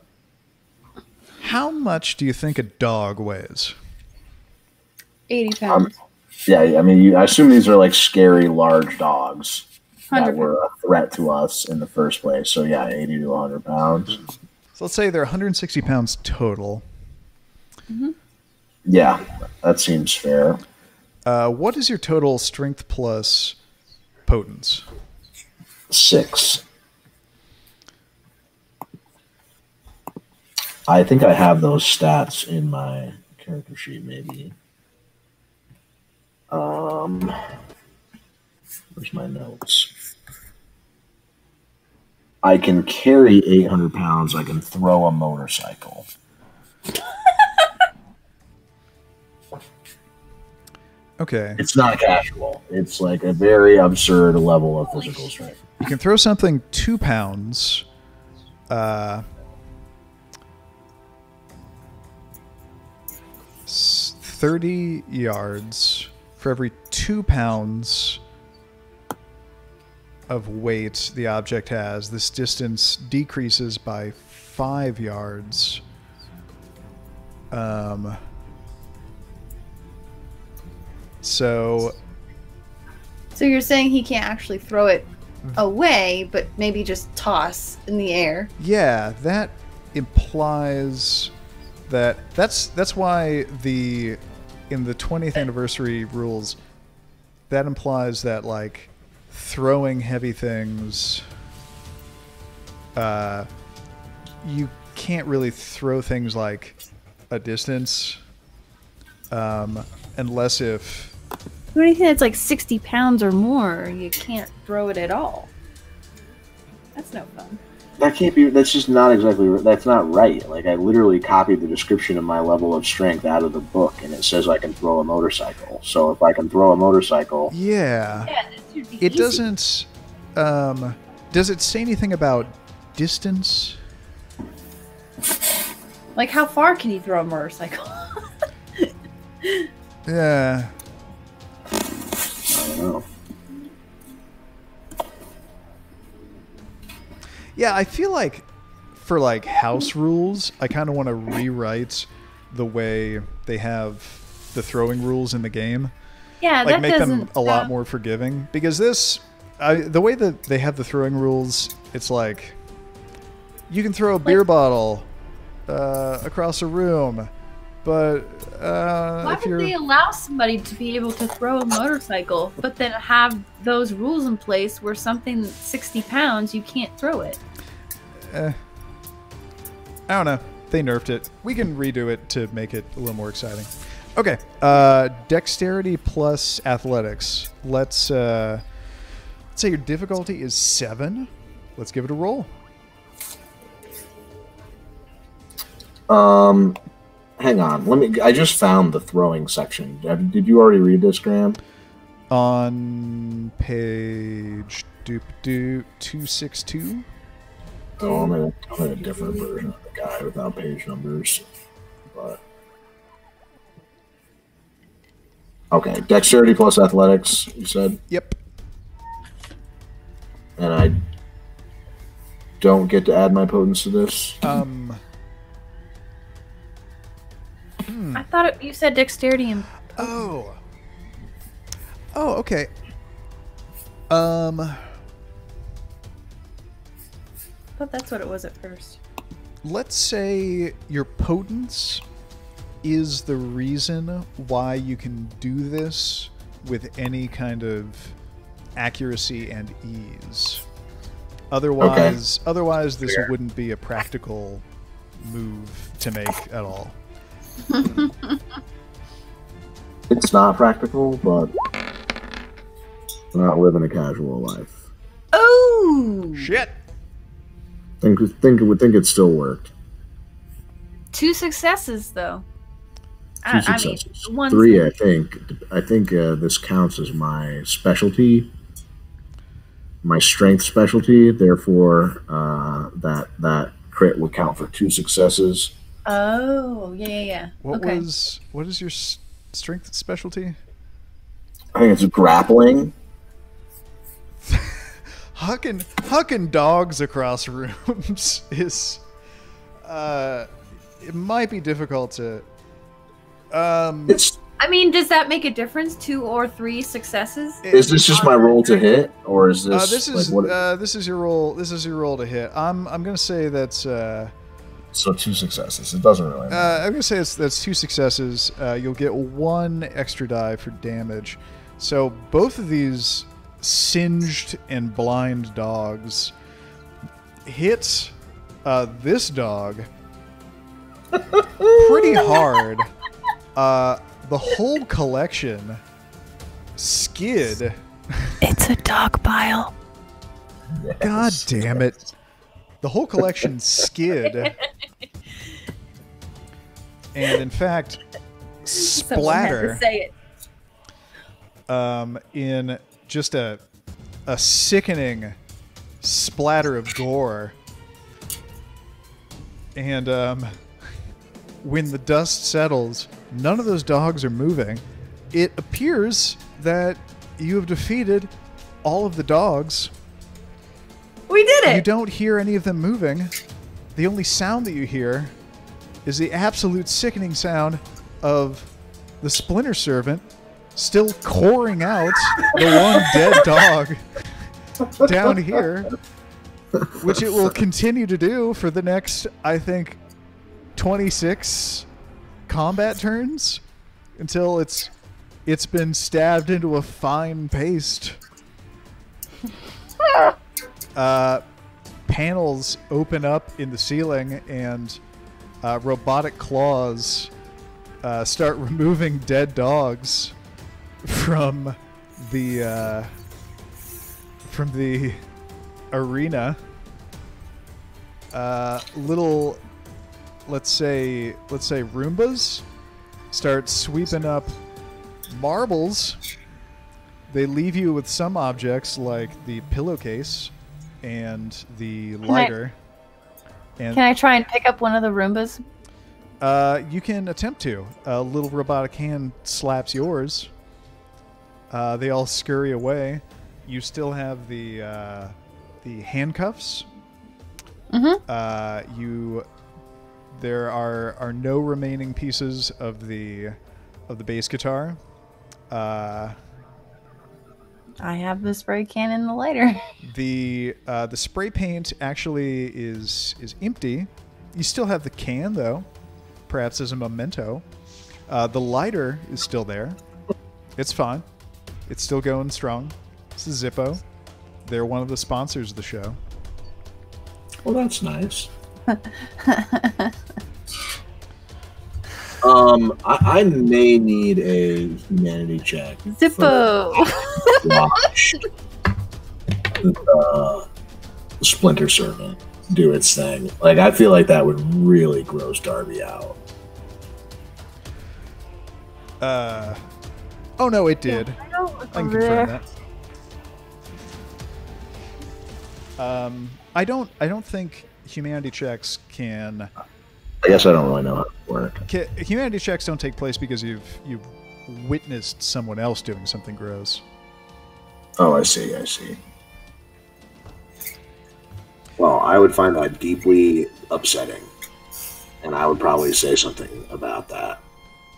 much do you think a dog weighs? 80 pounds. Yeah, I mean, I assume these are like scary large dogs that 100 were a threat to us in the first place. So yeah, 80 to 100 pounds. So let's say they're 160 pounds total. Mm-hmm. Yeah, that seems fair. What is your total strength plus potence? 6. I think I have those stats in my character sheet, maybe. Where's my notes? I can carry 800 pounds. I can throw a motorcycle. Okay. It's not casual. It's like a very absurd level of physical strength. You can throw something 2 pounds. 30 yards for every 2 pounds of weight the object has. This distance decreases by 5 yards. So you're saying he can't actually throw it away, but maybe just toss in the air? yeah, that implies that's why in the 20th anniversary rules, that implies that like throwing heavy things, you can't really throw things like a distance, unless if Anything that's like 60 pounds or more, you can't throw it at all. That's no fun. That can't be. That's just not exactly. That's not right. Like I literally copied the description of my level of strength out of the book, and it says I can throw a motorcycle. So if I can throw a motorcycle, yeah, this should be it easy. doesn't. Does it say anything about distance? Like, how far can you throw a motorcycle? Yeah. I don't know. Yeah, I feel like for like house rules, I kind of want to rewrite the way they have the throwing rules in the game. Yeah, Like that make them doesn't a lot sound- more forgiving, because the way that they have the throwing rules, it's like you can throw a beer bottle across a room, but Why if would you're they allow somebody to be able to throw a motorcycle, but then have those rules in place where something that's 60 pounds, you can't throw it? I don't know. They nerfed it. We can redo it to make it a little more exciting. Okay. Dexterity plus athletics. Let's say your difficulty is 7. Let's give it a roll. Hang on. I just found the throwing section. Did you already read this, Graham? On page 262. Oh, I'm in a different version of the guide without page numbers. But okay, dexterity plus athletics. You said. Yep. And I don't get to add my potence to this. I thought you said dexterity and... Oh, okay. I thought that's what it was at first. Let's say your potence is the reason why you can do this with any kind of accuracy and ease. Otherwise, this Fair. wouldn't be a practical move to make at all. It's not practical, but we're not living a casual life. Oh! Shit. Think it still worked. 2 successes, though. Two successes. one 3, thing. I think this counts as my specialty, my strength specialty. Therefore, that crit would count for 2 successes. Oh, yeah. What Okay. is your strength specialty? I think it's grappling. Hucking dogs across rooms is it might be difficult to It's I mean, does that make a difference? 2 or 3 successes? is this just my roll to hit, or is this this is like, what? this is your roll. This is your roll to hit. I'm gonna say that's So 2 successes. It doesn't really matter. I'm gonna say that's 2 successes. You'll get 1 extra die for damage. So both of these singed and blind dogs hit this dog pretty hard. The whole collection skid. It's a dog pile. Yes. God damn it. The whole collection skid. And in fact, Someone had to splatter say it. in just a sickening splatter of gore. And when the dust settles, none of those dogs are moving. It appears that you have defeated all of the dogs. We did it! You don't hear any of them moving. The only sound that you hear is the absolute sickening sound of the Splinter Servant still coring out the one dead dog down here, which it will continue to do for the next, I think, 26 combat turns until it's been stabbed into a fine paste. Panels open up in the ceiling and robotic claws start removing dead dogs from the arena. Little, let's say Roombas start sweeping up marbles. They leave you with some objects like the pillowcase and the lighter. Can I try and pick up one of the Roombas? You can attempt to. A little robotic hand slaps yours. They all scurry away. You still have the handcuffs. Mm-hmm. There are no remaining pieces of the bass guitar. I have the spray can and the lighter. The spray paint actually is empty. You still have the can though, perhaps as a memento. The lighter is still there. It's fine. It's still going strong. This is Zippo. They're one of the sponsors of the show. Well, that's nice. I may need a humanity check. Zippo! Watch the Splinter Servant do its thing. Like, I feel like that would really gross Darby out. Oh no, it did. Yeah, I can confirm that. I don't think humanity checks can. I guess I don't really know how it works. Humanity checks don't take place because you've witnessed someone else doing something gross. Oh, I see. Well, I would find that deeply upsetting, and I would probably say something about that.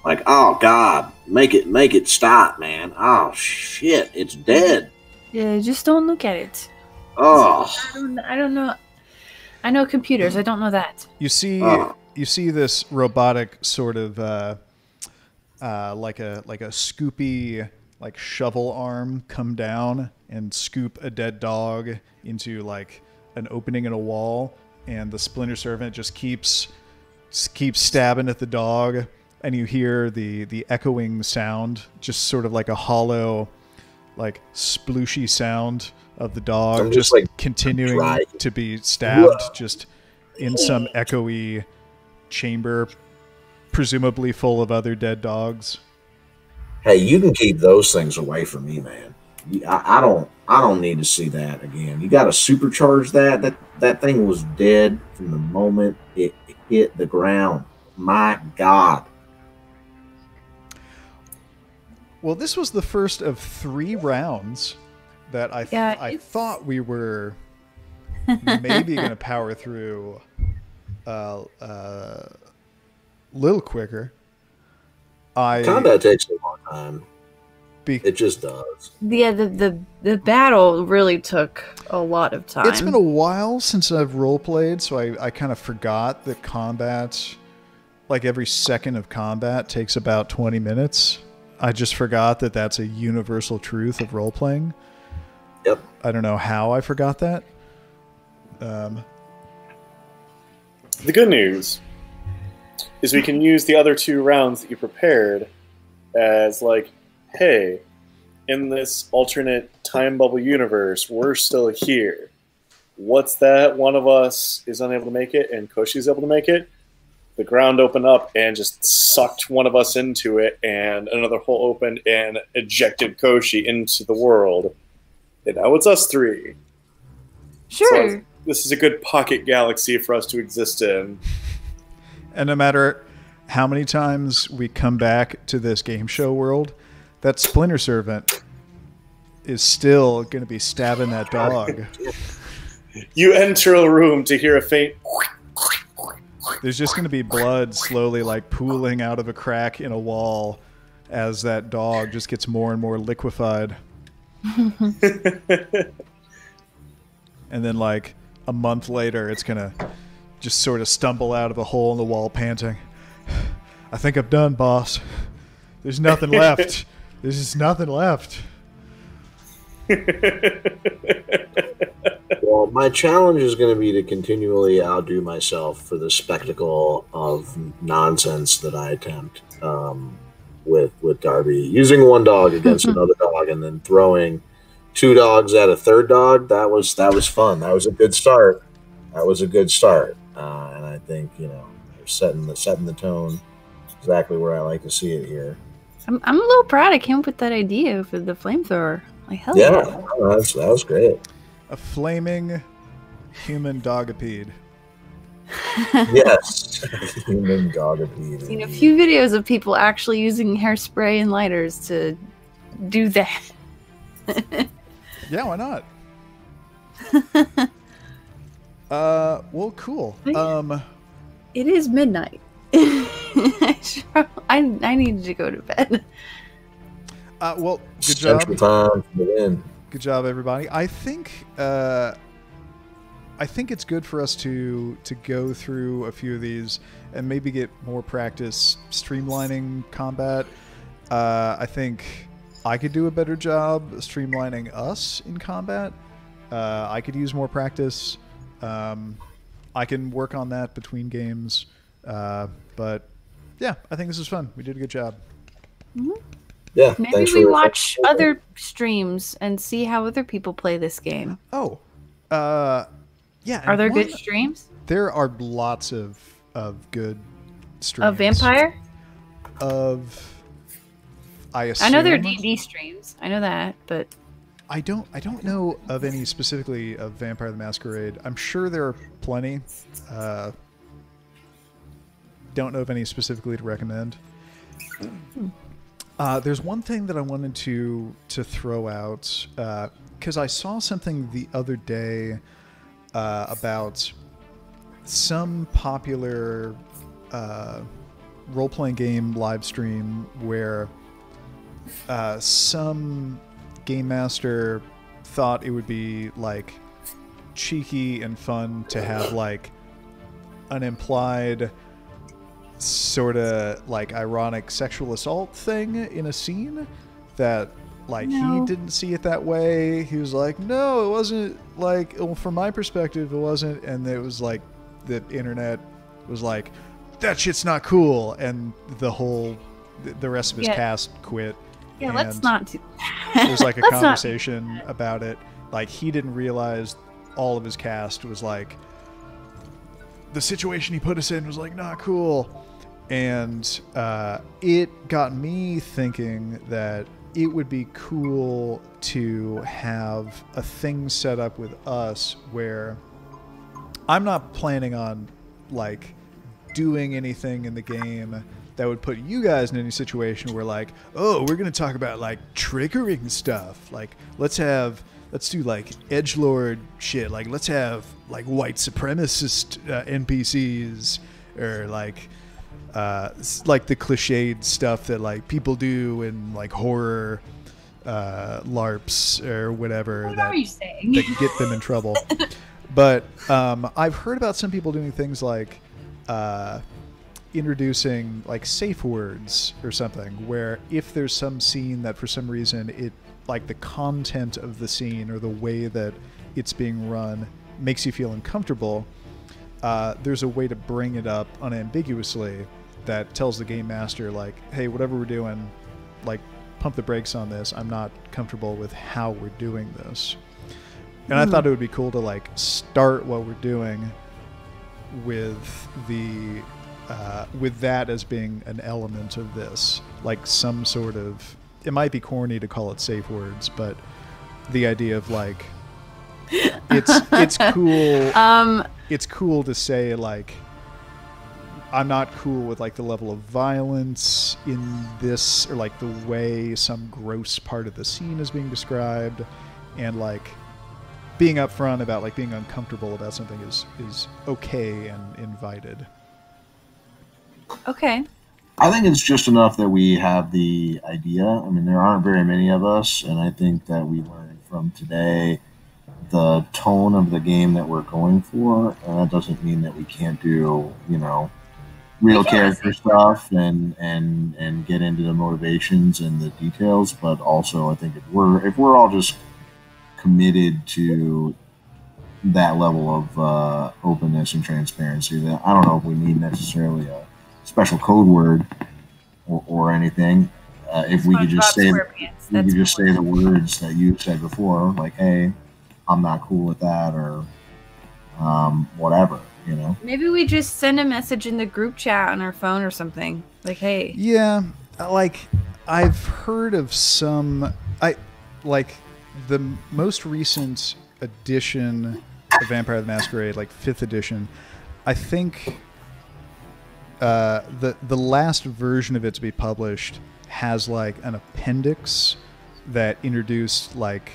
Like, oh God, make it stop, man. Oh shit, it's dead. Yeah, just don't look at it. Oh, I don't know. I know computers. I don't know that. You see this robotic sort of like a scoopy like shovel arm come down and scoop a dead dog into like an opening in a wall, and the Splinter Servant just keeps stabbing at the dog, and you hear the echoing sound, just sort of like a hollow, like splooshy sound of the dog just like continuing to be stabbed. Whoa. Just in some echoey chamber, presumably full of other dead dogs. Hey, you can keep those things away from me, man. I don't need to see that again. You got to supercharge that. That thing was dead from the moment it hit the ground. My God. Well, this was the first of 3 rounds that I thought we were maybe going to power through a little quicker. Combat takes a long time. It just does. Yeah, the battle really took a lot of time. It's been a while since I've roleplayed, so I kind of forgot that combat, like every second of combat takes about 20 minutes. I just forgot that that's a universal truth of role-playing. Yep. I don't know how I forgot that. The good news is we can use the other 2 rounds that you prepared as like, hey, in this alternate time bubble universe, we're still here. What's that? One of us is unable to make it, and Koshi's able to make it. The ground opened up and just sucked one of us into it, and another hole opened and ejected Koshi into the world. And now it's us three. Sure. So this is a good pocket galaxy for us to exist in. And no matter how many times we come back to this game show world, that Splinter Servant is still going to be stabbing that dog. You enter a room to hear a faint... There's just going to be blood slowly like pooling out of a crack in a wall as that dog just gets more and more liquefied. And then like a month later, it's going to just sort of stumble out of a hole in the wall panting. I think I'm done, boss. There's nothing left. There's just nothing left. Well, my challenge is going to be to continually outdo myself for the spectacle of nonsense that I attempt with Darby. Using one dog against another dog and then throwing two dogs at a third dog, that was fun. That was a good start. And I think, they're setting the tone exactly where I like to see it here. I'm a little proud I came up with that idea for the flamethrower. Like, hell Yeah, that was great. A flaming human dogapede. Yes. Human dogapede. Seen a few videos of people actually using hairspray and lighters to do that. Yeah, why not? Well, cool. It is midnight. I needed to go to bed. Well, good job. Central time for the win. Good job, everybody. I think it's good for us to go through a few of these and maybe get more practice streamlining combat. I think I could do a better job streamlining us in combat. I could use more practice. I can work on that between games. But yeah, I think this is fun. We did a good job. Mm-hmm. Yeah. Maybe we watch other streams and see how other people play this game. Oh, yeah. Are there good streams? There are lots of good streams. Of Vampire? I assume. I know there are D&D streams. I know that, but I don't know of any specifically of Vampire the Masquerade. I'm sure there are plenty. Don't know of any specifically to recommend. There's one thing that I wanted to throw out because I saw something the other day about some popular role-playing game live stream where some game master thought it would be like cheeky and fun to have like an implied sort of like ironic sexual assault thing in a scene that like he didn't see it that way. He was like, no, it wasn't, like, well, from my perspective it wasn't, and it was like the internet was like, that shit's not cool, and the rest of his cast quit. yeah, and let's not do there's like a conversation about it. Like, he didn't realize all of his cast was like, the situation he put us in was like not cool. And it got me thinking that it would be cool to have a thing set up with us where I'm not planning on like doing anything in the game that would put you guys in any situation where like, oh, we're going to talk about like triggering stuff. Like, let's do like edgelord shit. Like, let's have like white supremacist NPCs or like the cliched stuff that like people do in like horror LARPs or whatever. What are you saying? That get them in trouble. But I've heard about some people doing things like introducing like safe words or something, where if there's some scene that for some reason it like the content of the scene or the way that it's being run makes you feel uncomfortable, there's a way to bring it up unambiguously that tells the game master like, hey, whatever we're doing, like pump the brakes on this. I'm not comfortable with how we're doing this. And I thought it would be cool to like start what we're doing with the with that as being an element of this, like some sort of. It might be corny to call it safe words, but the idea of like it's cool. It's cool to say like I'm not cool with like the level of violence in this, or like the way some gross part of the scene is being described, and like being upfront about like being uncomfortable about something is okay and invited. Okay. I think it's just enough that we have the idea. I mean, there aren't very many of us, and I think that we learned from today the tone of the game that we're going for, and that doesn't mean that we can't do, real character stuff and get into the motivations and the details, but also I think if we're all just committed to that level of openness and transparency, that I don't know if we need necessarily a special code word or anything. If we could just say the words that you said before, like, "Hey, I'm not cool with that," or whatever. Maybe we just send a message in the group chat on our phone or something. Like, hey. Yeah, like I've heard of some. The most recent edition of Vampire the Masquerade, like 5th edition. I think the last version of it to be published has like an appendix that introduced like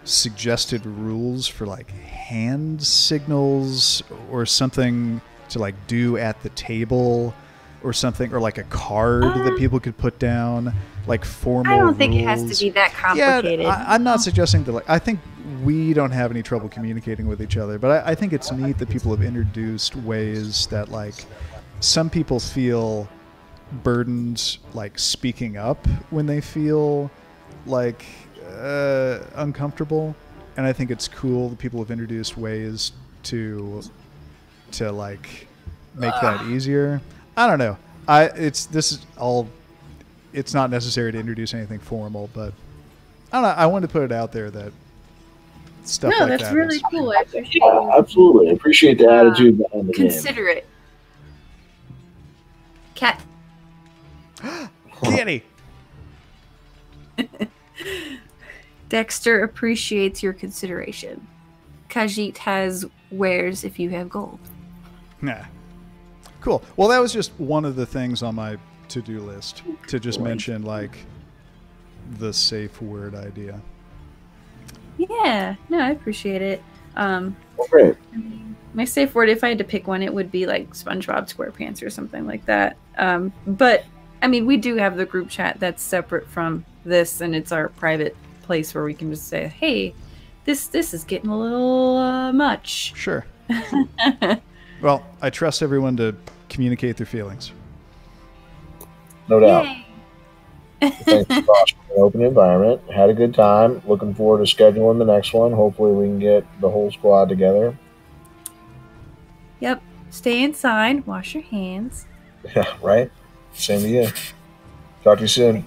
suggested rules for like hand signals or something to like do at the table or something, or like a card that people could put down, like formal I don't think rules. it has to be that complicated. Yeah, I'm not suggesting that. Like, I think we don't have any trouble communicating with each other, but I think it's neat that people have introduced ways that like some people feel burdened like speaking up when they feel like uncomfortable, and I think it's cool that people have introduced ways to like make that easier. I don't know. It's not necessary to introduce anything formal, but I don't know. I wanted to put it out there that stuff like that. No, that's really cool. I appreciate Absolutely. I appreciate the attitude behind the game. Considerate. Cat. Kitty. Dexter appreciates your consideration. Khajiit has wares if you have gold. Nah. Cool. Well, that was just one of the things on my to-do list to just mention, like, the safe word idea. Yeah. No, I appreciate it. Great. I mean, my safe word, if I had to pick one, it would be like SpongeBob SquarePants or something like that. But I mean, we do have the group chat that's separate from this, and it's our private place where we can just say, "Hey, this is getting a little much." Sure. Well, I trust everyone to communicate their feelings. No doubt. Yay. Thanks for watching an open environment. Had a good time. Looking forward to scheduling the next one. Hopefully we can get the whole squad together. Yep. Stay inside. Wash your hands. Yeah, right? Same to you. Talk to you soon.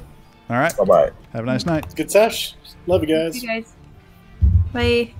All right. Bye-bye. Have a nice night. Good sesh. Love you guys. You guys. Bye.